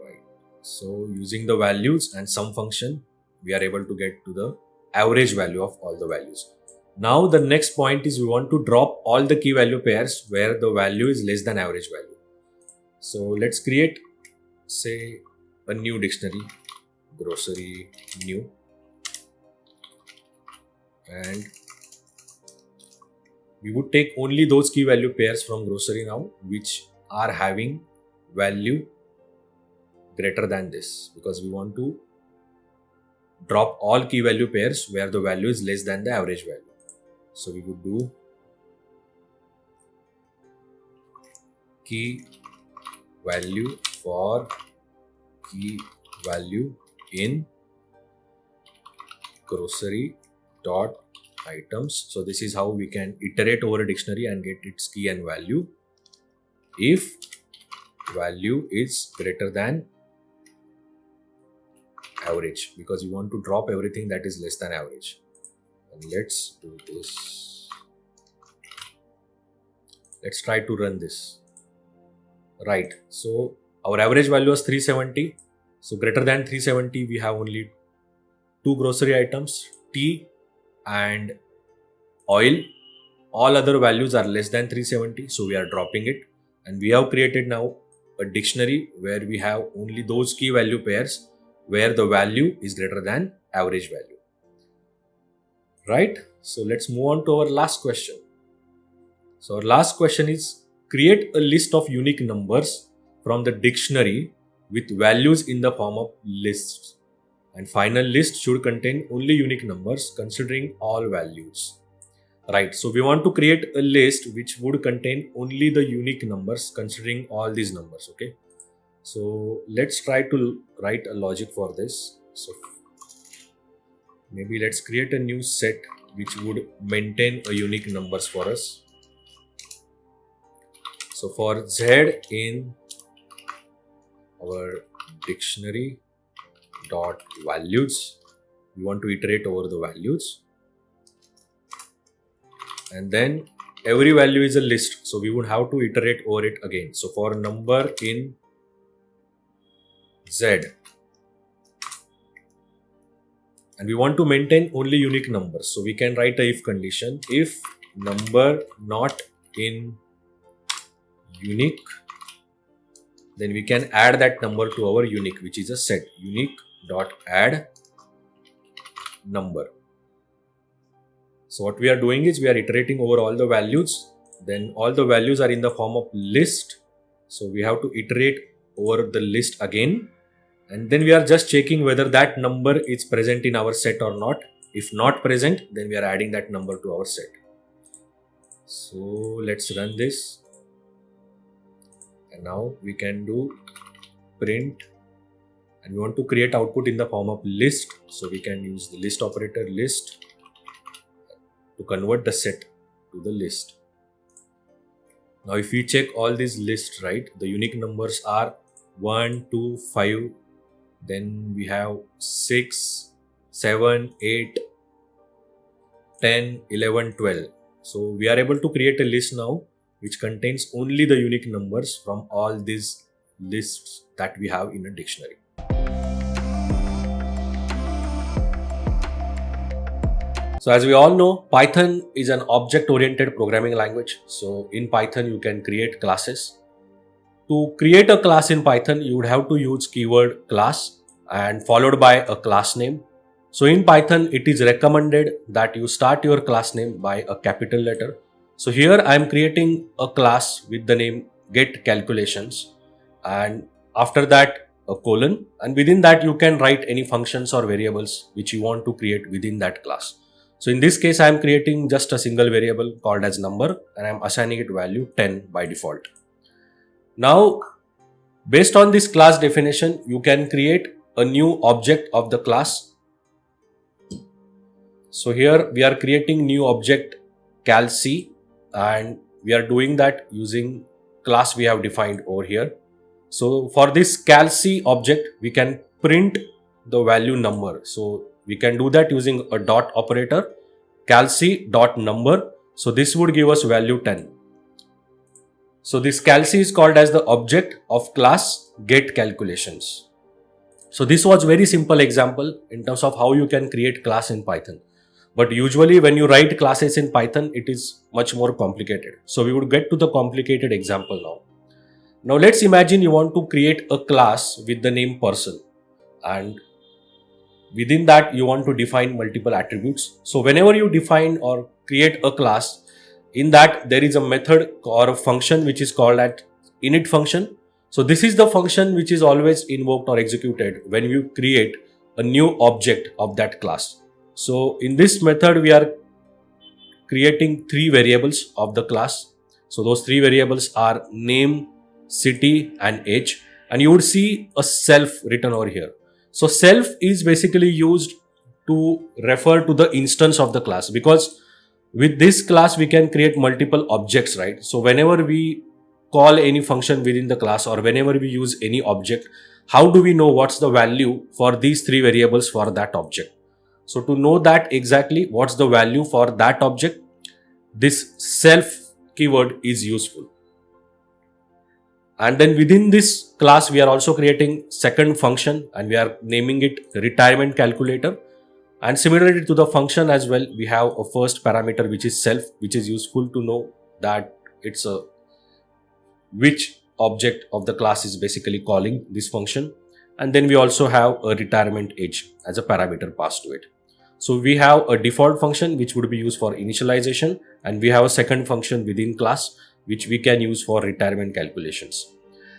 Right, So using the values and sum function, we are able to get to the average value of all the values. Now the next point is we want to drop all the key value pairs where the value is less than average value. So let's create, say, a new dictionary, grocery new, and we would take only those key value pairs from grocery now which are having value greater than this, because we want to drop all key value pairs where the value is less than the average value. So we would do key value for key value in grocery dot items. So this is how we can iterate over a dictionary and get its key and value if value is greater than average, because we want to drop everything that is less than average. And let's do this. Let's try to run this. Right, so our average value was 370. So greater than 370, we have only two grocery items, tea and oil. All other values are less than 370, so we are dropping it. And we have created now a dictionary where we have only those key value pairs where the value is greater than average value. Right, so let's move on to our last question. So our last question is, create a list of unique numbers from the dictionary with values in the form of lists. And final list should contain only unique numbers considering all values. Right, so we want to create a list which would contain only the unique numbers considering all these numbers. Okay, so let's try to write a logic for this. So maybe let's create a new set which would maintain a unique numbers for us. So for Z in our dictionary dot values, we want to iterate over the values, and then every value is a list, so we would have to iterate over it again. So for number in Z, and we want to maintain only unique numbers, so we can write a if condition. If number not in unique, then we can add that number to our unique, which is a set, unique dot add number. So what we are doing is we are iterating over all the values, then all the values are in the form of list, so we have to iterate over the list again, and then we are just checking whether that number is present in our set or not. If not present, then we are adding that number to our set. So let's run this, and now we can do print, and we want to create output in the form of list, so we can use the list operator, list, to convert the set to the list. Now if we check all these lists, right, the unique numbers are 1, 2, 5, then we have 6, 7, 8, 10, 11, 12. So we are able to create a list now which contains only the unique numbers from all these lists that we have in a dictionary. So as we all know, Python is an object-oriented programming language. So in Python, you can create classes. To create a class in Python, you would have to use keyword class and followed by a class name. So in Python, it is recommended that you start your class name by a capital letter. So here I am creating a class with the name getCalculations, and after that a colon, and within that you can write any functions or variables which you want to create within that class. So in this case, I am creating just a single variable called as number, and I am assigning it value 10 by default. Now, based on this class definition, you can create a new object of the class. So here we are creating new object calc, and we are doing that using class we have defined over here. So for this calc object, we can print the value number. So we can do that using a dot operator, calc dot number. So this would give us value 10. So this calc is called as the object of class getCalculations. So this was very simple example in terms of how you can create class in Python. But usually when you write classes in Python, it is much more complicated. So we would get to the complicated example now. Now let's imagine you want to create a class with the name person, and within that you want to define multiple attributes. So whenever you define or create a class, in that there is a method or a function which is called at init function. So this is the function which is always invoked or executed when you create a new object of that class. So in this method we are creating three variables of the class. So those three variables are name, city and age, and you would see a self written over here. So self is basically used to refer to the instance of the class, because with this class we can create multiple objects, right? So whenever we call any function within the class or whenever we use any object, how do we know what's the value for these three variables for that object? So to know that exactly what's the value for that object, this self keyword is useful. And then within this class we are also creating second function and we are naming it retirement calculator. And similarly to the function as well, we have a first parameter which is self, which is useful to know that it's a which object of the class is basically calling this function. And then we also have a retirement age as a parameter passed to it. So we have a default function which would be used for initialization, and we have a second function within class which we can use for retirement calculations.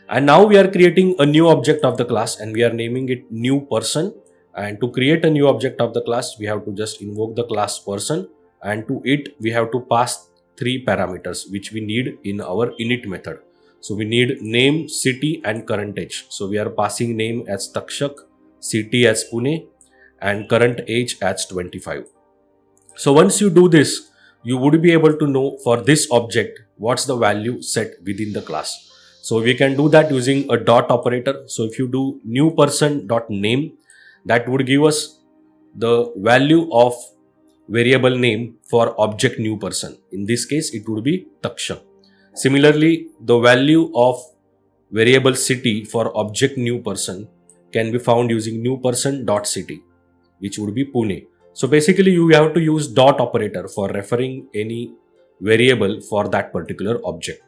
And now we are creating a new object of the class and we are naming it new person. And to create a new object of the class, we have to just invoke the class person, and to it we have to pass three parameters which we need in our init method. So we need name, city and current age. So we are passing name as Takshak, city as Pune and current age as 25. So once you do this, you would be able to know for this object what's the value set within the class. So we can do that using a dot operator. So if you do new person dot name, that would give us the value of variable name for object new person. In this case, it would be Taksha. Similarly, the value of variable city for object new person can be found using new person dot city, which would be Pune. So basically you have to use dot operator for referring any variable for that particular object.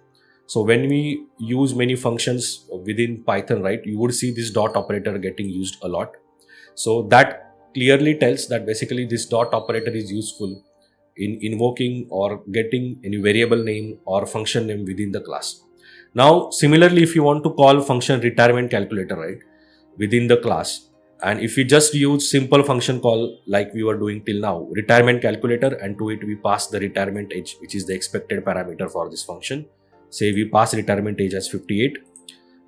So when we use many functions within Python, right, you would see this dot operator getting used a lot. So that clearly tells that basically this dot operator is useful in invoking or getting any variable name or function name within the class. Now, similarly, if you want to call function retirement calculator, right, within the class, and if we just use simple function call like we were doing till now, retirement calculator, and to it we pass the retirement age, which is the expected parameter for this function. Say we pass retirement age as 58.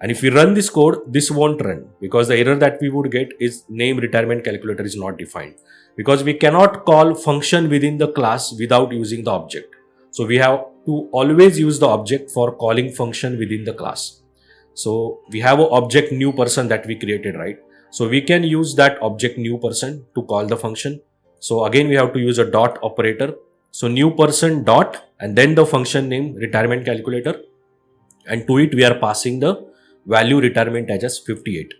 And if we run this code, this won't run, because the error that we would get is name retirement calculator is not defined, because we cannot call function within the class without using the object. So we have to always use the object for calling function within the class. So we have an object new person that we created, right? So we can use that object new person to call the function. So again, we have to use a dot operator. So new person dot and then the function name retirement calculator, and to it we are passing the value retirement age as 58.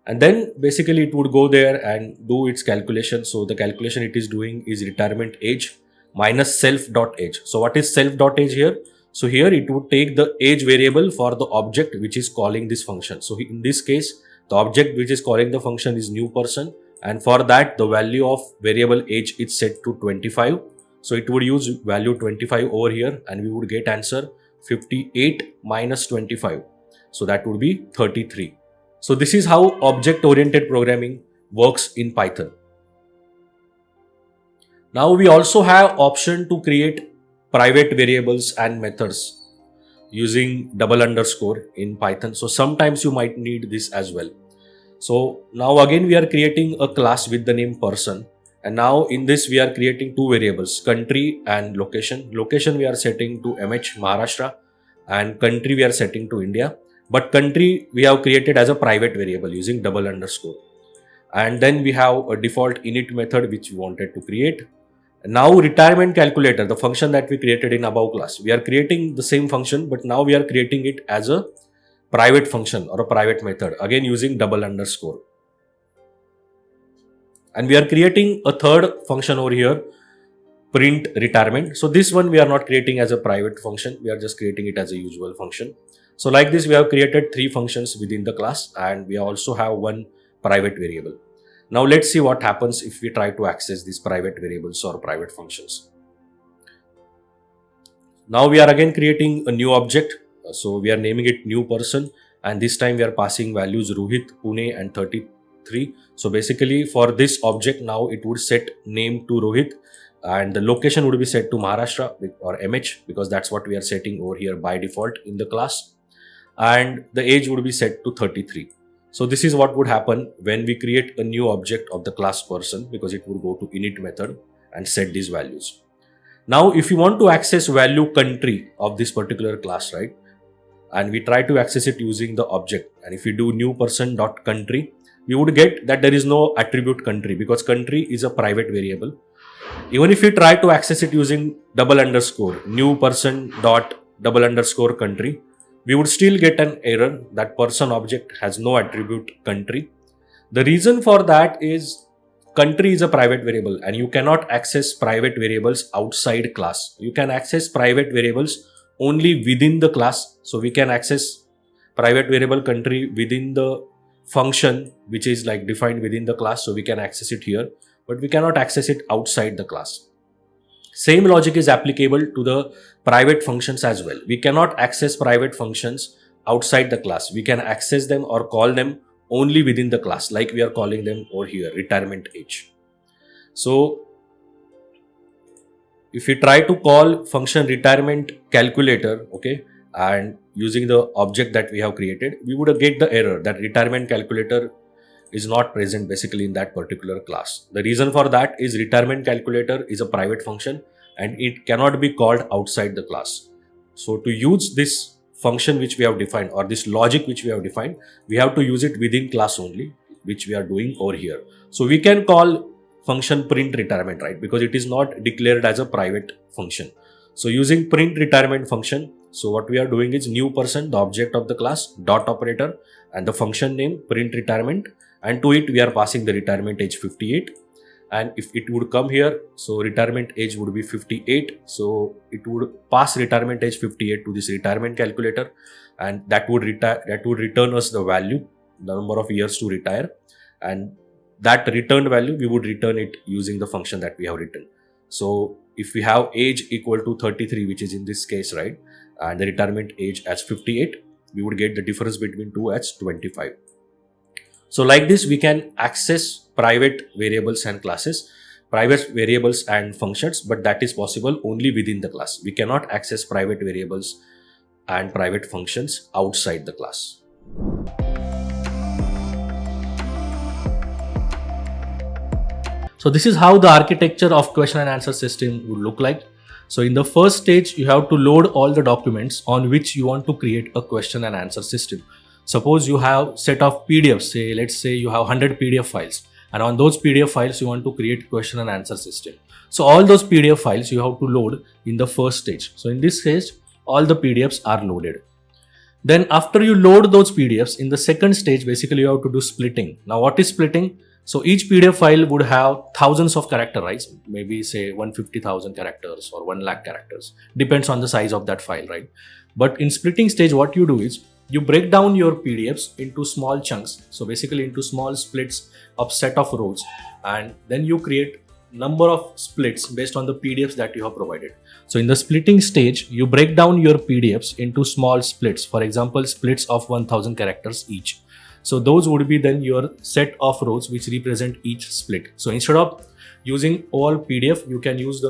And then basically it would go there and do its calculation. So the calculation it is doing is retirement age minus self dot age. So what is self dot age here? So here it would take the age variable for the object which is calling this function. So in this case, the object which is calling the function is new person, and for that the value of variable age is set to 25. So it would use value 25 over here and we would get answer 58 minus 25. So that would be 33. So this is how object-oriented programming works in Python. Now we also have option to create private variables and methods using double underscore in Python. So sometimes you might need this as well. So now again we are creating a class with the name person, and now in this we are creating two variables, country and location. Location we are setting to MH Maharashtra and country we are setting to India. But country we have created as a private variable using double underscore. And then we have a default init method which we wanted to create. And now retirement calculator, the function that we created in above class, we are creating the same function, but now we are creating it as a private function or a private method, again using double underscore. And we are creating a third function over here, print retirement. So this one we are not creating as a private function, we are just creating it as a usual function. So like this, we have created 3 functions within the class, and we also have one private variable. Now let's see what happens if we try to access these private variables or private functions. Now we are again creating a new object. So we are naming it new person, and this time we are passing values Rohit, Pune and 33. So basically for this object now it would set name to Rohit, and the location would be set to Maharashtra or MH, because that's what we are setting over here by default in the class. And the age would be set to 33. So this is what would happen when we create a new object of the class person, because it would go to init method and set these values. Now if you want to access value country of this particular class, right, and we try to access it using the object, and if we do new person dot country, we would get that there is no attribute country, because country is a private variable. Even if we try to access it using double underscore new person dot double underscore country, we would still get an error that person object has no attribute country. The reason for that is country is a private variable, and you cannot access private variables outside class. You can access private variables only within the class. So we can access private variable country within the function which is like defined within the class. So we can access it here, but we cannot access it outside the class. Same logic is applicable to the private functions as well. We cannot access private functions outside the class. We can access them or call them only within the class, like we are calling them over here, retirement age. So if we try to call function retirement calculator, okay, and using the object that we have created, we would get the error that retirement calculator is not present basically in that particular class. The reason for that is retirement calculator is a private function and it cannot be called outside the class. So to use this function which we have defined, or this logic which we have defined, we have to use it within class only, which we are doing over here. So we can call function print retirement, right, because it is not declared as a private function. So using print retirement function, so what we are doing is new person, the object of the class, dot operator, and the function name print retirement, and to it we are passing the retirement age 58. And if it would come here, so retirement age would be 58. So it would pass retirement age 58 to this retirement calculator, and that would return us the value, the number of years to retire, and that returned value we would return it using the function that we have written. So if we have age equal to 33, which is in this case, right, and the retirement age as 58, we would get the difference between 2 as 25. So like this, we can access private variables and classes, private variables and functions, but that is possible only within the class. We cannot access private variables and private functions outside the class. So this is how the architecture of question and answer system would look like. So in the first stage, you have to load all the documents on which you want to create a question and answer system. Suppose you have set of PDFs, let's say you have 100 PDF files, and on those PDF files you want to create question and answer system. So all those PDF files you have to load in the first stage. So in this stage, all the PDFs are loaded. Then after you load those PDFs, in the second stage, basically you have to do splitting. Now what is splitting? So each PDF file would have thousands of characters, right? Maybe say 150,000 characters or 1 lakh characters. Depends on the size of that file, right? But in splitting stage, what you do is you break down your PDFs into small chunks. So basically into small splits of set of rows, and then you create number of splits based on the PDFs that you have provided. So in the splitting stage, you break down your PDFs into small splits. For example, splits of 1000 characters each. So those would be then your set of rows which represent each split. So instead of using all PDF, you can use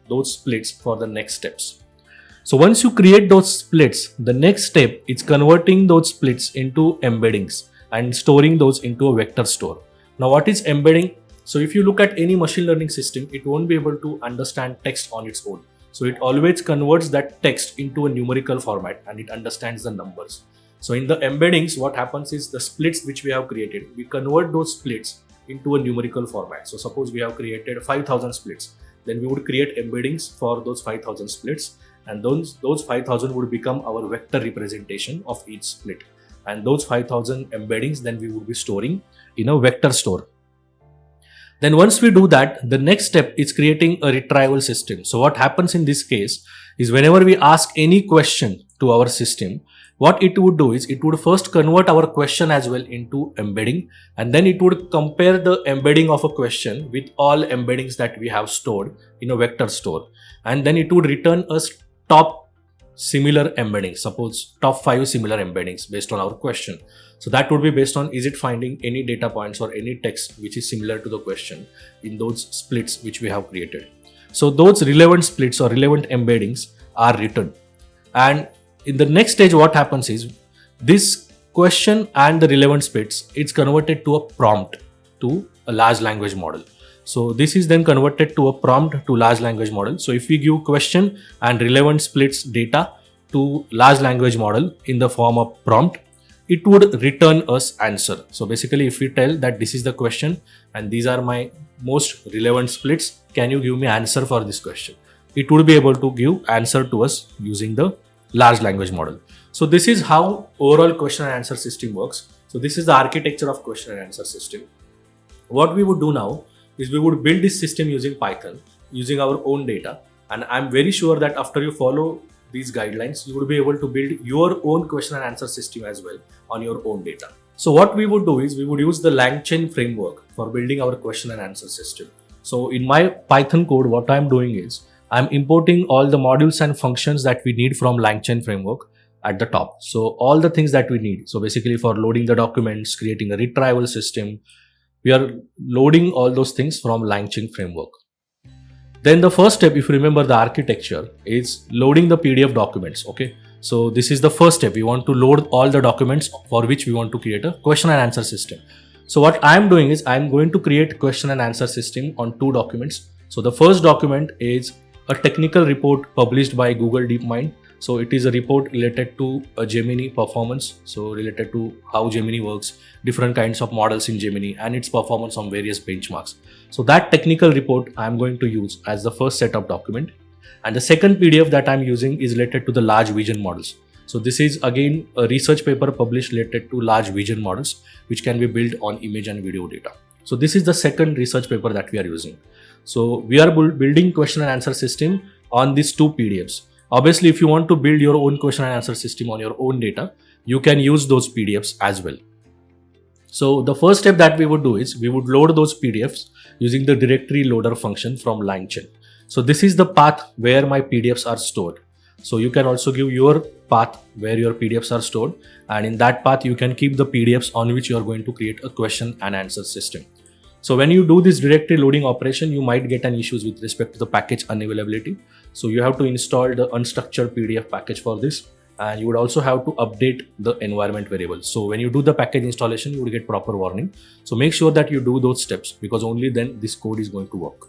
those splits for the next steps. So once you create those splits, the next step is converting those splits into embeddings and storing those into a vector store. Now what is embedding? So if you look at any machine learning system, it won't be able to understand text on its own. So it always converts that text into a numerical format and it understands the numbers. So in the embeddings, what happens is the splits which we have created, we convert those splits into a numerical format. So suppose we have created 5000 splits, then we would create embeddings for those 5000 splits, and those 5000 would become our vector representation of each split. And those 5000 embeddings then we would be storing in a vector store. Then once we do that, the next step is creating a retrieval system. So what happens in this case is whenever we ask any question to our system, what it would do is it would first convert our question as well into embedding, and then it would compare the embedding of a question with all embeddings that we have stored in a vector store, and then it would return us top similar embeddings, suppose top 5 similar embeddings based on our question. So that would be based on is it finding any data points or any text which is similar to the question in those splits which we have created. So those relevant splits or relevant embeddings are written, and in the next stage what happens is this question and the relevant splits, it's converted to a prompt to a large language model. So this is then converted to a prompt to large language model. So if we give question and relevant splits data to large language model in the form of prompt, it would return us answer. So basically if we tell that this is the question and these are my most relevant splits, can you give me answer for this question? It would be able to give answer to us using the large language model. So this is how overall question and answer system works. So this is the architecture of question and answer system. What we would do now is we would build this system using Python, using our own data. And I'm very sure that after you follow these guidelines, you would be able to build your own question and answer system as well on your own data. So what we would do is we would use the langchain framework for building our question and answer system. So in my Python code, what I'm doing is I'm importing all the modules and functions that we need from langchain framework at the top. So all the things that we need. So basically for loading the documents, creating a retrieval system, we are loading all those things from langchain framework. Then the first step, if you remember the architecture, is loading the PDF documents. Okay, so this is the first step. We want to load all the documents for which we want to create a question and answer system. So what I am doing is I am going to create question and answer system on 2 documents. So the first document is a technical report published by Google DeepMind. So it is a report related to a Gemini performance, so related to how Gemini works, different kinds of models in Gemini and its performance on various benchmarks. So that technical report I'm going to use as the first set of document. And the second PDF that I'm using is related to the large vision models. So this is again a research paper published related to large vision models, which can be built on image and video data. So this is the second research paper that we are using. So we are building question and answer system on these 2 PDFs. Obviously, if you want to build your own question and answer system on your own data, you can use those PDFs as well. So the first step that we would do is we would load those PDFs using the directory loader function from langchain. So this is the path where my PDFs are stored. So you can also give your path where your PDFs are stored, and in that path you can keep the PDFs on which you are going to create a question and answer system. So when you do this directory loading operation, you might get an issues with respect to the package unavailability. So you have to install the unstructured PDF package for this, and you would also have to update the environment variable. So when you do the package installation, you will get proper warning. So make sure that you do those steps, because only then this code is going to work.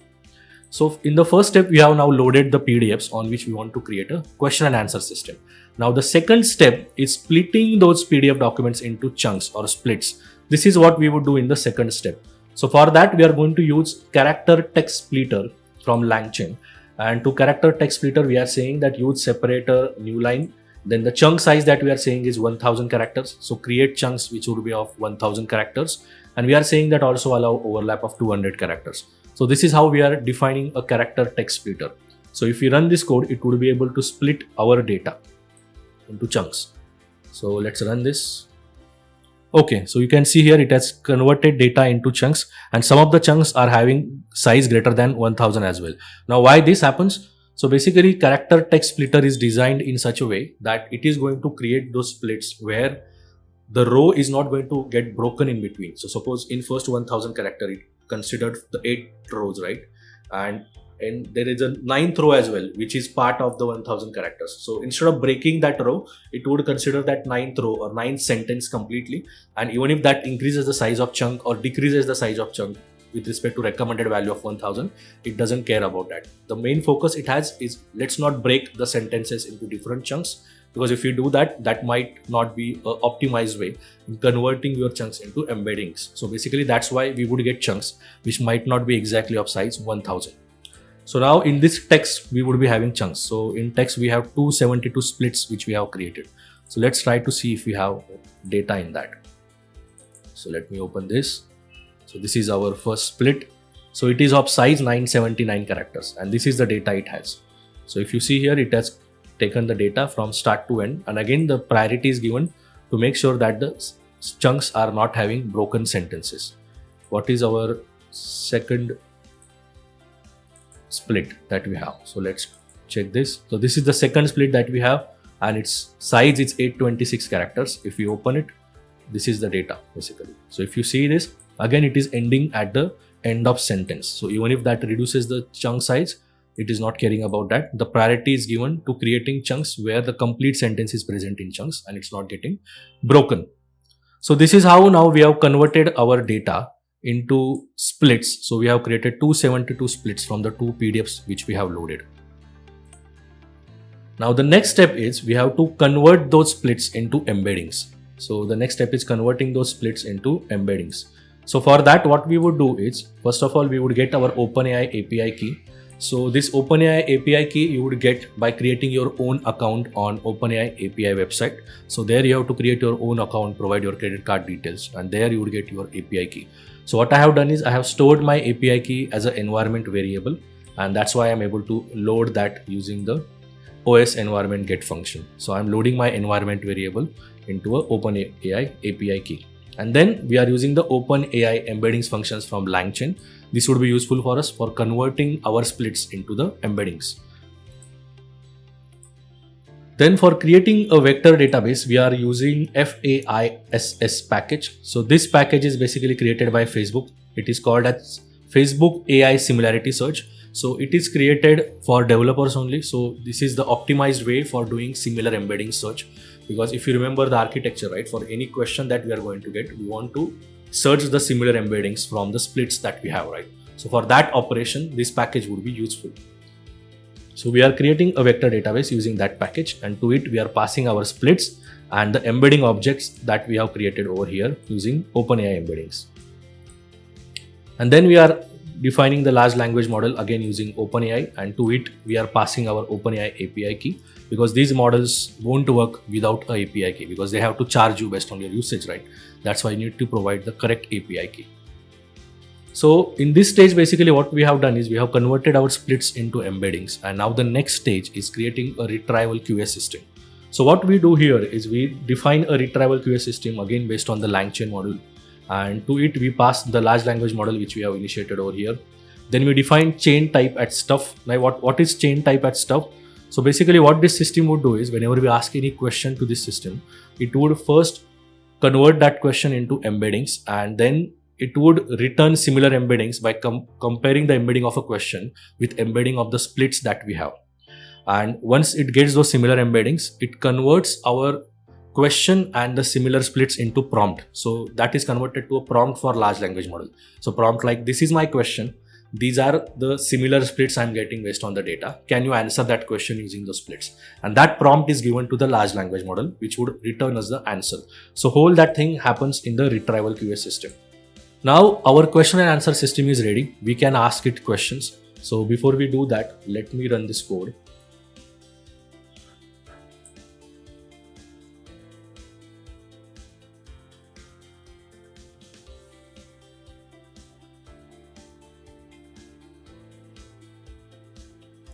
So in the first step, we have now loaded the PDFs on which we want to create a question and answer system. Now the second step is splitting those PDF documents into chunks or splits. This is what we would do in the second step. So for that, we are going to use character text splitter from langchain. And to character text splitter, we are saying that use separator new line. Then the chunk size that we are saying is 1000 characters. So create chunks which would be of 1000 characters. And we are saying that also allow overlap of 200 characters. So this is how we are defining a character text splitter. So if we run this code, it would be able to split our data into chunks. So let's run this. Okay, so you can see here it has converted data into chunks, and some of the chunks are having size greater than 1000 as well. Now why this happens? So basically character text splitter is designed in such a way that it is going to create those splits where the row is not going to get broken in between. So suppose in first 1000 character, it considered the 8 rows, right? And there is a 9th row as well, which is part of the 1000 characters. So instead of breaking that row, it would consider that 9th row or 9th sentence completely. And even if that increases the size of chunk or decreases the size of chunk with respect to recommended value of 1000, it doesn't care about that. The main focus it has is let's not break the sentences into different chunks, because if you do that, that might not be an optimized way in converting your chunks into embeddings. So basically that's why we would get chunks which might not be exactly of size 1000. So now in this text, we would be having chunks. So in text, we have 272 splits which we have created. So let's try to see if we have data in that. So let me open this. So this is our first split. So it is of size 979 characters, and this is the data it has. So if you see here, it has taken the data from start to end, and again the priority is given to make sure that the chunks are not having broken sentences. What is our second split that we have? So let's check this. So this is the second split that we have, and its size is 826 characters. If we open it, this is the data basically. So if you see this, again it is ending at the end of sentence. So even if that reduces the chunk size, it is not caring about that. The priority is given to creating chunks where the complete sentence is present in chunks and it's not getting broken. So this is how now we have converted our data into splits. So we have created 272 splits from the 2 PDFs which we have loaded. Now the next step is we have to convert those splits into embeddings. So the next step is converting those splits into embeddings. So for that, what we would do is, first of all, we would get our OpenAI API key. So this OpenAI API key you would get by creating your own account on OpenAI API website. So there you have to create your own account, provide your credit card details, and there you would get your API key. So what I have done is I have stored my API key as an environment variable, and that's why I'm able to load that using the OS environment get function. So I'm loading my environment variable into a OpenAI API key. And then we are using the OpenAI embeddings functions from langchain. This would be useful for us for converting our splits into the embeddings. Then for creating a vector database, we are using FAISS package. So this package is basically created by Facebook. It is called as Facebook AI Similarity Search. So it is created for developers only. So this is the optimized way for doing similar embedding search. Because if you remember the architecture, right, for any question that we are going to get, we want to search the similar embeddings from the splits that we have, right? So for that operation, this package would be useful. So we are creating a vector database using that package, and to it we are passing our splits and the embedding objects that we have created over here using OpenAI embeddings. And then we are defining the large language model again using OpenAI, and to it we are passing our OpenAI API key, because these models won't work without a API key because they have to charge you based on your usage, right? That's why you need to provide the correct API key. So in this stage, basically what we have done is we have converted our splits into embeddings, and now the next stage is creating a retrieval QA system. So what we do here is we define a retrieval QA system again based on the langchain module, and to it we pass the large language model which we have initiated over here. Then we define chain type at stuff. Now what is chain type at stuff? So basically what this system would do is whenever we ask any question to this system, it would first convert that question into embeddings, and then it would return similar embeddings by comparing the embedding of a question with embedding of the splits that we have. And once it gets those similar embeddings, it converts our question and the similar splits into prompt. So that is converted to a prompt for large language model. So prompt like, this is my question. These are the similar splits I'm getting based on the data. Can you answer that question using those splits? And that prompt is given to the large language model, which would return us the answer. So whole that thing happens in the retrieval QA system. Now our question and answer system is ready. We can ask it questions. So before we do that, let me run this code.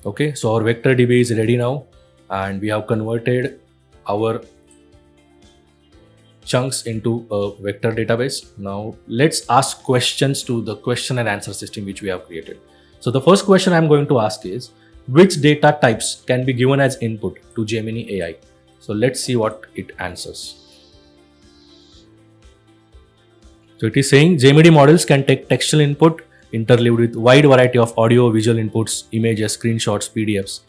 Okay, so our vector DB is ready now, and we have converted our chunks into a vector database. Now let's ask questions to the question and answer system which we have created. So the first question I'm going to ask is, which data types can be given as input to Gemini AI? So let's see what it answers. So it is saying Gemini models can take textual input interleaved with wide variety of audio, visual inputs, images, screenshots, PDFs,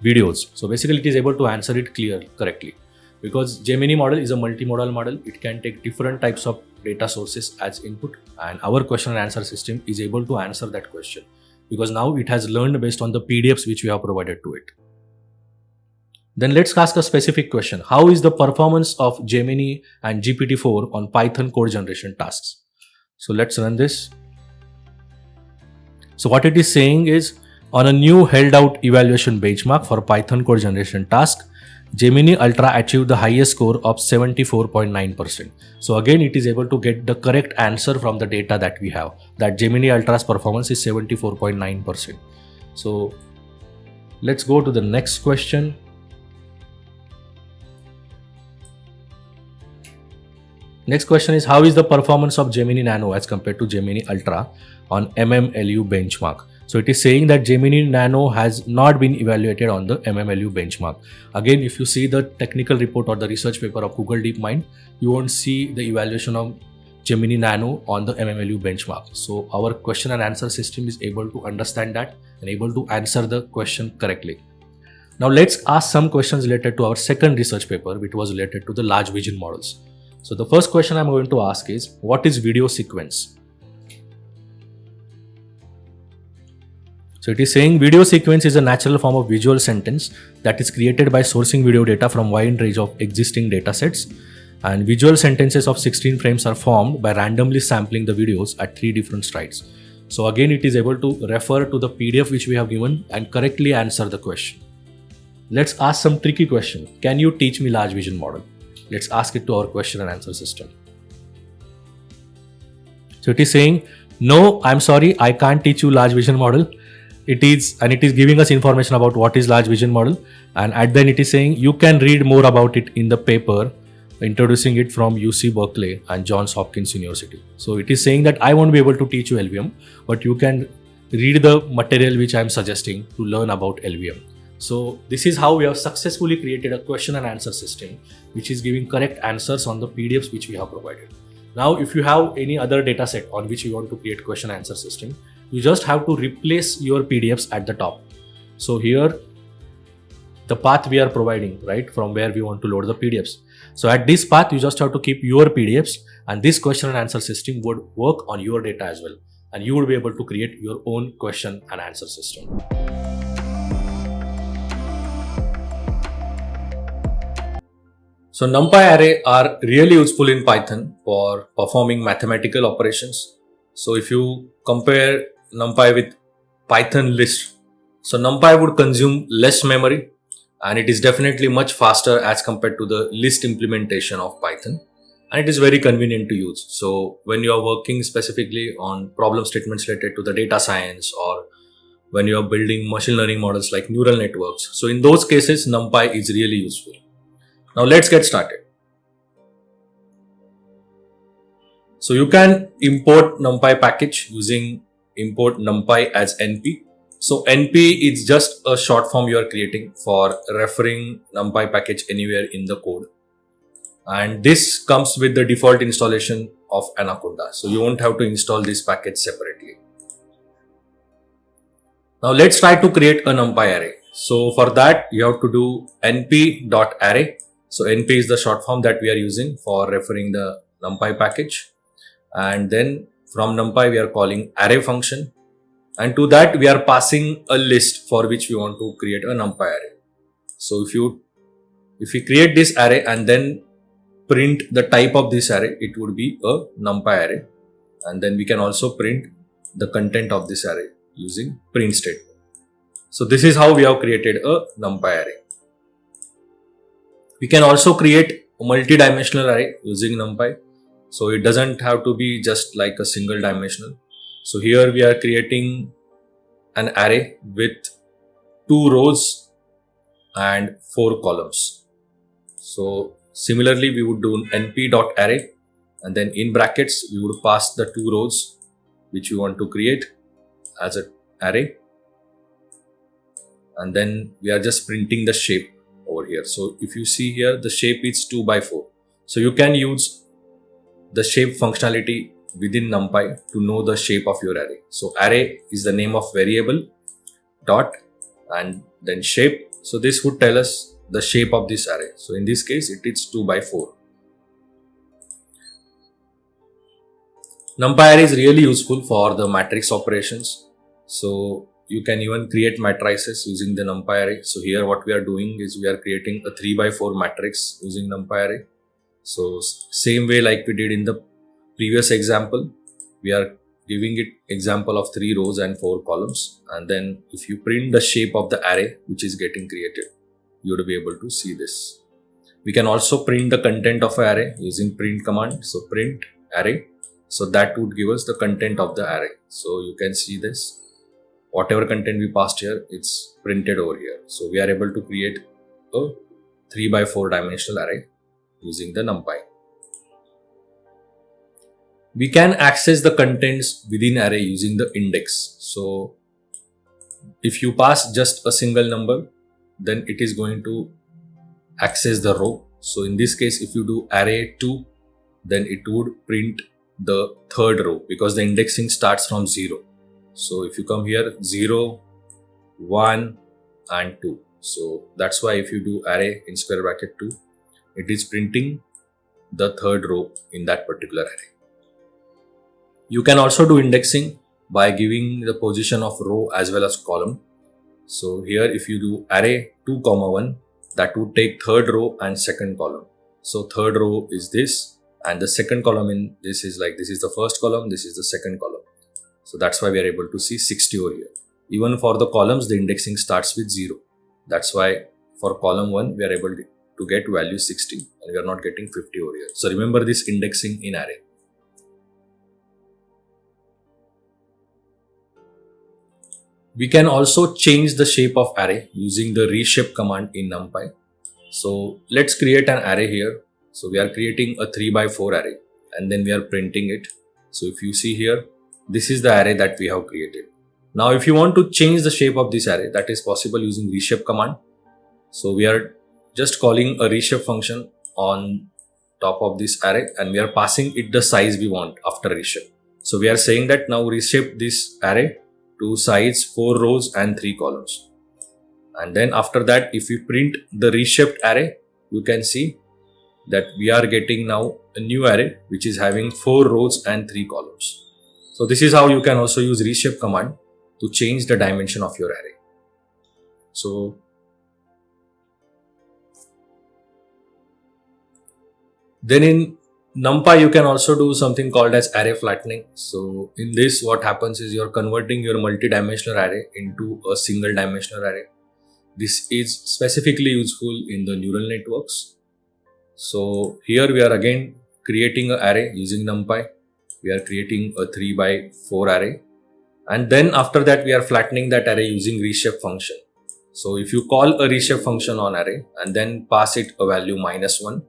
videos. So basically it is able to answer it correctly. Because Gemini model is a multimodal model, it can take different types of data sources as input, and our question and answer system is able to answer that question because now it has learned based on the PDFs which we have provided to it. Then let's ask a specific question. How is the performance of Gemini and GPT-4 on Python code generation tasks? So let's run this. So what it is saying is, on a new held out evaluation benchmark for Python code generation task, Gemini Ultra achieved the highest score of 74.9%. So again, it is able to get the correct answer from the data that we have, that Gemini Ultra's performance is 74.9%. So let's go to the next question. Next question is, how is the performance of Gemini Nano as compared to Gemini Ultra on MMLU benchmark? So it is saying that Gemini Nano has not been evaluated on the MMLU benchmark. Again, if you see the technical report or the research paper of Google DeepMind, you won't see the evaluation of Gemini Nano on the MMLU benchmark. So our question and answer system is able to understand that and able to answer the question correctly. Now let's ask some questions related to our second research paper, which was related to the large vision models. So the first question I'm going to ask is, what is video sequence? So it is saying video sequence is a natural form of visual sentence that is created by sourcing video data from wide range of existing datasets, and visual sentences of 16 frames are formed by randomly sampling the videos at 3 different strides. So again, it is able to refer to the PDF which we have given and correctly answer the question. Let's ask some tricky question. Can you teach me large vision model? Let's ask it to our question and answer system. So it is saying, no, I'm sorry, I can't teach you large vision model. It is giving us information about what is large vision model, and at the end it is saying you can read more about it in the paper introducing it from UC Berkeley and Johns Hopkins University. So it is saying that I won't be able to teach you LVM, but you can read the material which I am suggesting to learn about LVM. So this is how we have successfully created a question and answer system which is giving correct answers on the PDFs which we have provided. Now if you have any other data set on which you want to create question and answer system, you just have to replace your PDFs at the top. So here the path we are providing, right, from where we want to load the PDFs. So at this path you just have to keep your PDFs, and this question and answer system would work on your data as well, and you would be able to create your own question and answer system. So NumPy array are really useful in Python for performing mathematical operations. So if you compare NumPy with Python list, so NumPy would consume less memory and it is definitely much faster as compared to the list implementation of Python, and it is very convenient to use. So when you are working specifically on problem statements related to the data science, or when you are building machine learning models like neural networks, so in those cases NumPy is really useful. Now let's get started. So you can import NumPy package using import NumPy as NP. So NP is just a short form you are creating for referring NumPy package anywhere in the code. And this comes with the default installation of Anaconda. So you won't have to install this package separately. Now let's try to create a NumPy array. So for that you have to do np.array. So NP is the short form that we are using for referring the NumPy package. And then from NumPy we are calling array function. And to that we are passing a list for which we want to create a NumPy array. So if we create this array and then print the type of this array, it would be a NumPy array. And then we can also print the content of this array using print statement. So this is how we have created a NumPy array. We can also create a multi-dimensional array using NumPy. So it doesn't have to be just like a single dimensional. So here we are creating an array with 2 rows and 4 columns. So similarly we would do np.array, and then in brackets we would pass the 2 rows which we want to create as an array, and then we are just printing the shape over here. So if you see here, the shape is 2 by 4. So you can use the shape functionality within NumPy to know the shape of your array. So array is the name of variable, dot, and then shape. So this would tell us the shape of this array. So in this case it is 2 by 4. NumPy array is really useful for the matrix operations. So you can even create matrices using the NumPy array. So here what we are doing is we are creating a 3 by 4 matrix using NumPy array. So same way like we did in the previous example, we are giving it example of 3 rows and 4 columns, and then if you print the shape of the array which is getting created you would be able to see this. We can also print the content of an array using print command. So print array. So that would give us the content of the array. So you can see this. Whatever content we passed here, it's printed over here. So we are able to create a 3 by 4 dimensional array using the Numpy. We can access the contents within array using the index. So if you pass just a single number, then it is going to access the row. So in this case, if you do array 2, then it would print the third row because the indexing starts from 0. So if you come here 0, 1 and 2. So that's why if you do array in square bracket 2, it is printing the third row in that particular array. You can also do indexing by giving the position of row as well as column. So here if you do array 2, 1, that would take third row and second column. So third row is this, and the second column in this is like, this is the first column, this is the second column. So that's why we are able to see 60 over here. Even for the columns, the indexing starts with 0. That's why for column 1, we are able to get value 60 and we are not getting 50 over here. So remember this indexing in array. We can also change the shape of array using the reshape command in Numpy. So let's create an array here. So we are creating a 3 by 4 array and then we are printing it. So if you see here, this is the array that we have created. Now if you want to change the shape of this array, that is possible using reshape command. So we are just calling a reshape function on top of this array and we are passing it the size we want after reshape. So we are saying that now reshape this array to size 4 rows and 3 columns. And then after that, if we print the reshaped array, you can see that we are getting now a new array which is having 4 rows and 3 columns. So this is how you can also use reshape command to change the dimension of your array. So then in Numpy, you can also do something called as array flattening. So in this, what happens is you're converting your multi-dimensional array into a single dimensional array. This is specifically useful in the neural networks. So here we are again creating an array using Numpy. We are creating a 3 by 4 array. And then after that, we are flattening that array using reshape function. So if you call a reshape function on array and then pass it a value -1,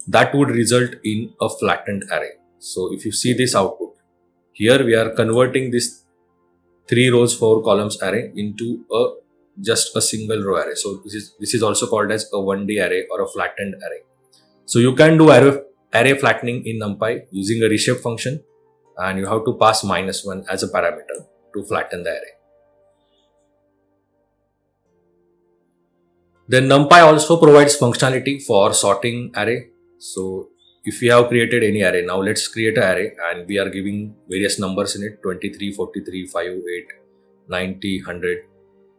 that would result in a flattened array. So if you see this output, here we are converting this 3 rows 4 columns array into just a single row array. So this is also called as a 1D array or a flattened array. So you can do array flattening in Numpy using a reshape function and you have to pass -1 as a parameter to flatten the array. Then Numpy also provides functionality for sorting array. So if we have created any array, now let's create an array and we are giving various numbers in it, 23, 43, 5, 8, 90, 100.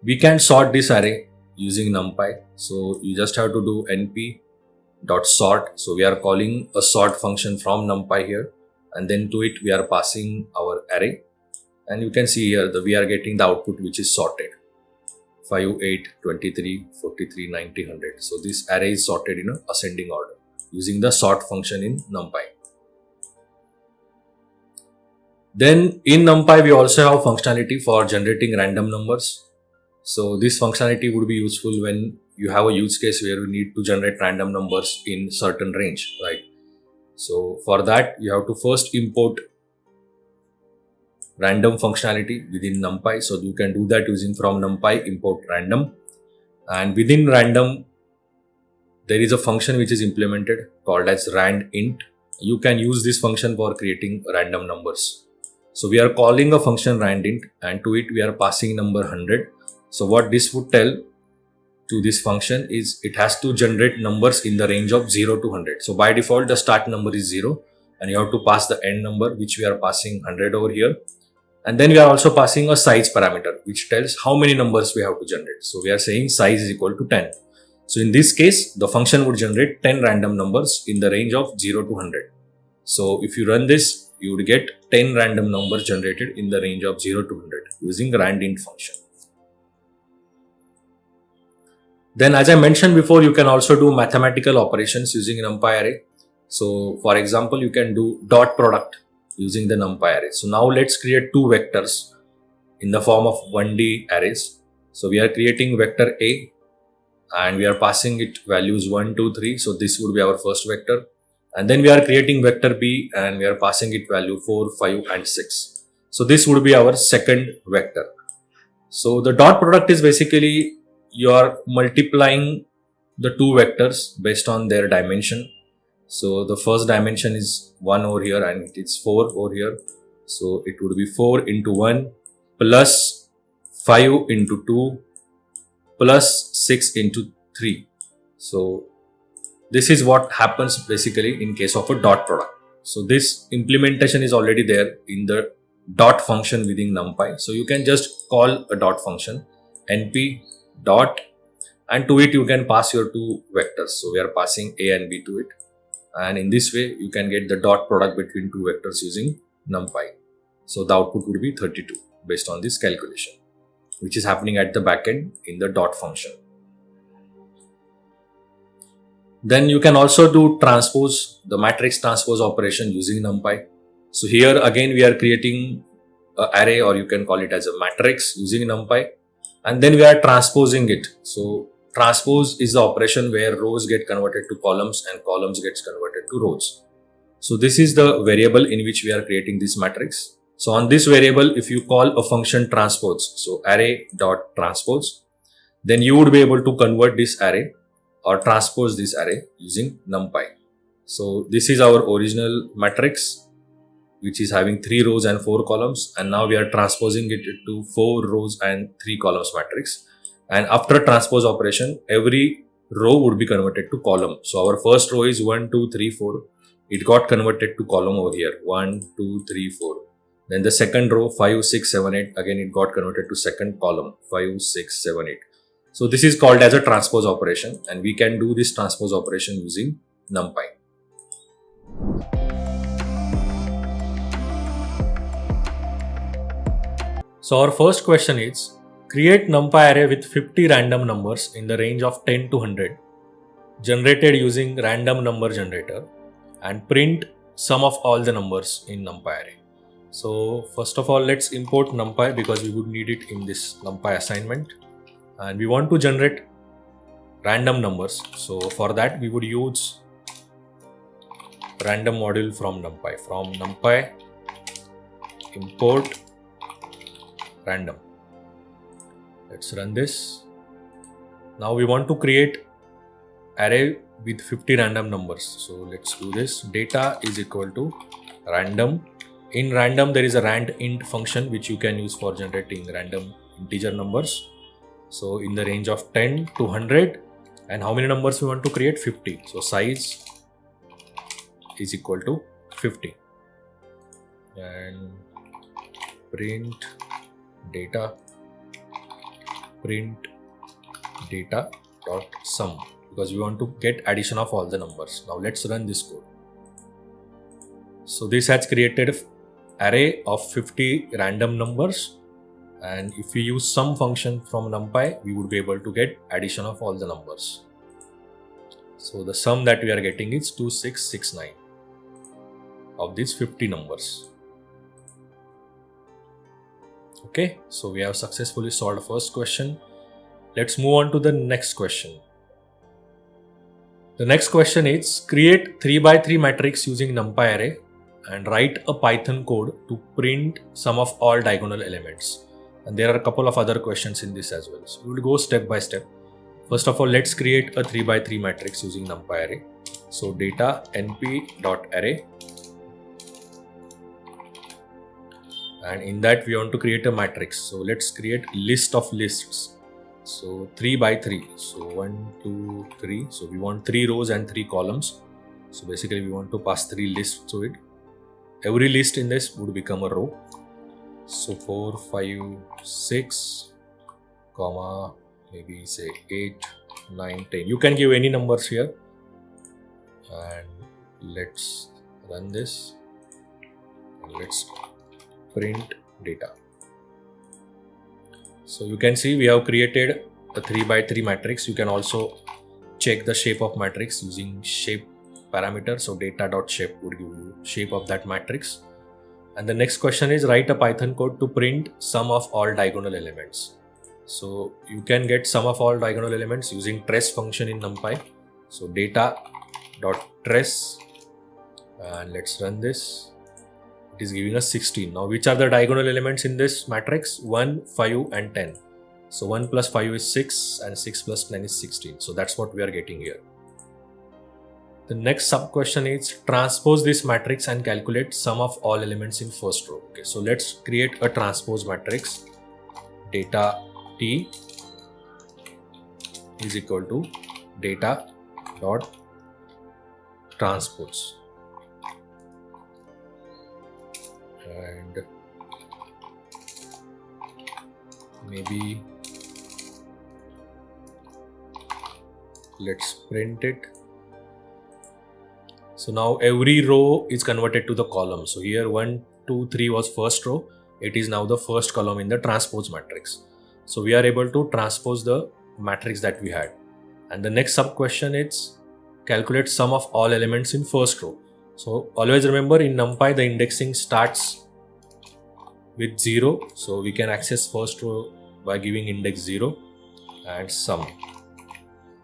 We can sort this array using Numpy. So you just have to do np.sort. So we are calling a sort function from Numpy here and then to it we are passing our array. And you can see here that we are getting the output which is sorted. 5, 8, 23, 43, 90, 100. So this array is sorted in an ascending order using the sort function in Numpy. Then in Numpy, we also have functionality for generating random numbers. So this functionality would be useful when you have a use case where you need to generate random numbers in certain range, right? So for that, you have to first import random functionality within Numpy. So you can do that using from Numpy import random, and within random there is a function which is implemented called as randint. You can use this function for creating random numbers. So we are calling a function randint and to it we are passing number 100. So what this would tell to this function is it has to generate numbers in the range of 0 to 100. So by default the start number is 0 and you have to pass the end number which we are passing 100 over here. And then we are also passing a size parameter which tells how many numbers we have to generate. So we are saying size is equal to 10. So in this case, the function would generate 10 random numbers in the range of 0 to 100. So if you run this, you would get 10 random numbers generated in the range of 0 to 100 using the randint function. Then as I mentioned before, you can also do mathematical operations using NumPy array. So for example, you can do dot product using the NumPy array. So now let's create two vectors in the form of 1D arrays. So we are creating vector A and we are passing it values 1, 2, 3. So this would be our first vector. And then we are creating vector B and we are passing it value 4, 5 and 6. So this would be our second vector. So the dot product is basically you are multiplying the two vectors based on their dimension. So the first dimension is 1 over here and it's 4 over here. So it would be 4 into 1 plus 5 into 2 plus 6 into 3. So this is what happens basically in case of a dot product. So this implementation is already there in the dot function within NumPy. So you can just call a dot function np dot and to it you can pass your two vectors. So we are passing A and B to it. And in this way you can get the dot product between two vectors using NumPy. So the output would be 32 based on this calculation, which is happening at the backend in the dot function. Then you can also do transpose, the matrix transpose operation using NumPy. So here again we are creating an array, or you can call it as a matrix using NumPy, and then we are transposing it. So transpose is the operation where rows get converted to columns and columns gets converted to rows. So this is the variable in which we are creating this matrix. So on this variable, if you call a function transpose, so array dot transpose, then you would be able to convert this array or transpose this array using NumPy. So this is our original matrix, which is having 3 rows and 4 columns, and now we are transposing it to 4 rows and 3 columns matrix. And after transpose operation, every row would be converted to column. So our first row is 1, 2, 3, 4. It got converted to column over here, 1, 2, 3, 4. Then the second row 5, 6, 7, 8. Again it got converted to second column, 5, 6, 7, 8. So this is called as a transpose operation, and we can do this transpose operation using NumPy. So our first question is, create NumPy array with 50 random numbers in the range of 10 to 100 generated using random number generator and print sum of all the numbers in NumPy array. So first of all, let's import NumPy because we would need it in this NumPy assignment, and we want to generate random numbers. So for that we would use random module from NumPy import random. Let's run this. Now we want to create array with 50 random numbers. So let's do this. Data is equal to random. In random there is a rand int function which you can use for generating random integer numbers. So in the range of 10 to 100, and how many numbers we want to create? 50. So size is equal to 50 and print data dot sum, because we want to get addition of all the numbers. Now let's run this code. So this has created array of 50 random numbers, and if we use sum function from NumPy, we would be able to get addition of all the numbers. So the sum that we are getting is 2669 of these 50 numbers. Okay, so we have successfully solved the first question. Let's move on to the next question. The next question is, create 3x3 matrix using NumPy array and write a Python code to print sum of all diagonal elements. And there are a couple of other questions in this as well. So we will go step by step. First of all, let's create a 3x3 matrix using NumPy array. So data np.array, and in that we want to create a matrix. So let's create list of lists. So 3x3. So 1, 2, 3. So we want 3 rows and 3 columns. So basically we want to pass 3 lists to it. Every list in this would become a row. So 4, 5, 6, comma, maybe say 8, 9, 10. You can give any numbers here. And let's run this. And let's print data. So you can see we have created a 3 by 3 matrix, you can also check the shape of matrix using shape parameter. So data.shape would give you shape of that matrix. And the next question is write a Python code to print sum of all diagonal elements. So you can get sum of all diagonal elements using trace function in Numpy. So data.trace, and let's run this. It is giving us 16. Now which are the diagonal elements in this matrix? 1, 5 and 10. So 1 plus 5 is 6 and 6 plus 10 is 16. So that's what we are getting here. The next sub question is transpose this matrix and calculate sum of all elements in first row. Okay, so let's create a transpose matrix. Data T is equal to data dot transpose, and maybe let's print it. So now every row is converted to the column. So here 1, 2, 3 was first row. It is now the first column in the transpose matrix. So we are able to transpose the matrix that we had. And the next sub question is calculate sum of all elements in first row. So always remember in Numpy the indexing starts with 0. So we can access first row by giving index 0 and sum.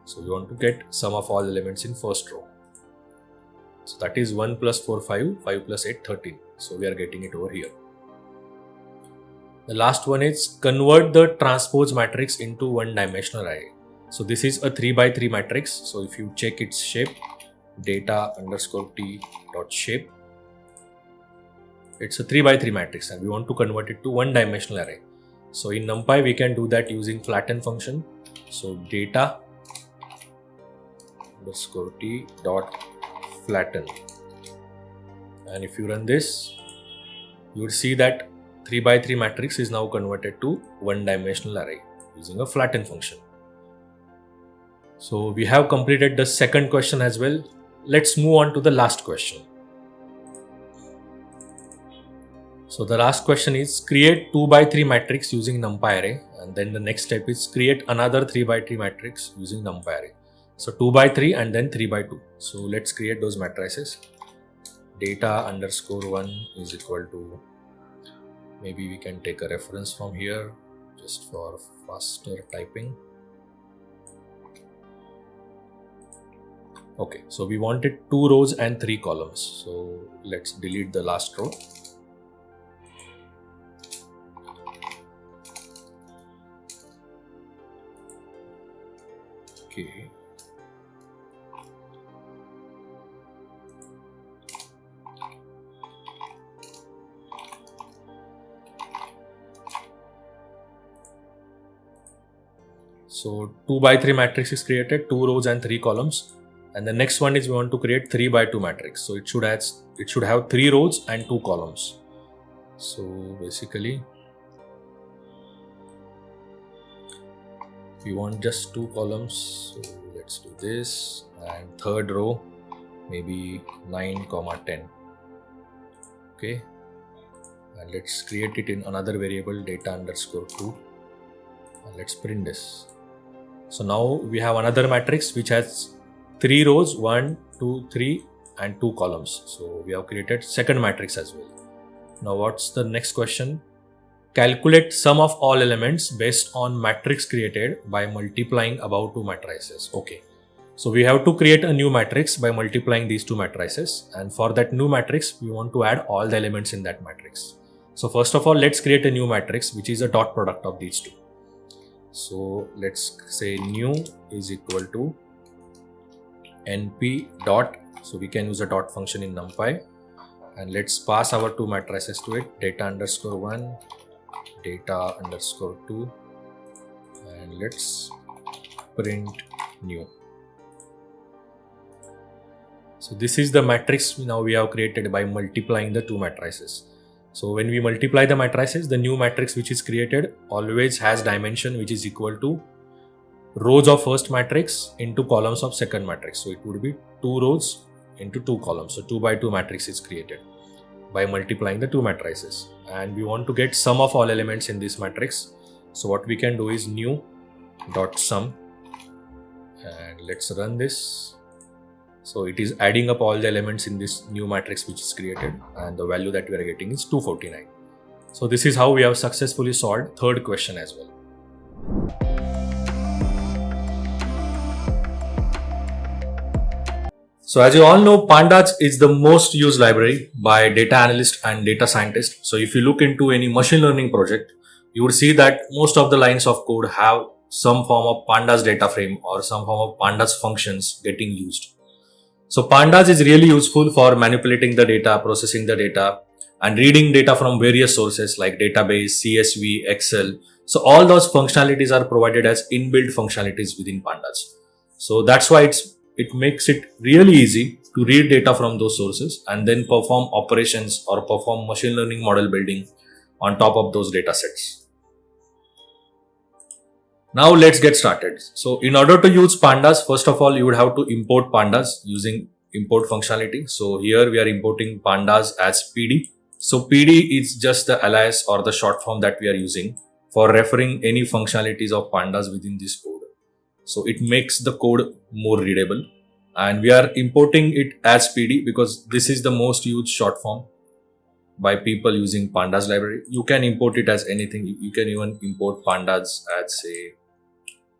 So we want to get sum of all elements in first row. So that is 1 plus 4, 5, 5 plus 8, 13. So we are getting it over here. The last one is convert the transpose matrix into one-dimensional array. So this is a 3 by 3 matrix. So if you check its shape, data_t.shape, it's a 3 by 3 matrix and we want to convert it to one-dimensional array. So in Numpy we can do that using flatten function. So data_t.flatten, and if you run this, you will see that 3 by 3 matrix is now converted to one-dimensional array using a flatten function. So we have completed the second question as well. Let's move on to the last question. So the last question is create 2 by 3 matrix using Numpy array, and then the next step is create another 3 by 3 matrix using Numpy array. So 2 by 3 and then 3 by 2. So let's create those matrices. Data_1 is equal to, maybe we can take a reference from here just for faster typing. Okay, so we wanted 2 rows and 3 columns. So let's delete the last row. Okay. So 2 by 3 matrix is created, 2 rows and 3 columns. And the next one is we want to create 3 by 2 matrix. So it should have 3 rows and 2 columns. So basically we want just 2 columns. So let's do this, and third row maybe 9, 10. Okay, and let's create it in another variable data_2, and let's print this. So now we have another matrix which has 3 rows, 1, 2, 3 and 2 columns. So we have created second matrix as well. Now what's the next question? Calculate sum of all elements based on matrix created by multiplying above 2 matrices. Okay, so we have to create a new matrix by multiplying these 2 matrices, and for that new matrix we want to add all the elements in that matrix. So first of all, let's create a new matrix which is a dot product of these 2. So let's say new is equal to np dot, so we can use a dot function in Numpy, and let's pass our 2 matrices to it, data_1, data_2, and let's print new. So this is the matrix now we have created by multiplying the 2 matrices. So when we multiply the matrices, the new matrix which is created always has dimension which is equal to rows of first matrix into columns of second matrix. So it would be 2 rows into 2 columns. So 2 by 2 matrix is created by multiplying the 2 matrices, and we want to get sum of all elements in this matrix. So what we can do is new dot sum, and let's run this. So it is adding up all the elements in this new matrix which is created, and the value that we are getting is 249. So this is how we have successfully solved third question as well. So as you all know, pandas is the most used library by data analysts and data scientists. So if you look into any machine learning project, you would see that most of the lines of code have some form of pandas data frame or some form of pandas functions getting used. So pandas is really useful for manipulating the data, processing the data, and reading data from various sources like database, CSV, Excel. So all those functionalities are provided as inbuilt functionalities within pandas. So that's why it makes it really easy to read data from those sources and then perform operations or perform machine learning model building on top of those data sets. Now let's get started. So in order to use pandas, first of all, you would have to import pandas using import functionality. So here we are importing pandas as PD. So PD is just the alias or the short form that we are using for referring any functionalities of pandas within this code. So it makes the code more readable, and we are importing it as PD because this is the most used short form by people using pandas library. You can import it as anything. You can even import pandas as say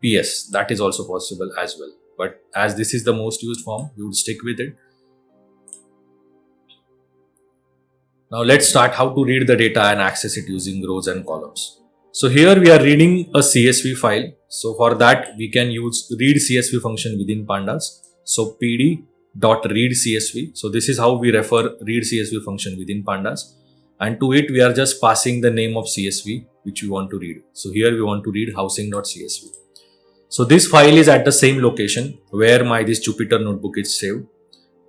PS. That is also possible as well. But as this is the most used form, we would stick with it. Now let's start how to read the data and access it using rows and columns. So here we are reading a CSV file. So for that we can use read CSV function within pandas. So pd.read CSV. So this is how we refer read CSV function within pandas. And to it we are just passing the name of CSV which we want to read. So here we want to read housing.csv. So this file is at the same location where my this Jupyter notebook is saved.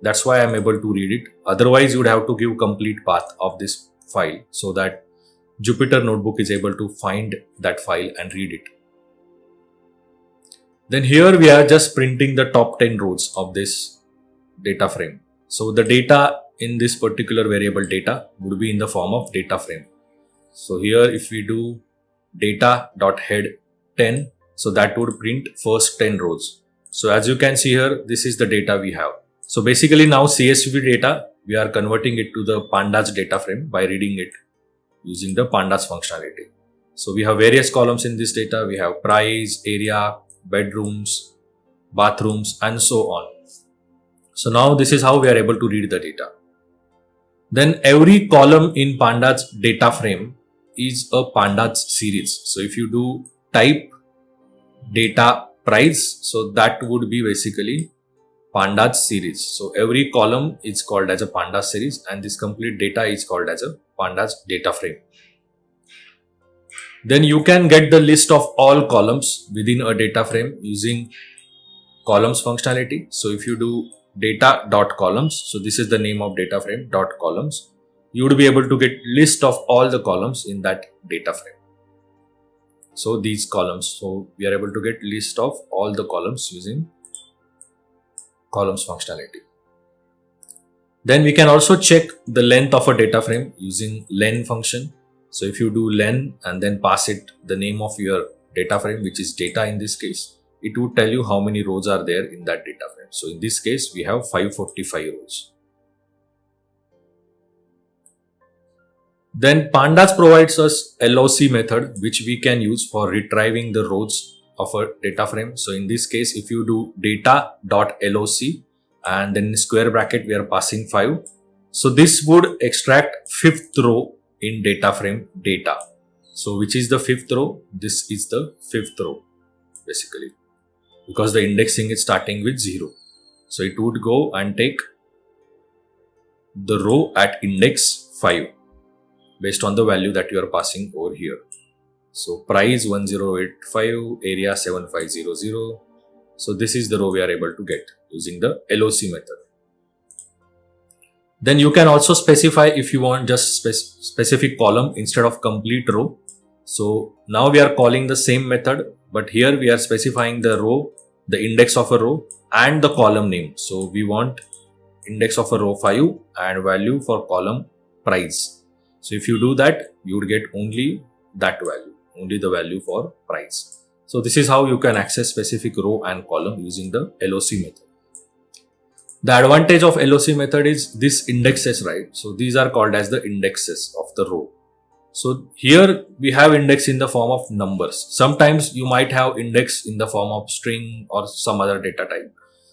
That's why I'm able to read it. Otherwise you would have to give complete path of this file so that Jupyter notebook is able to find that file and read it. Then here we are just printing the top 10 rows of this data frame. So the data in this particular variable data would be in the form of data frame. So here if we do data.head 10, so that would print first 10 rows. So as you can see here, this is the data we have. So basically now CSV data, we are converting it to the pandas data frame by reading it using the pandas functionality. So we have various columns in this data. We have price, area, bedrooms, bathrooms, and so on. So now this is how we are able to read the data. Then every column in pandas data frame is a pandas series. So if you do type data price, so that would be basically pandas series. So every column is called as a pandas series, and this complete data is called as a pandas data frame. Then you can get the list of all columns within a data frame using columns functionality. So if you do data.columns, so this is the name of data frame .columns, you would be able to get list of all the columns in that data frame. So these columns, so we are able to get list of all the columns using columns functionality. Then we can also check the length of a data frame using len function. So if you do len and then pass it the name of your data frame, which is data in this case, it would tell you how many rows are there in that data frame. So in this case, we have 545 rows. Then pandas provides us LOC method, which we can use for retrieving the rows of a data frame. So in this case, if you do data.loc and then in square bracket, we are passing 5. So this would extract fifth row in data frame data. So which is the fifth row? This is the fifth row basically, because the indexing is starting with 0. So it would go and take the row at index 5 based on the value that you are passing over here. So price 1085, area 7500. So this is the row we are able to get using the LOC method. Then you can also specify if you want just specific column instead of complete row. So now we are calling the same method, but here we are specifying the row, the index of a row and the column name. So we want index of a row 5 and value for column price. So if you do that, you would get only that value, only the value for price. So this is how you can access specific row and column using the LOC method. The advantage of LOC method is this indexes, right? So these are called as the indexes of the row. So here we have index in the form of numbers. Sometimes you might have index in the form of string or some other data type.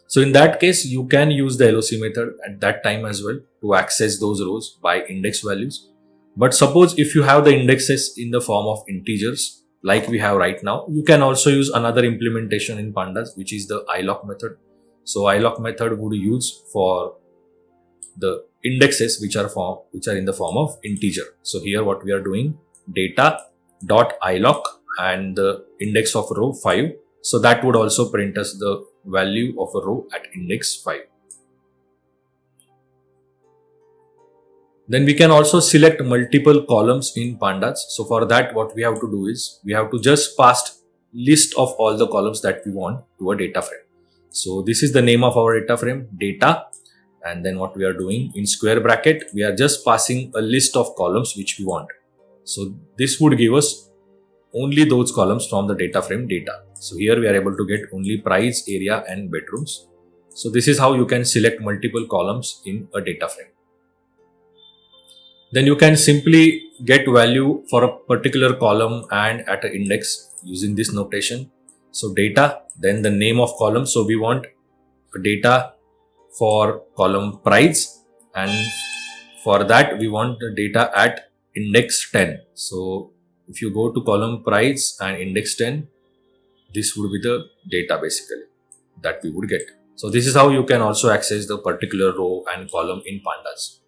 So in that case, you can use the LOC method at that time as well to access those rows by index values. But suppose if you have the indexes in the form of integers like we have right now, you can also use another implementation in pandas, which is the iloc method. So iloc method would use for the indexes which are in the form of integer. So here what we are doing, data.iloc and the index of row 5. So that would also print us the value of a row at index 5. Then we can also select multiple columns in pandas. So for that, what we have to do is we have to just pass list of all the columns that we want to a data frame. So this is the name of our data frame, data. And then what we are doing in square bracket, we are just passing a list of columns which we want. So this would give us only those columns from the data frame data. So here we are able to get only price, area and bedrooms. So this is how you can select multiple columns in a data frame. Then you can simply get value for a particular column and at an index using this notation. So data, then the name of column. So we want data for column price, and for that we want the data at index 10. So if you go to column price and index 10, this would be the data basically that we would get. So this is how you can also access the particular row and column in pandas.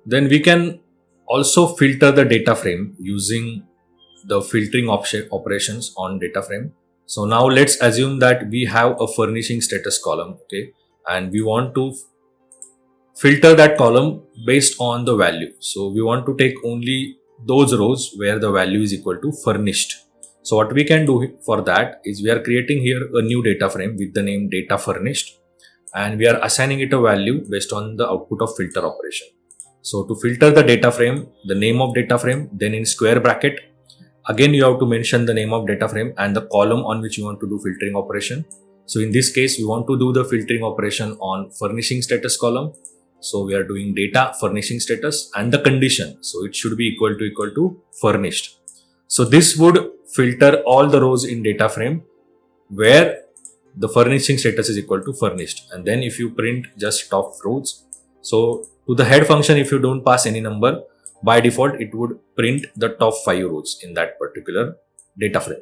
Then we can also filter the data frame using the filtering operations on data frame. So now let's assume that we have a furnishing status column, okay, and we want to filter that column based on the value. So we want to take only those rows where the value is equal to furnished. So what we can do for that is we are creating here a new data frame with the name data furnished, and we are assigning it a value based on the output of filter operation. So to filter the data frame, the name of data frame, then in square bracket, again you have to mention the name of data frame and the column on which you want to do filtering operation. So in this case, we want to do the filtering operation on furnishing status column. So we are doing data furnishing status and the condition. So it should be equal to furnished. So this would filter all the rows in data frame where the furnishing status is equal to furnished. And then if you print just top rows, so to the head function, if you don't pass any number, by default, it would print the top 5 rows in that particular data frame.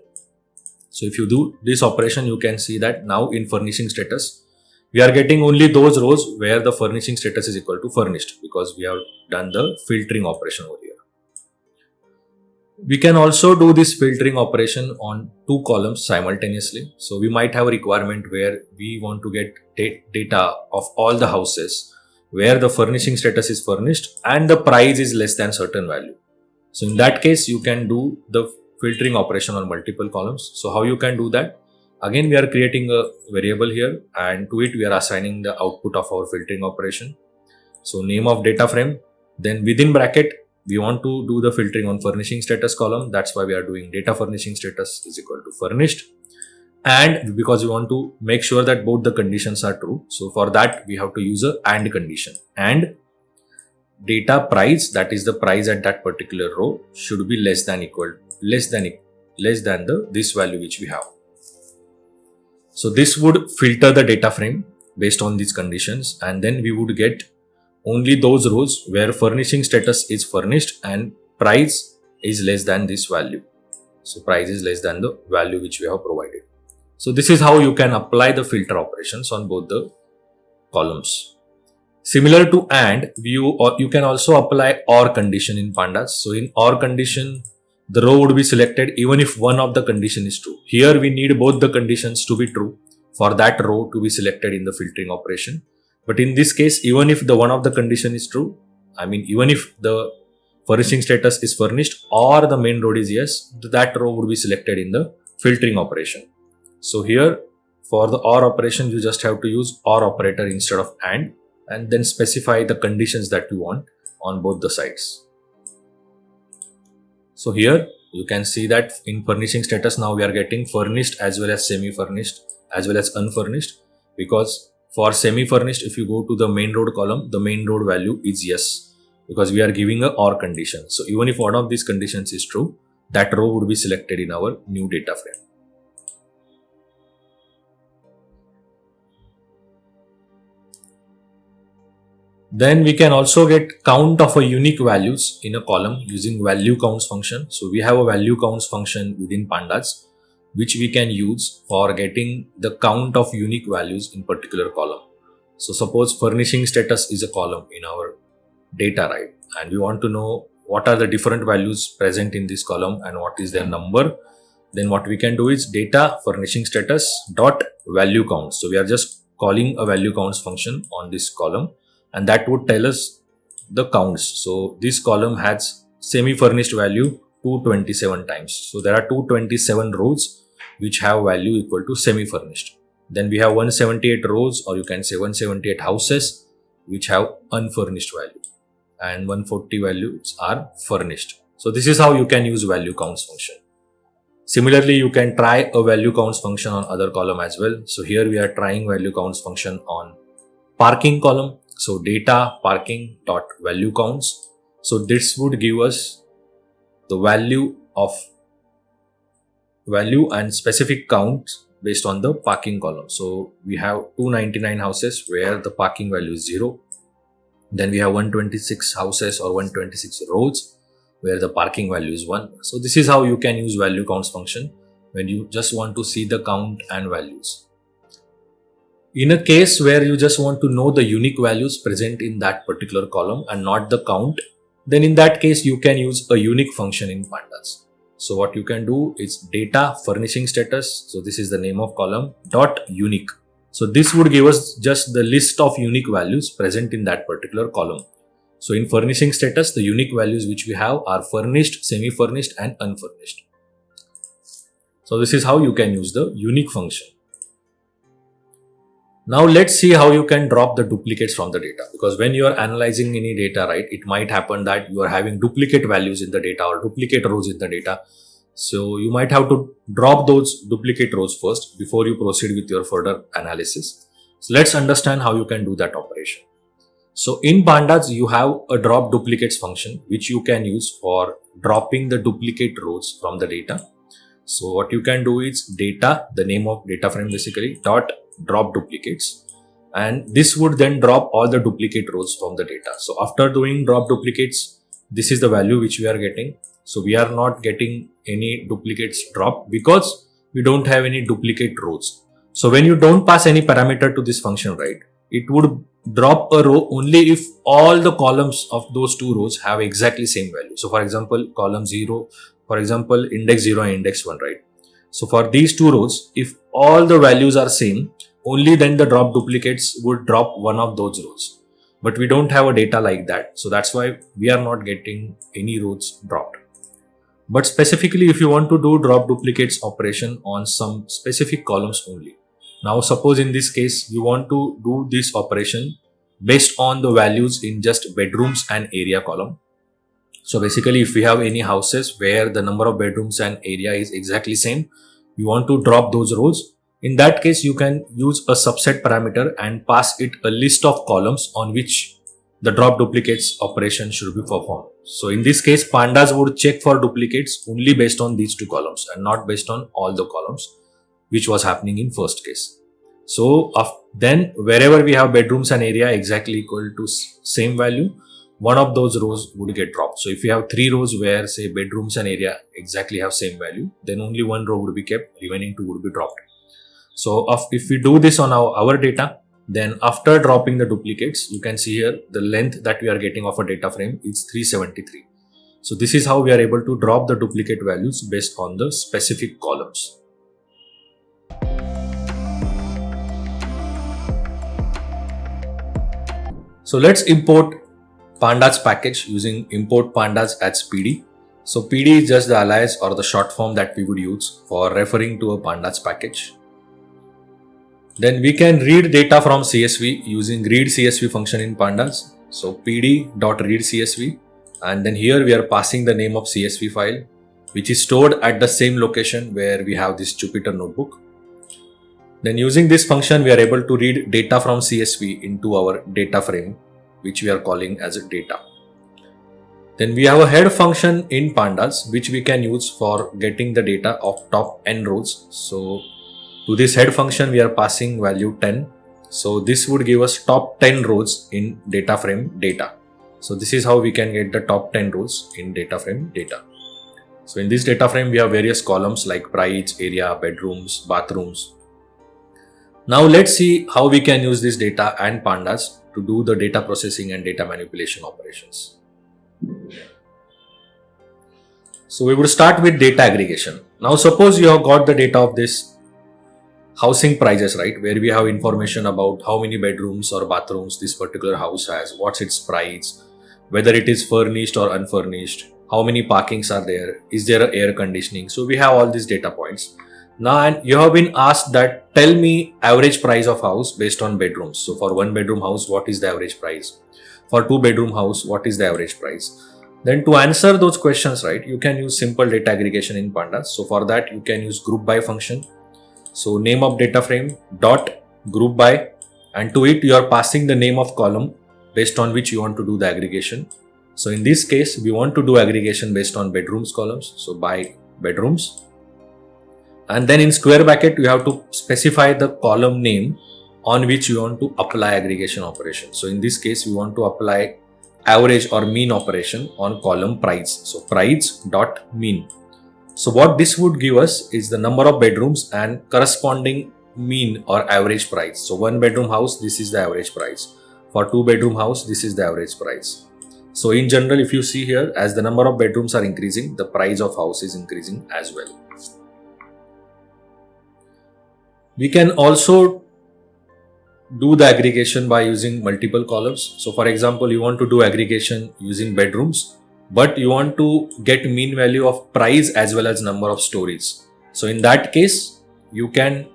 So if you do this operation, you can see that now in furnishing status, we are getting only those rows where the furnishing status is equal to furnished because we have done the filtering operation over here. We can also do this filtering operation on 2 columns simultaneously. So we might have a requirement where we want to get data of all the houses where the furnishing status is furnished and the price is less than certain value. So in that case, you can do the filtering operation on multiple columns. So how you can do that? Again, we are creating a variable here, and to it we are assigning the output of our filtering operation. So name of data frame, then within bracket, we want to do the filtering on furnishing status column. That's why we are doing data furnishing status is equal to furnished. And because we want to make sure that both the conditions are true. So for that, we have to use a AND condition. And data price, that is the price at that particular row, should be less than this value which we have. So this would filter the data frame based on these conditions, and then we would get only those rows where furnishing status is furnished and price is less than this value. So price is less than the value which we have provided. So this is how you can apply the filter operations on both the columns. Similar to AND, you can also apply OR condition in pandas. So in OR condition, the row would be selected even if one of the condition is true. Here we need both the conditions to be true for that row to be selected in the filtering operation. But in this case, even if the one of the condition is true, even if the furnishing status is furnished or the main row is yes, that row would be selected in the filtering operation. So here for the OR operation, you just have to use OR operator instead of AND, and then specify the conditions that you want on both the sides. So here you can see that in furnishing status now we are getting furnished as well as semi-furnished as well as unfurnished, because for semi-furnished if you go to the main road column, the main road value is yes, because we are giving a OR condition. So even if one of these conditions is true, that row would be selected in our new data frame. Then we can also get count of a unique values in a column using value counts function. So we have a value counts function within pandas, which we can use for getting the count of unique values in particular column. So suppose furnishing status is a column in our data, right? And we want to know what are the different values present in this column and what is their number. Then what we can do is data furnishing status dot value count. So we are just calling a value counts function on this column, and that would tell us the counts. So this column has semi-furnished value 227 times. So there are 227 rows which have value equal to semi-furnished. Then we have 178 rows, or you can say 178 houses which have unfurnished value, and 140 values are furnished. So this is how you can use value counts function. Similarly, you can try a value counts function on other column as well. So here we are trying value counts function on parking column. So data parking dot value counts. So this would give us the value and specific count based on the parking column. So we have 299 houses where the parking value is 0. Then we have 126 houses or 126 roads where the parking value is 1. So this is how you can use value counts function when you just want to see the count and values. In a case where you just want to know the unique values present in that particular column and not the count, then in that case you can use a unique function in pandas. So what you can do is data furnishing status. So this is the name of column dot unique. So this would give us just the list of unique values present in that particular column. So in furnishing status, the unique values which we have are furnished, semi-furnished and unfurnished. So this is how you can use the unique function. Now let's see how you can drop the duplicates from the data, because when you are analyzing any data, right, it might happen that you are having duplicate values in the data or duplicate rows in the data. So you might have to drop those duplicate rows first before you proceed with your further analysis. So let's understand how you can do that operation. So in pandas, you have a drop duplicates function which you can use for dropping the duplicate rows from the data. So what you can do is data, the name of data frame basically, dot drop duplicates, and this would then drop all the duplicate rows from the data. So after doing drop duplicates, this is the value which we are getting. So we are not getting any duplicates dropped because we don't have any duplicate rows. So when you don't pass any parameter to this function, right, it would drop a row only if all the columns of those two rows have exactly same value. So for example, column 0, for example, index 0 and index 1, right? So for these two rows, if all the values are same, only then the drop duplicates would drop one of those rows. But we don't have a data like that. So that's why we are not getting any rows dropped. But specifically, if you want to do drop duplicates operation on some specific columns only. Now suppose in this case, you want to do this operation based on the values in just bedrooms and area column. So basically, if we have any houses where the number of bedrooms and area is exactly same, you want to drop those rows. In that case, you can use a subset parameter and pass it a list of columns on which the drop duplicates operation should be performed. So in this case, pandas would check for duplicates only based on these two columns and not based on all the columns, which was happening in first case. So then wherever we have bedrooms and area exactly equal to same value, one of those rows would get dropped. So if you have 3 rows where say bedrooms and area exactly have same value, then only one row would be kept, remaining 2 would be dropped. So if we do this on our data, then after dropping the duplicates, you can see here the length that we are getting of a data frame is 373. So this is how we are able to drop the duplicate values based on the specific columns. So let's import pandas package using import pandas as PD. So PD is just the alias or the short form that we would use for referring to a pandas package. Then we can read data from CSV using read CSV function in pandas. So pd.readcsv, and then here we are passing the name of CSV file, which is stored at the same location where we have this Jupyter notebook. Then using this function, we are able to read data from CSV into our data frame, which we are calling as a data. Then we have a head function in pandas, which we can use for getting the data of top n rows. So to this head function, we are passing value 10. So this would give us top 10 rows in data frame data. So this is how we can get the top 10 rows in data frame data. So in this data frame, we have various columns like price, area, bedrooms, bathrooms. Now let's see how we can use this data and pandas to do the data processing and data manipulation operations. So we would start with data aggregation. Now suppose you have got the data of this housing prices, right, where we have information about how many bedrooms or bathrooms this particular house has, what's its price, whether it is furnished or unfurnished, how many parkings are there, is there air conditioning. So we have all these data points. Now, and you have been asked that tell me average price of house based on bedrooms. So for 1 bedroom house, what is the average price? For 2 bedroom house, what is the average price? Then to answer those questions, right, you can use simple data aggregation in pandas. So for that, you can use group by function. So name of data frame dot group by, and to it you are passing the name of column based on which you want to do the aggregation. So in this case, we want to do aggregation based on bedrooms columns. So by bedrooms. And then in square bracket, you have to specify the column name on which you want to apply aggregation operation. So in this case, we want to apply average or mean operation on column price. So price dot mean. So what this would give us is the number of bedrooms and corresponding mean or average price. So 1 bedroom house, this is the average price. For 2 bedroom house, this is the average price. So in general, if you see here, as the number of bedrooms are increasing, the price of house is increasing as well. We can also do the aggregation by using multiple columns. So for example, you want to do aggregation using bedrooms, but you want to get mean value of price as well as number of stories. So in that case, you can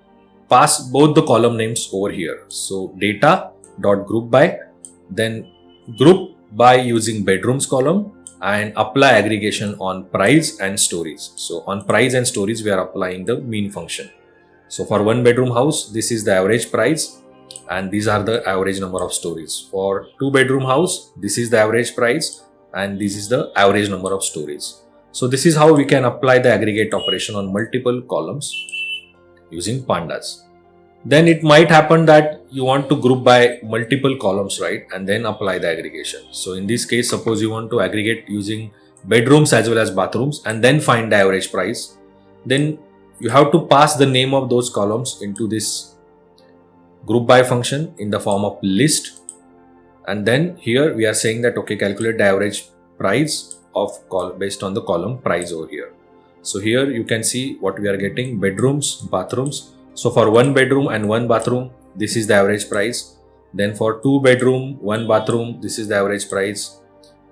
pass both the column names over here. So data dot group by, then group by using bedrooms column and apply aggregation on price and stories. So on price and stories, we are applying the mean function. So for 1 bedroom house, this is the average price and these are the average number of stories. For 2 bedroom house, this is the average price and this is the average number of stories. So this is how we can apply the aggregate operation on multiple columns using pandas. Then it might happen that you want to group by multiple columns, right, and then apply the aggregation. So in this case, suppose you want to aggregate using bedrooms as well as bathrooms and then find the average price. Then you have to pass the name of those columns into this group by function in the form of list. And then here we are saying that, okay, calculate the average price of based on the column price over here. So here you can see what we are getting: bedrooms, bathrooms. So for 1 bedroom and 1 bathroom, this is the average price. Then for 2 bedroom, 1 bathroom, this is the average price.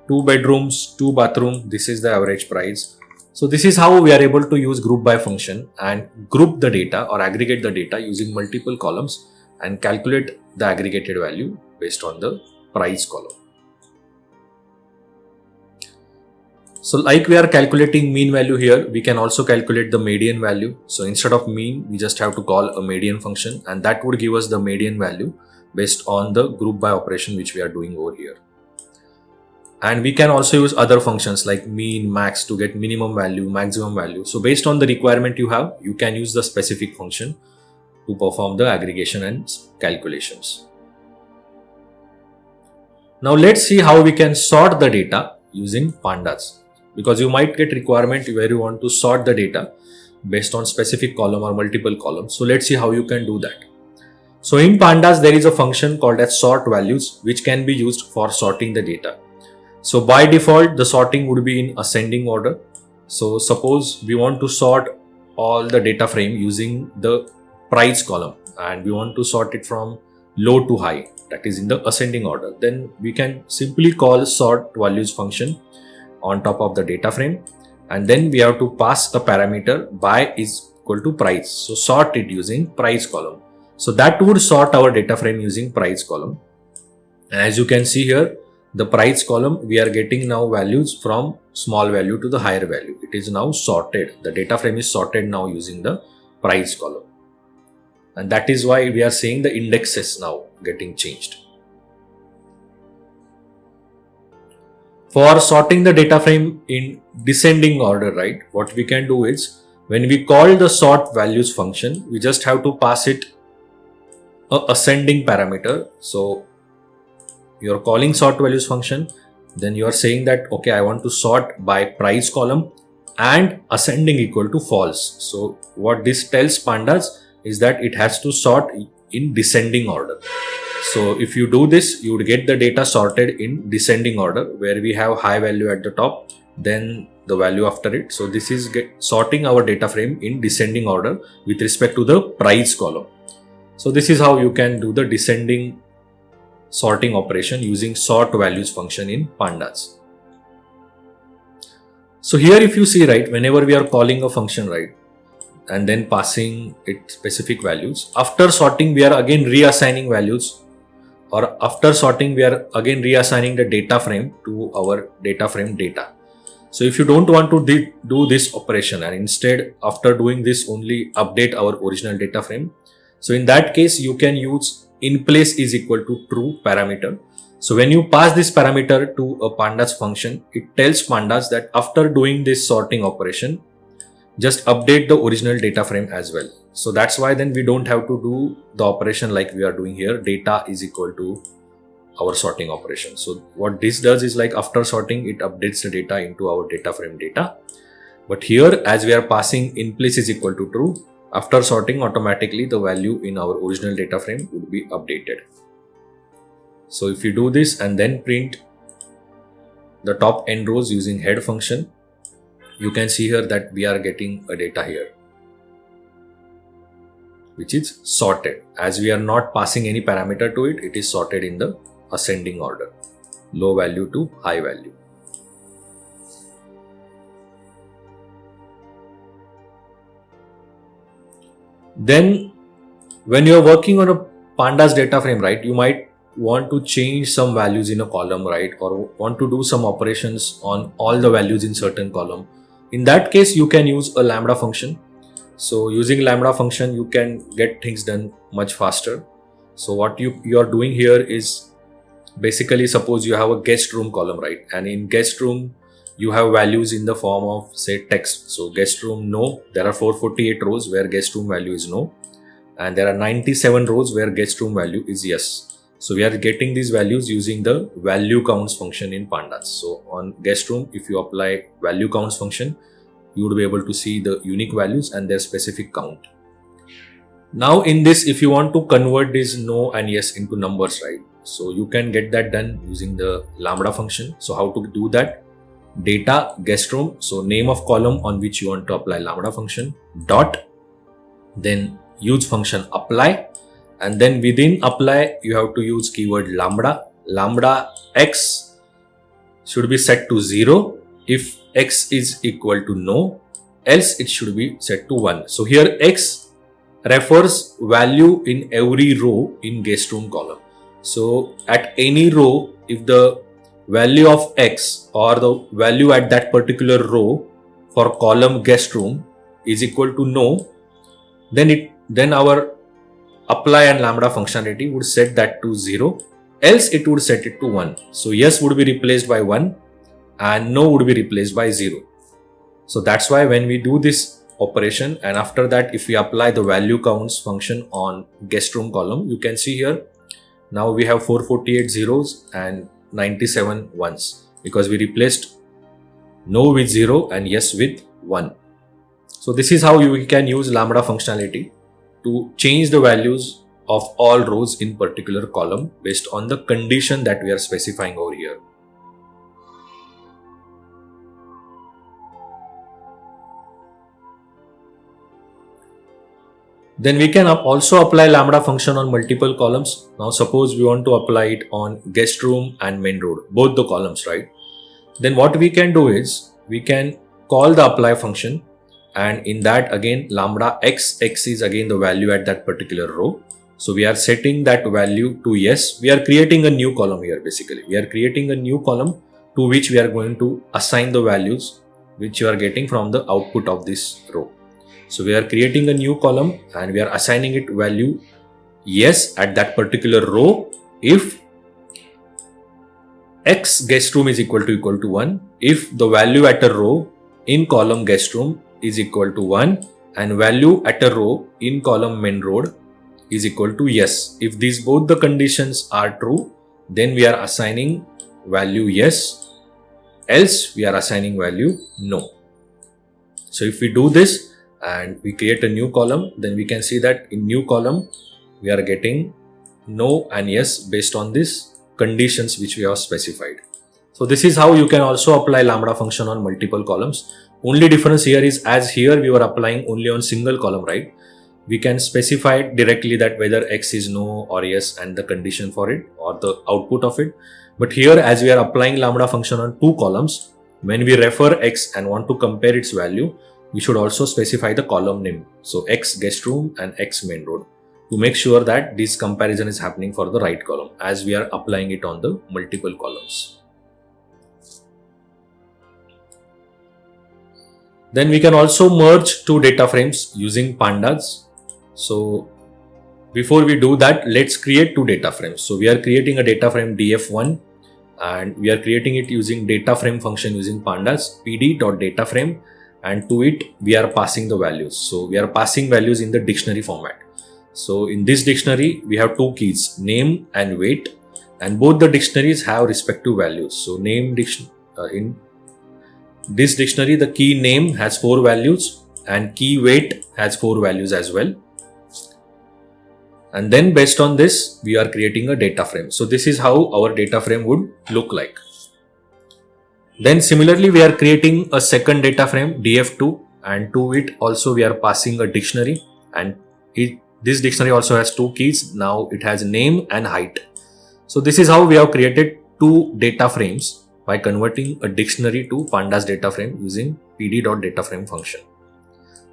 2 bedrooms, 2 bathroom, this is the average price. So this is how we are able to use group by function and group the data or aggregate the data using multiple columns and calculate the aggregated value based on the price column. So like we are calculating mean value here, we can also calculate the median value. So instead of mean, we just have to call a median function and that would give us the median value based on the group by operation which we are doing over here. And we can also use other functions like mean, max to get minimum value, maximum value. So based on the requirement you have, you can use the specific function to perform the aggregation and calculations. Now let's see how we can sort the data using pandas, because you might get requirement where you want to sort the data based on specific column or multiple columns. So let's see how you can do that. So in pandas, there is a function called as sort values, which can be used for sorting the data. So by default, the sorting would be in ascending order. So suppose we want to sort all the data frame using the price column and we want to sort it from low to high, that is in the ascending order. Then we can simply call sort values function on top of the data frame, and then we have to pass a parameter by is equal to price. So sort it using price column. So that would sort our data frame using price column. And as you can see here, the price column, we are getting now values from small value to the higher value. It is now sorted. The data frame is sorted now using the price column. And that is why we are seeing the indexes now getting changed. For sorting the data frame in descending order, right, what we can do is, when we call the sort values function, we just have to pass it a ascending parameter. So you're calling sort values function, then you are saying that, okay, I want to sort by price column and ascending equal to false. So what this tells pandas is that it has to sort in descending order. So if you do this, you would get the data sorted in descending order, where we have high value at the top, then the value after it. So this is sorting our data frame in descending order with respect to the price column. So this is how you can do the descending sorting operation using sort values function in pandas. So here if you see, right, whenever we are calling a function, right, and then passing it specific values, after sorting we are again reassigning values, or after sorting we are again reassigning the data frame to our data frame data. So if you don't want to do this operation, and instead after doing this only update our original data frame, so in that case you can use in place is equal to true parameter. So when you pass this parameter to a pandas function, it tells pandas that after doing this sorting operation, just update the original data frame as well. So that's why then we don't have to do the operation like we are doing here, data is equal to our sorting operation. So what this does is, like, after sorting, it updates the data into our data frame data. But here, as we are passing in place is equal to true, after sorting, automatically the value in our original data frame would be updated. So if you do this and then print the top n rows using head function, you can see here that we are getting a data here, which is sorted. As we are not passing any parameter to it, it is sorted in the ascending order, low value to high value. Then when you are working on a pandas data frame, right, you might want to change some values in a column, right, or want to do some operations on all the values in certain column. In that case, you can use a lambda function. So using lambda function, you can get things done much faster. So what you are doing here is, basically, suppose you have a guest room column, right, and in guest room you have values in the form of, say, text. So guest room no, there are 448 rows where guest room value is no, and there are 97 rows where guest room value is yes. So we are getting these values using the value counts function in pandas. So on guest room, if you apply value counts function, you would be able to see the unique values and their specific count. Now in this, if you want to convert this no and yes into numbers, right, so you can get that done using the lambda function. So how to do that? Data guest room, so name of column on which you want to apply lambda function, dot, then use function apply, and then within apply you have to use keyword lambda. Lambda x should be set to 0 if x is equal to no, else it should be set to 1. So here x refers value in every row in guest room column. So at any row, if the value of x or the value at that particular row for column guest room is equal to no, then our apply and lambda functionality would set that to 0, else it would set it to 1. So yes would be replaced by 1 and no would be replaced by 0. So that's why when we do this operation, and after that if we apply the value counts function on guest room column, you can see here now we have 448 zeros and 97 ones, because we replaced no with 0 and yes with 1. So this is how you can use lambda functionality to change the values of all rows in particular column based on the condition that we are specifying over here. Then we can also apply lambda function on multiple columns. Now suppose we want to apply it on guest room and main road, both the columns, right? Then what we can do is, we can call the apply function, and in that again lambda x is again the value at that particular row. So we are setting that value to yes. We are creating a new column here basically. We are creating a new column to which we are going to assign the values which you are getting from the output of this row. So we are creating a new column and we are assigning it value yes at that particular row if X guest room is equal to 1, if the value at a row in column guest room is equal to 1 and value at a row in column main road is equal to yes. If these both the conditions are true, then we are assigning value yes, else we are assigning value no. So if we do this and we create a new column, then we can see that in new column we are getting no and yes based on this conditions which we have specified. So this is how you can also apply lambda function on multiple columns. Only difference here is, as here we were applying only on single column, right? We can specify directly that whether X is no or yes and the condition for it or the output of it. But here, as we are applying lambda function on two columns, when we refer X and want to compare its value, we should also specify the column name. So X guest room and X main road, to make sure that this comparison is happening for the right column as we are applying it on the multiple columns. Then we can also merge two data frames using pandas. So before we do that, let's create two data frames. So we are creating a data frame df1 and we are creating it using data frame function using pandas pd.dataframe, and to it we are passing the values. So we are passing values in the dictionary format. So in this dictionary, we have two keys, name and weight, and both the dictionaries have respective values. So in this dictionary, the key name has 4 values and key weight has 4 values as well. And then based on this, we are creating a data frame. So this is how our data frame would look like. Then similarly, we are creating a second data frame df2, and to it also we are passing a dictionary, and this dictionary also has 2 keys. Now it has name and height. So this is how we have created 2 data frames by converting a dictionary to pandas data frame using pd.dataframe function.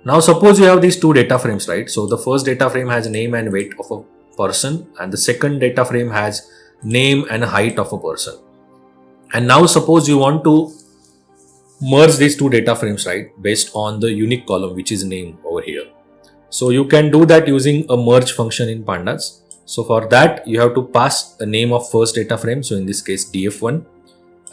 Now suppose you have these 2 data frames, right? So the first data frame has name and weight of a person, and the second data frame has name and height of a person. And now suppose you want to merge these 2 data frames, right, based on the unique column which is name over here. So you can do that using a merge function in pandas. So for that you have to pass a name of first data frame, so in this case df1,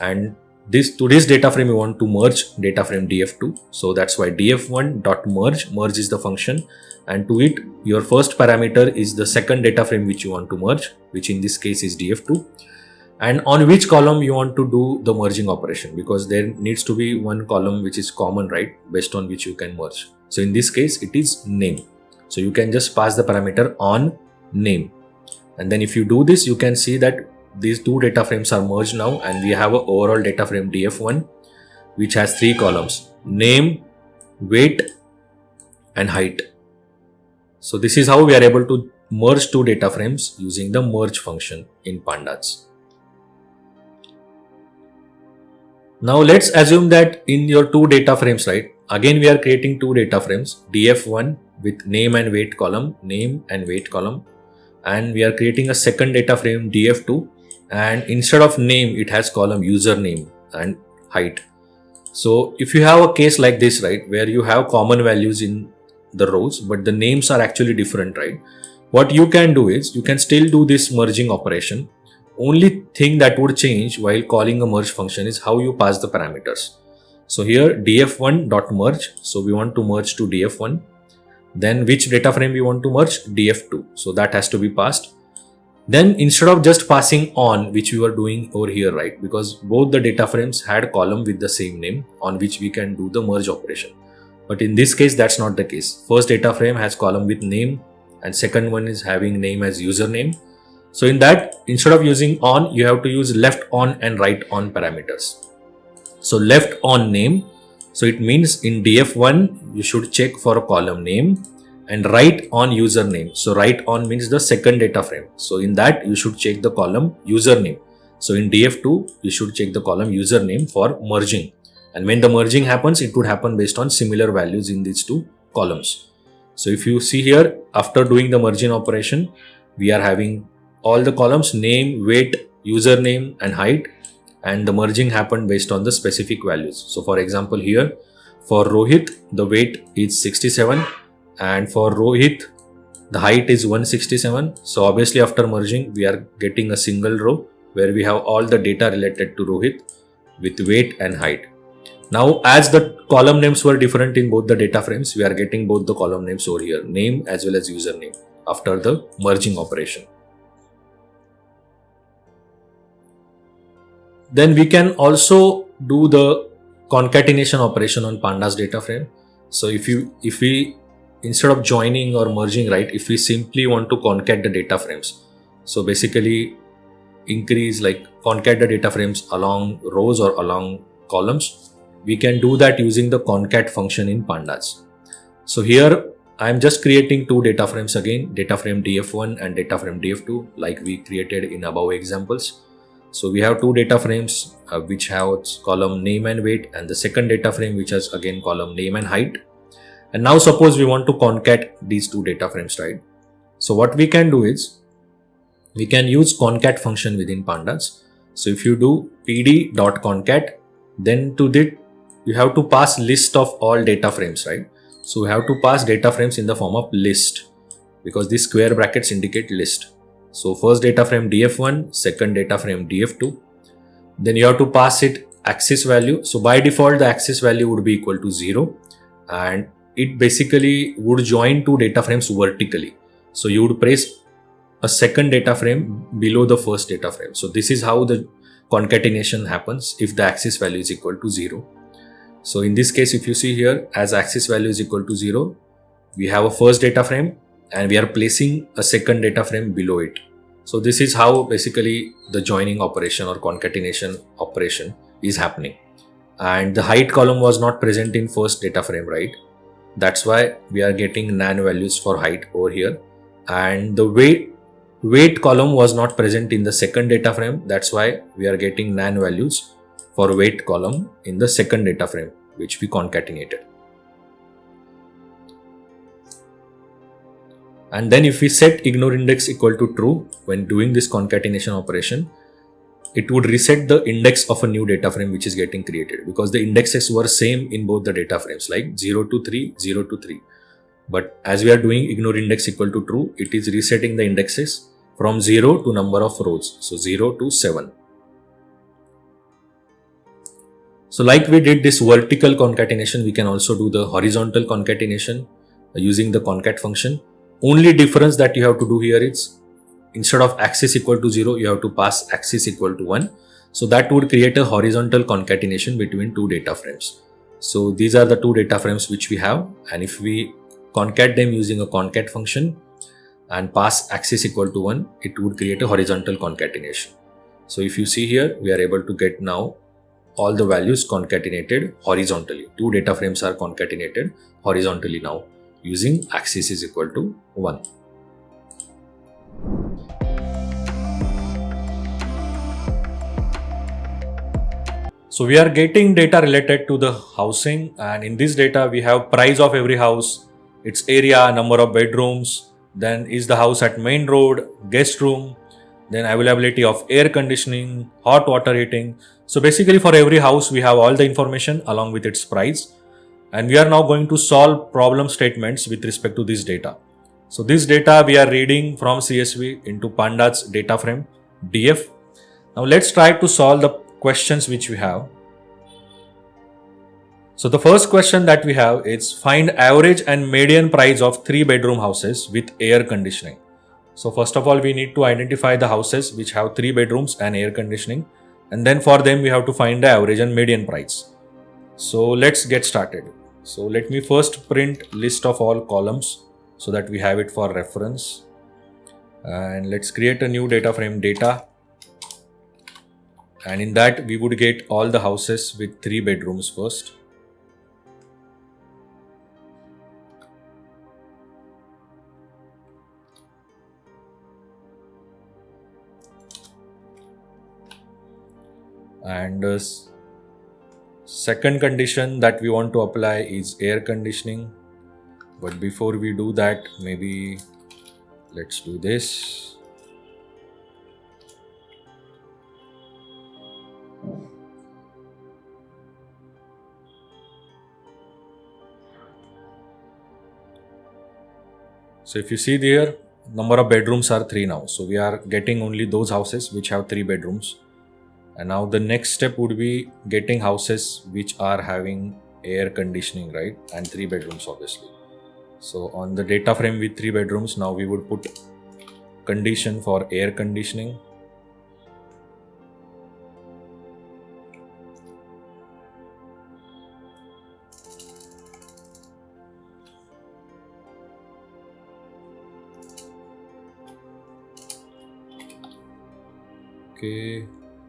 and to this data frame you want to merge data frame df2. So that's why df1.merge is the function, and to it your first parameter is the second data frame which you want to merge, which in this case is df2, and on which column you want to do the merging operation, because there needs to be one column which is common, right, based on which you can merge. So in this case it is name. So you can just pass the parameter on name, and then if you do this, you can see that these 2 data frames are merged now, and we have an overall data frame df1 which has 3 columns, name, weight and height. So this is how we are able to merge 2 data frames using the merge function in pandas. Now let's assume that in your 2 data frames, right, again we are creating 2 data frames, df1 with name and weight column, and we are creating a second data frame df2, and instead of name it has column username and height. So if you have a case like this, right, where you have common values in the rows but the names are actually different, right, what you can do is you can still do this merging operation. Only thing that would change while calling a merge function is how you pass the parameters. So here df1.merge, so we want to merge to df1, then which data frame we want to merge, df2, so that has to be passed. Then instead of just passing on, which we were doing over here, right, because both the data frames had column with the same name on which we can do the merge operation, but in this case that's not the case. First data frame has column with name and second one is having name as username. So in that, instead of using on, you have to use left on and right on parameters. So left on name, so it means in df1 you should check for a column name, and right on username, so right on means the second data frame, so in that you should check the column username. So in df2 you should check the column username for merging, and when the merging happens it would happen based on similar values in these 2 columns. So if you see here, after doing the merging operation, we are having all the columns: name, weight, username and height, and the merging happened based on the specific values. So for example, here for Rohit the weight is 67, and for Rohit the height is 167. So obviously after merging we are getting a single row where we have all the data related to Rohit with weight and height. Now as the column names were different in both the data frames, we are getting both the column names over here, name as well as username, after the merging operation. Then we can also do the concatenation operation on pandas data frame. So if we instead of joining or merging, right, if we simply want to concat the data frames, so basically concat the data frames along rows or along columns, we can do that using the concat function in pandas. So here I am just creating two data frames again, data frame df1 and data frame df2, like we created in above examples. So we have two data frames which have column name and weight, and the second data frame which has again column name and height. And now suppose we want to concat these two data frames, right? So what we can do is we can use concat function within pandas. So if you do pd.concat, then to that you have to pass list of all data frames, right? So we have to pass data frames in the form of list, because these square brackets indicate list. So first data frame df1, second data frame df2. Then you have to pass it axis value. So by default the axis value would be equal to 0, and it basically would join two data frames vertically. So you would place a second data frame below the first data frame. So this is how the concatenation happens if the axis value is equal to 0. So in this case, if you see here, as axis value is equal to 0, we have a first data frame and we are placing a second data frame below it. So this is how basically the joining operation or concatenation operation is happening. And the height column was not present in first data frame, right? That's why we are getting nan values for height over here. And the weight column was not present in the second data frame. That's why we are getting nan values for weight column in the second data frame, which we concatenated. And then if we set ignore index equal to true when doing this concatenation operation, it would reset the index of a new data frame which is getting created, because the indexes were same in both the data frames, like 0 to 3, 0 to 3. But as we are doing ignore index equal to true, it is resetting the indexes from 0 to number of rows. So 0 to 7. So like we did this vertical concatenation, we can also do the horizontal concatenation using the concat function. Only difference that you have to do here is, instead of axis equal to 0, you have to pass axis equal to 1. So that would create a horizontal concatenation between two data frames. So these are the two data frames which we have, and if we concat them using a concat function and pass axis equal to 1, it would create a horizontal concatenation. So if you see here, we are able to get now all the values concatenated horizontally. Two data frames are concatenated horizontally now using axis is equal to 1. So we are getting data related to the housing, and in this data we have price of every house, its area, number of bedrooms, then is the house at main road, guest room, then availability of air conditioning, hot water heating. So basically for every house we have all the information along with its price, and we are now going to solve problem statements with respect to this data. So this data we are reading from CSV into pandas data frame df. Now let's try to solve the questions which we have. So the first question that we have is find average and median price of 3-bedroom houses with air conditioning. So first of all, we need to identify the houses which have 3 bedrooms and air conditioning, and then for them we have to find the average and median price. So let's get started. So let me first print list of all columns so that we have it for reference, and let's create a new data frame data, and in that we would get all the houses with 3 bedrooms first. And second condition that we want to apply is air conditioning. But before we do that, maybe Let's do this. So if you see there, number of bedrooms are 3 now. So we are getting only those houses which have 3 bedrooms. And now the next step would be getting houses which are having air conditioning, right? And 3 bedrooms obviously. So on the data frame with 3 bedrooms, now we would put condition for air conditioning. Okay,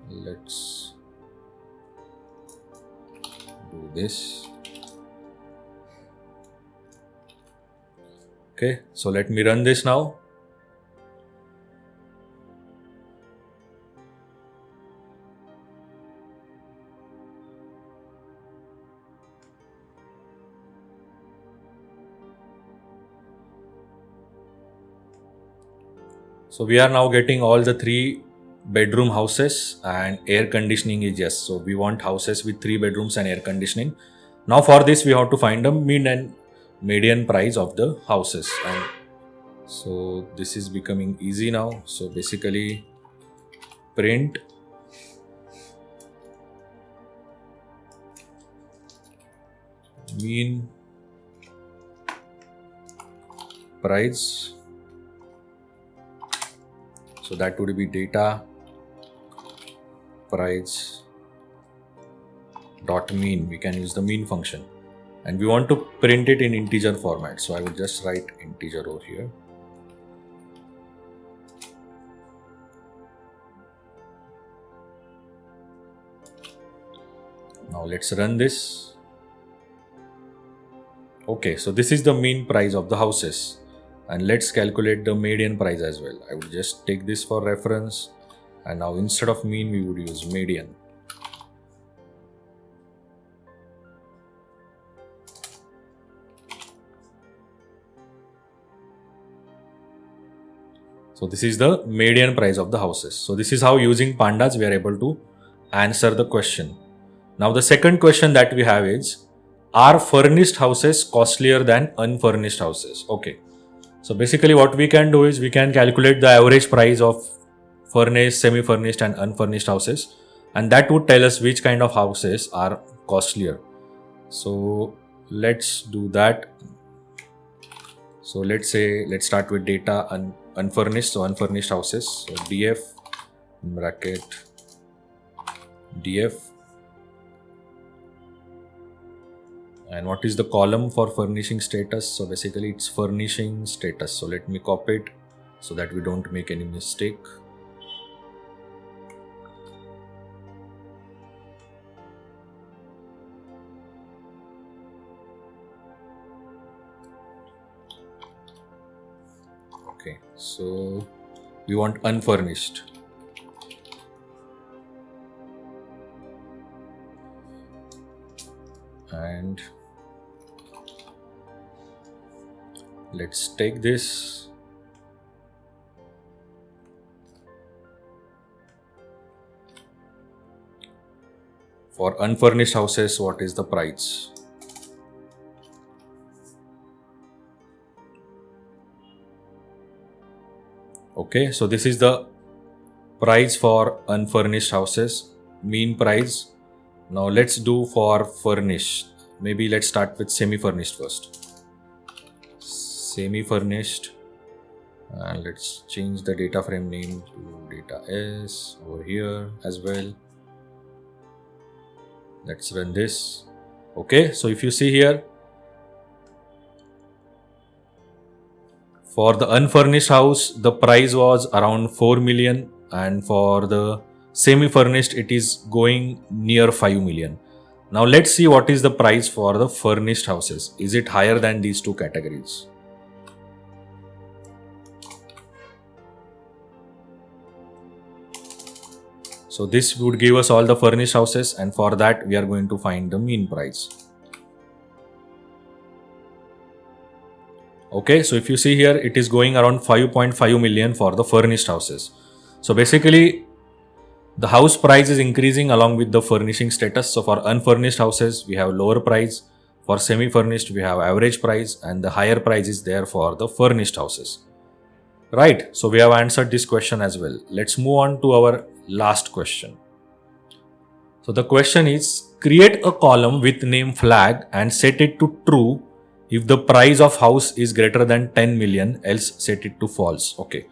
let's do this. Okay, so let me run this now. So we are now getting all the 3 bedroom houses and air conditioning is yes. So we want houses with 3 bedrooms and air conditioning. Now for this we have to find the mean and median price of the houses, and so this is becoming easy now. So basically print mean price. So that would be data price dot mean. We can use the mean function, and we want to print it in integer format. So I will just write integer over here. Now let's run this. Okay, so this is the mean price of the houses, and let's calculate the median price as well. I would just take this for reference, and now instead of mean we would use median. So this is the median price of the houses. So this is how using pandas we are able to answer the question. Now the second question that we have is, are furnished houses costlier than unfurnished houses? Okay. So basically what we can do is we can calculate the average price of furnished, semi-furnished and unfurnished houses, and that would tell us which kind of houses are costlier. So let's do that. So let's start with data unfurnished. So unfurnished houses. So df in bracket df, and what is the column for furnishing status? So basically it's furnishing status. So let me copy it so that we don't make any mistake. Okay, so we want unfurnished. And let's take this. For unfurnished houses, what is the price? Okay, so this is the price for unfurnished houses, mean price. Now let's do for furnished. Maybe let's start with semi-furnished first. Semi-furnished, and let's change the data frame name to data s over here as well. Let's run this. Okay, so if you see here, for the unfurnished house, the price was around 4 million, and for the semi-furnished, it is going near 5 million. Now let's see what is the price for the furnished houses. Is it higher than these two categories? So this would give us all the furnished houses, and for that we are going to find the mean price. Okay, so if you see here, it is going around 5.5 million for the furnished houses. So basically, the house price is increasing along with the furnishing status. So for unfurnished houses, we have lower price. For semi-furnished, we have average price, and the higher price is there for the furnished houses. Right, so we have answered this question as well. Let's move on to our last question. So the question is, create a column with name flag and set it to true if the price of house is greater than 10 million, else set it to false. Okay.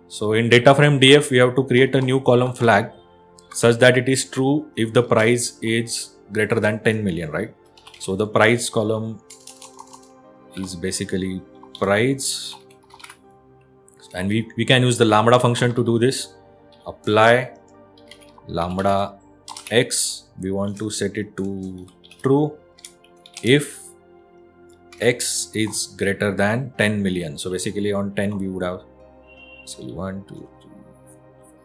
So in data frame df, we have to create a new column flag such that it is true if the price is greater than 10 million, right? So the price column is basically price, and we can use the lambda function to do this. Apply lambda x, we want to set it to true if x is greater than 10 million. So basically on 10 we would have 1, 2, 3, 4,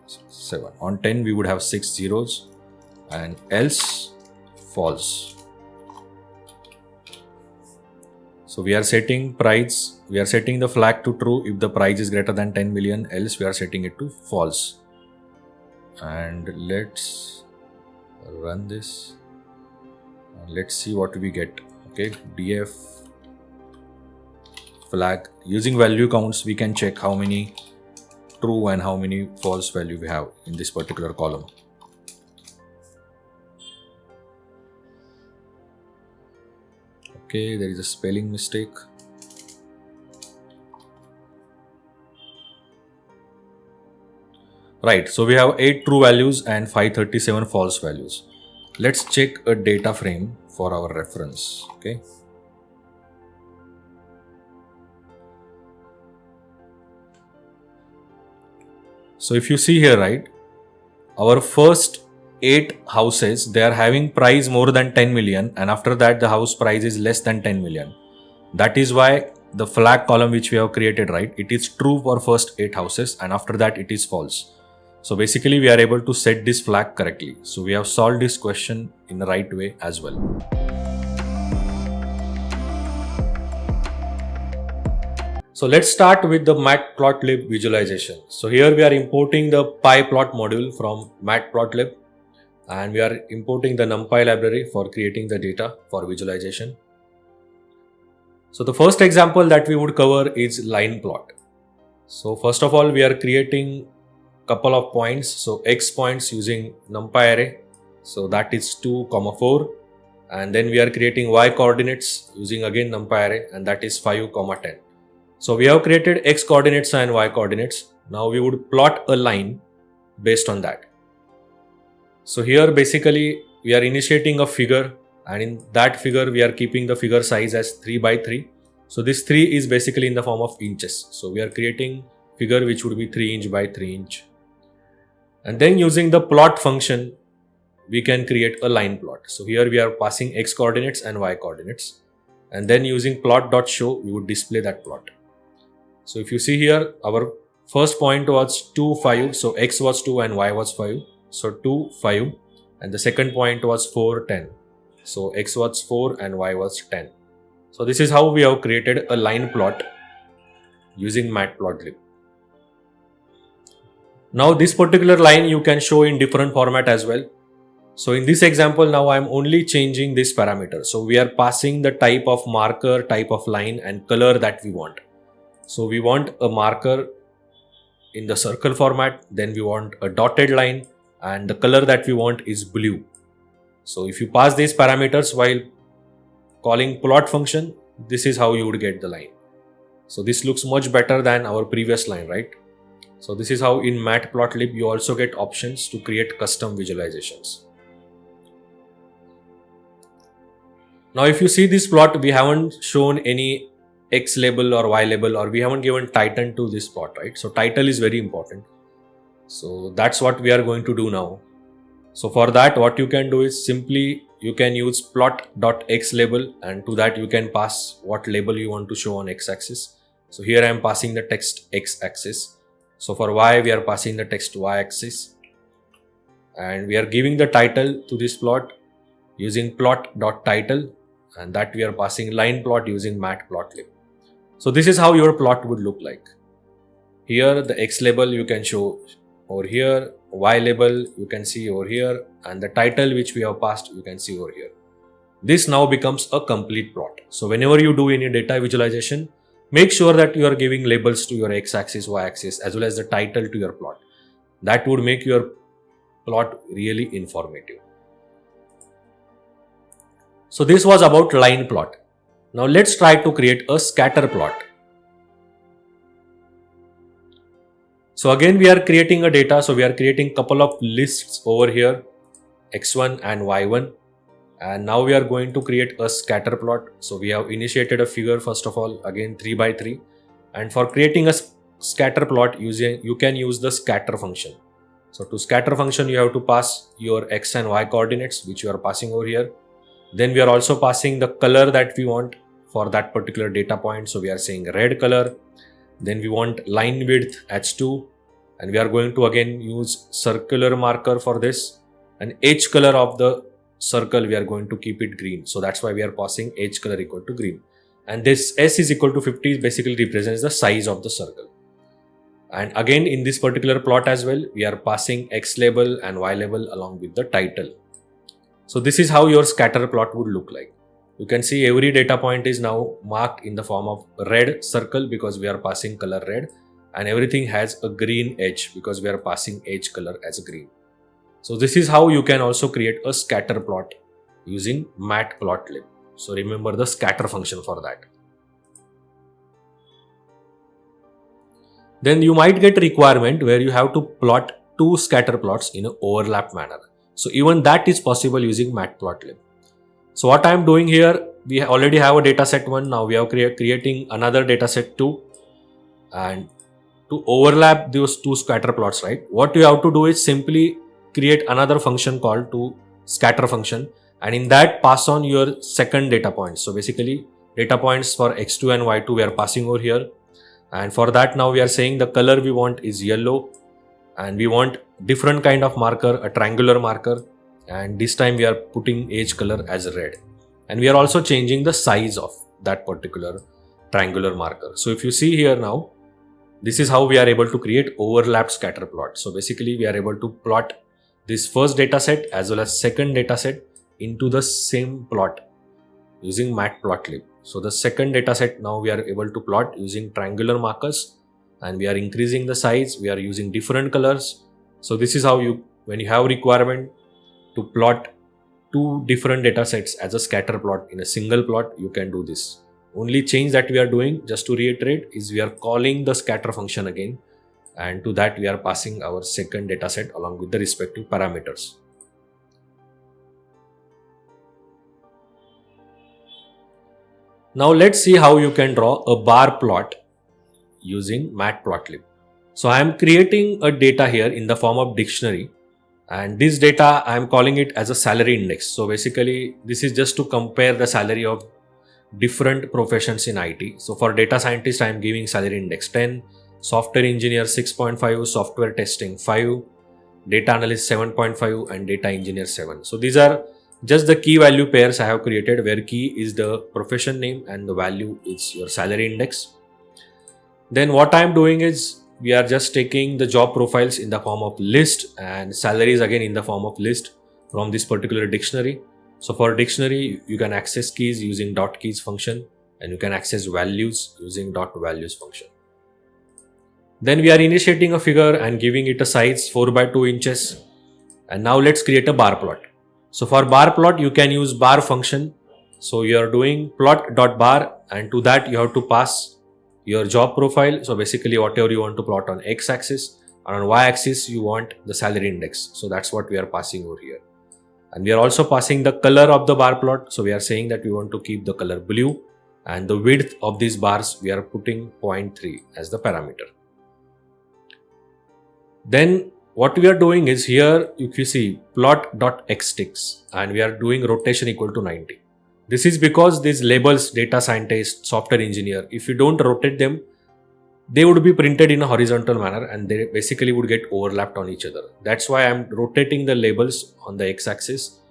5, 6, 7. On 10 we would have 6 zeros, and else false. So we are setting price, we are setting the flag to true if the price is greater than 10 million, else we are setting it to false. And let's run this and let's see what we get. Okay, df flag, using value counts we can check how many true and how many false value we have in this particular column. Okay, there is a spelling mistake. Right, so we have 8 true values and 537 false values. Let's check a data frame for our reference. Okay. So if you see here, right, our first 8 houses, they are having price more than 10 million, and after that the house price is less than 10 million. That is why the flag column which we have created, right, it is true for first 8 houses and after that it is false. So basically we are able to set this flag correctly. So we have solved this question in the right way as well. So let's start with the matplotlib visualization. So here we are importing the pyplot module from matplotlib, and we are importing the Numpy library for creating the data for visualization. So the first example that we would cover is line plot. So first of all, we are creating couple of points. So x points using Numpy array. So that is 2, 4. And then we are creating y coordinates using again Numpy array, and that is 5, 10. So we have created x coordinates and y coordinates. Now we would plot a line based on that. So here basically we are initiating a figure, and in that figure we are keeping the figure size as 3 by 3. So this 3 is basically in the form of inches. So we are creating figure which would be 3 inch by 3 inch. And then using the plot function, we can create a line plot. So here we are passing x coordinates and y coordinates. And then using plot.show, we would display that plot. So if you see here, our first point was 2, 5. So x was 2 and y was 5. So 2, 5. And the second point was 4, 10. So x was 4 and y was 10. So this is how we have created a line plot using matplotlib. Now this particular line you can show in different format as well. So in this example, now I am only changing this parameter. So we are passing the type of marker, type of line and color that we want. So we want a marker in the circle format, then we want a dotted line, and the color that we want is blue. So if you pass these parameters while calling plot function, this is how you would get the line. So this looks much better than our previous line, right? So this is how in matplotlib you also get options to create custom visualizations. Now if you see this plot, we haven't shown any X label or Y label, or we haven't given title to this plot, right? So title is very important. So that's what we are going to do now. So for that, what you can do is simply you can use plot.xlabel, and to that you can pass what label you want to show on x-axis. So here I am passing the text x-axis. So for y, we are passing the text y-axis, and we are giving the title to this plot using plot.title, and that we are passing line plot using matplotlib. So this is how your plot would look like. Here the X label you can show over here, Y label you can see over here, and the title which we have passed you can see over here. This now becomes a complete plot. So whenever you do any data visualization, make sure that you are giving labels to your X-axis, Y-axis as well as the title to your plot. That would make your plot really informative. So this was about line plot. Now let's try to create a scatter plot. So again we are creating a data. So we are creating couple of lists over here, X1 and Y1. And now we are going to create a scatter plot. So we have initiated a figure first of all, again 3 by 3. And for creating a scatter plot, you can use the scatter function. So to scatter function, you have to pass your X and Y coordinates, which you are passing over here. Then we are also passing the color that we want for that particular data point. So we are saying red color. Then we want line width as 2. And we are going to again use circular marker for this. And edge color of the circle, we are going to keep it green. So that's why we are passing edge color equal to green. And this S is equal to 50 basically represents the size of the circle. And again in this particular plot as well, we are passing X label and Y label along with the title. So this is how your scatter plot would look like. You can see every data point is now marked in the form of red circle because we are passing color red, and everything has a green edge because we are passing edge color as green. So this is how you can also create a scatter plot using matplotlib. So remember the scatter function for that. Then you might get a requirement where you have to plot 2 scatter plots in an overlap manner. So even that is possible using matplotlib. So what I am doing here, we already have a dataset 1. Now we are creating another dataset 2. And to overlap those 2 scatter plots, right? What you have to do is simply create another function called to scatter function, and in that pass on your second data point. So basically data points for X2 and Y2 we are passing over here, and for that now we are saying the color we want is yellow, and we want different kind of marker, a triangular marker, and this time we are putting edge color as red, and we are also changing the size of that particular triangular marker. So if you see here now, this is how we are able to create overlapped scatter plot. So basically we are able to plot this first dataset as well as second dataset into the same plot using matplotlib. So the second dataset now we are able to plot using triangular markers, and we are increasing the size. We are using different colors. So this is how when you have requirement to plot 2 different datasets as a scatter plot in a single plot, you can do this. Only change that we are doing, just to reiterate, is we are calling the scatter function again, and to that we are passing our second dataset along with the respective parameters. Now let's see how you can draw a bar plot using matplotlib. So I am creating a data here in the form of dictionary, and this data I am calling it as a salary index. So basically this is just to compare the salary of different professions in IT. So for data scientist I am giving salary index 10, software engineer 6.5, software testing 5, data analyst 7.5, and data engineer 7. So these are just the key value pairs I have created, where key is the profession name and the value is your salary index. Then what I am doing is we are just taking the job profiles in the form of list and salaries again in the form of list from this particular dictionary. So for dictionary, you can access keys using .keys function, and you can access values using .values function. Then we are initiating a figure and giving it a size 4 by 2 inches. And now let's create a bar plot. So for bar plot, you can use bar function. So you are doing plot.bar, and to that you have to pass your job profile. So basically whatever you want to plot on X-axis, and on Y-axis you want the salary index. So that's what we are passing over here. And we are also passing the color of the bar plot. So we are saying that we want to keep the color blue, and the width of these bars we are putting 0.3 as the parameter. Then what we are doing is here, if you see plot.xticks, and we are doing rotation equal to 90. This is because these labels, data scientist, software engineer, if you don't rotate them, they would be printed in a horizontal manner and they basically would get overlapped on each other. That's why I'm rotating the labels on the X-axis,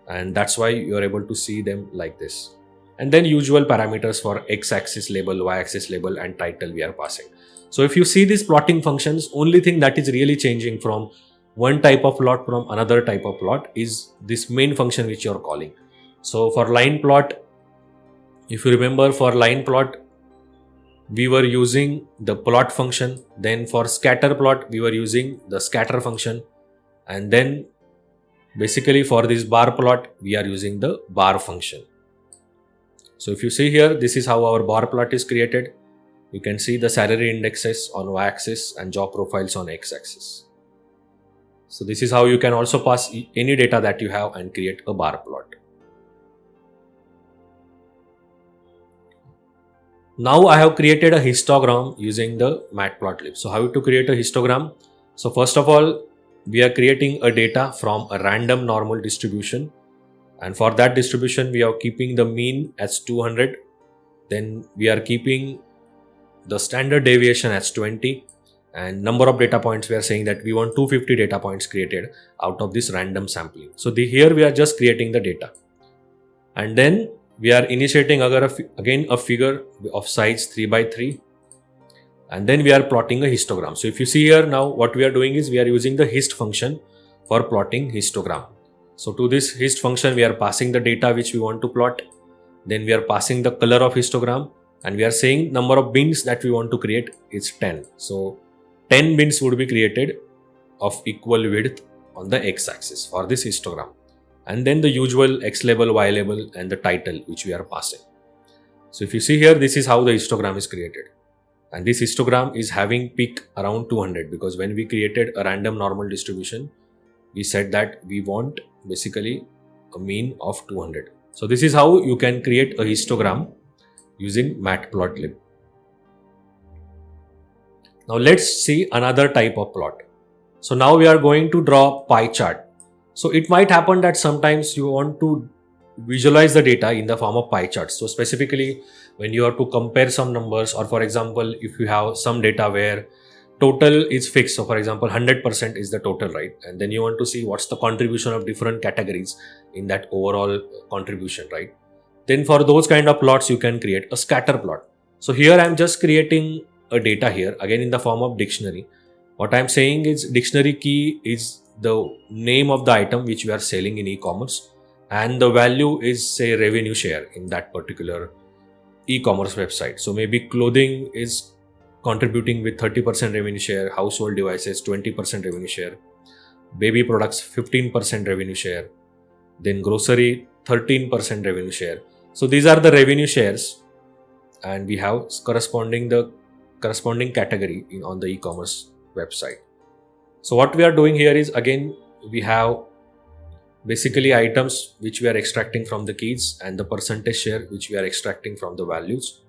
and that's why you're able to see them like this. and then usual parameters for x-axis label, y-axis label, and title we are passing. So if you see these plotting functions, only thing that is really changing from one type of plot from another type of plot is this main function which you are calling. So for line plot, if you remember, for line plot we were using the plot function, then for scatter plot we were using the scatter function, and then basically for this bar plot we are using the bar function. So if you see here, this is how our bar plot is created. You can see the salary indexes on y-axis and job profiles on x-axis. So this is how you can also pass any data that you have and create a bar plot. Now I have created a histogram using the matplotlib. So how to create a histogram? So first of all, we are creating a data from a random normal distribution, and for that distribution we are keeping the mean as 200. Then we are keeping the standard deviation as 20, and number of data points we are saying that we want 250 data points created out of this random sampling. So here we are just creating the data, and then we are initiating again a figure of size 3 by 3, and then we are plotting a histogram. So if you see here, now what we are doing is we are using the hist function for plotting histogram. So to this hist function we are passing the data which we want to plot, then we are passing the color of histogram, and we are saying number of bins that we want to create is 10. So 10 bins would be created of equal width on the x-axis for this histogram, and then the usual x label, y label, and the title which we are passing. So if you see here, this is how the histogram is created, and this histogram is having peak around 200 because when we created a random normal distribution we said that we want basically a mean of 200. So this is how you can create a histogram using matplotlib. Now let's see another type of plot. So now we are going to draw pie chart. So it might happen that sometimes you want to visualize the data in the form of pie charts. So specifically when you have to compare some numbers, or for example if you have some data where total is fixed, so for example 100% is the total, right? And then you want to see what's the contribution of different categories in that overall contribution, right? Then for those kind of plots you can create a scatter plot. So here I am just creating a data here again in the form of dictionary. What I am saying is dictionary key is the name of the item which we are selling in e-commerce, and the value is say revenue share in that particular e-commerce website. So maybe clothing is contributing with 30% revenue share, household devices 20% revenue share, baby products 15% revenue share, then grocery 13% revenue share. So these are the revenue shares, and we have corresponding category on the e-commerce website. So what we are doing here is, again we have basically items which we are extracting from the keys and the percentage share which we are extracting from the values.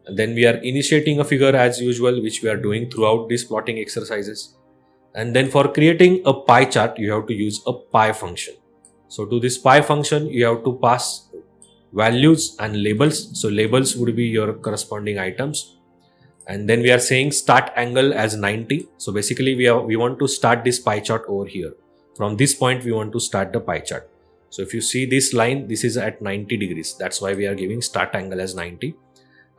And then we are initiating a figure as usual, which we are doing throughout these plotting exercises. And then for creating a pie chart, you have to use a pie function. So to this pie function, you have to pass values and labels. So labels would be your corresponding items. And then we are saying start angle as 90. So basically we want to start this pie chart over here. From this point, we want to start the pie chart. So if you see this line, this is at 90 degrees. That's why we are giving start angle as 90.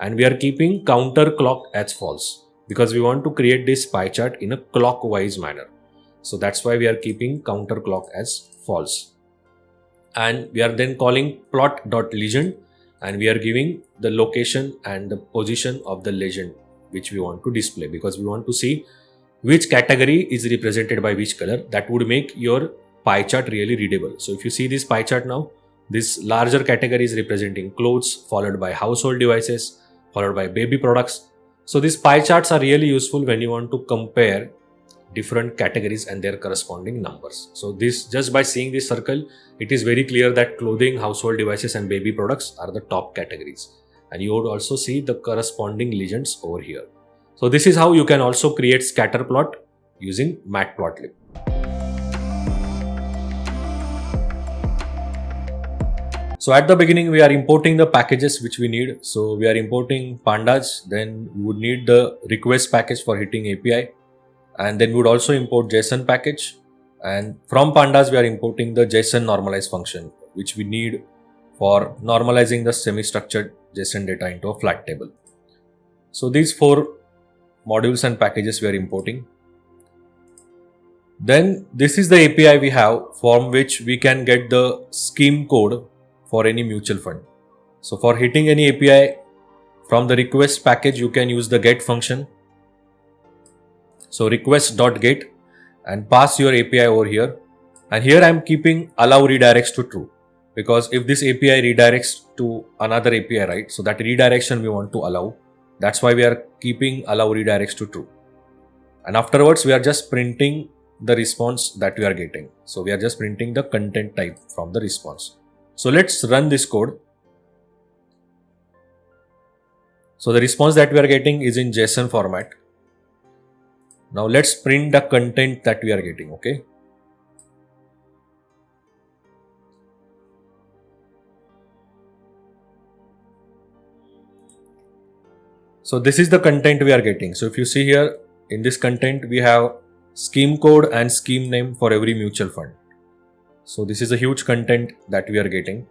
And we are keeping counter clock as false because we want to create this pie chart in a clockwise manner. So that's why we are keeping counter clock as false. And we are then calling plot.legend, and we are giving the location and the position of the legend which we want to display, because we want to see which category is represented by which color. That would make your pie chart really readable. So if you see this pie chart now, this larger category is representing clothes, followed by household devices, followed by baby products. So these pie charts are really useful when you want to compare different categories and their corresponding numbers. So this, just by seeing this circle, it is very clear that clothing, household devices, and baby products are the top categories. And you would also see the corresponding legends over here. So this is how you can also create scatter plot using matplotlib. So at the beginning, we are importing the packages which we need. So we are importing pandas, then we would need the request package for hitting API. And then we would also import JSON package. And from pandas, we are importing the JSON normalize function, which we need for normalizing the semi-structured JSON data into a flat table. So these 4 modules and packages we are importing. Then this is the API we have from which we can get the scheme code for any mutual fund. So for hitting any API from the request package, you can use the get function. So request.get and pass your API over here. And here I am keeping allow redirects to true, because if this API redirects to another API, right? So that redirection we want to allow. That's why we are keeping allow redirects to true. And afterwards, we are just printing the response that we are getting. So we are just printing the content type from the response. So let's run this code. So the response that we are getting is in JSON format. Now let's print the content that we are getting, okay? So this is the content we are getting. So if you see here in this content, we have scheme code and scheme name for every mutual fund. So this is a huge content that we are getting.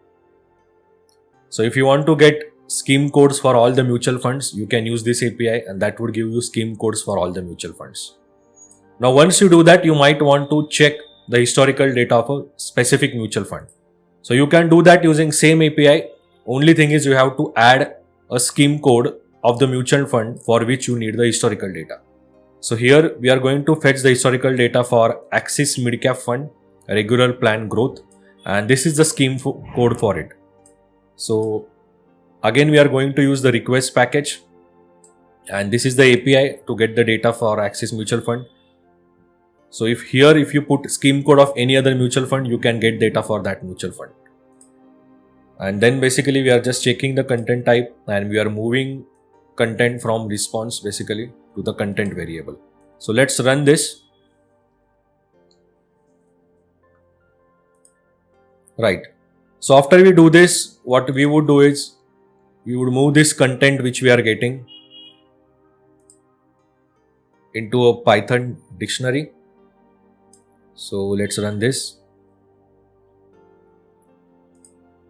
So if you want to get scheme codes for all the mutual funds, you can use this API and that would give you scheme codes for all the mutual funds. Now once you do that, you might want to check the historical data of a specific mutual fund. So you can do that using same API. Only thing is you have to add a scheme code of the mutual fund for which you need the historical data. So here we are going to fetch the historical data for Axis Midcap Fund, regular plan growth, and this is the scheme code for it. So again we are going to use the request package, and this is the API to get the data for Axis Mutual Fund. So if you put scheme code of any other mutual fund, you can get data for that mutual fund. And then basically we are just checking the content type and we are moving content from response basically to the content variable. So let's run this. Right. So after we do this, what we would do is we would move this content which we are getting into a Python dictionary. So let's run this.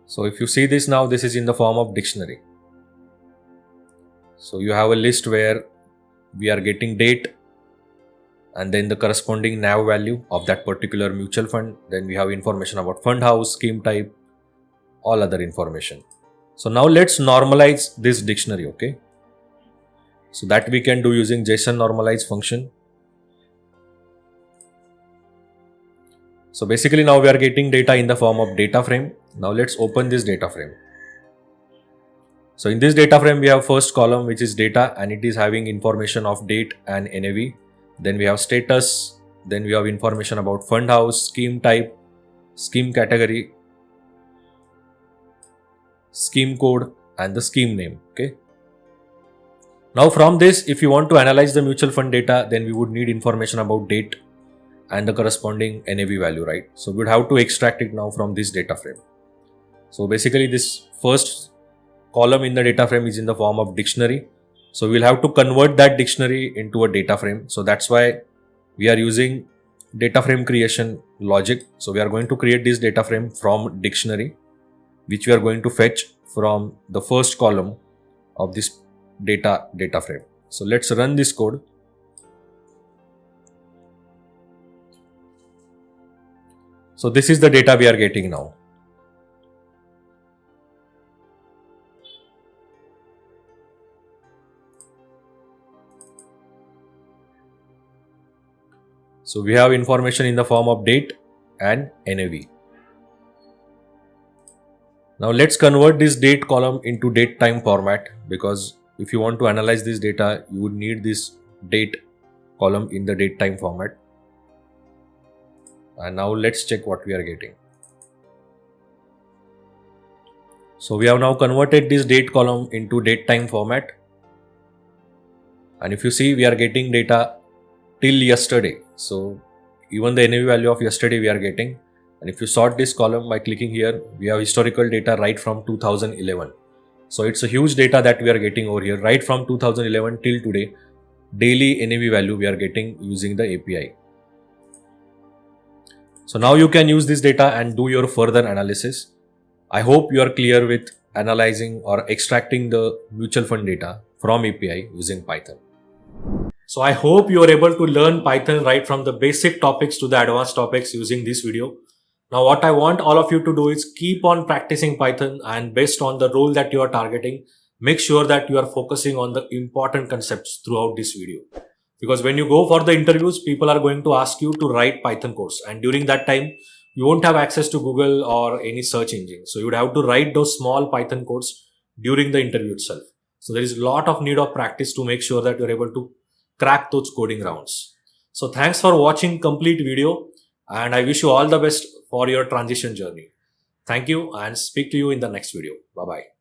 So if you see this now, this is in the form of dictionary. So you have a list where we are getting date and then the corresponding NAV value of that particular mutual fund. Then we have information about fund house, scheme type, all other information. So now let's normalize this dictionary, okay? So that we can do using JSON normalize function. So basically now we are getting data in the form of data frame. Now let's open this data frame. So in this data frame, we have first column which is data and it is having information of date and NAV. Then we have status. Then we have information about fund house, scheme type, scheme category, scheme code and the scheme name. Okay. Now from this, if you want to analyze the mutual fund data, then we would need information about date and the corresponding NAV value, right? So we would have to extract it now from this data frame. So basically this first column in the data frame is in the form of dictionary. So we'll have to convert that dictionary into a data frame. So that's why we are using data frame creation logic. So we are going to create this data frame from dictionary, which we are going to fetch from the first column of this data frame. So let's run this code. So this is the data we are getting now. So we have information in the form of date and NAV. Now let's convert this date column into date time format, because if you want to analyze this data, you would need this date column in the date time format. And now let's check what we are getting. So we have now converted this date column into date time format. And if you see, we are getting data till yesterday. So even the NAV value of yesterday we are getting. And if you sort this column by clicking here, we have historical data right from 2011. So it's a huge data that we are getting over here right from 2011 till today. Daily NAV value we are getting using the API. So now you can use this data and do your further analysis. I hope you are clear with analyzing or extracting the mutual fund data from API using Python. So I hope you are able to learn Python right from the basic topics to the advanced topics using this video. Now what I want all of you to do is keep on practicing Python, and based on the role that you are targeting, make sure that you are focusing on the important concepts throughout this video. Because when you go for the interviews, people are going to ask you to write Python course, and during that time, you won't have access to Google or any search engine. So you would have to write those small Python codes during the interview itself. So there is a lot of need of practice to make sure that you're able to crack those coding rounds. So thanks for watching complete video, and I wish you all the best for your transition journey. Thank you, and speak to you in the next video. Bye bye.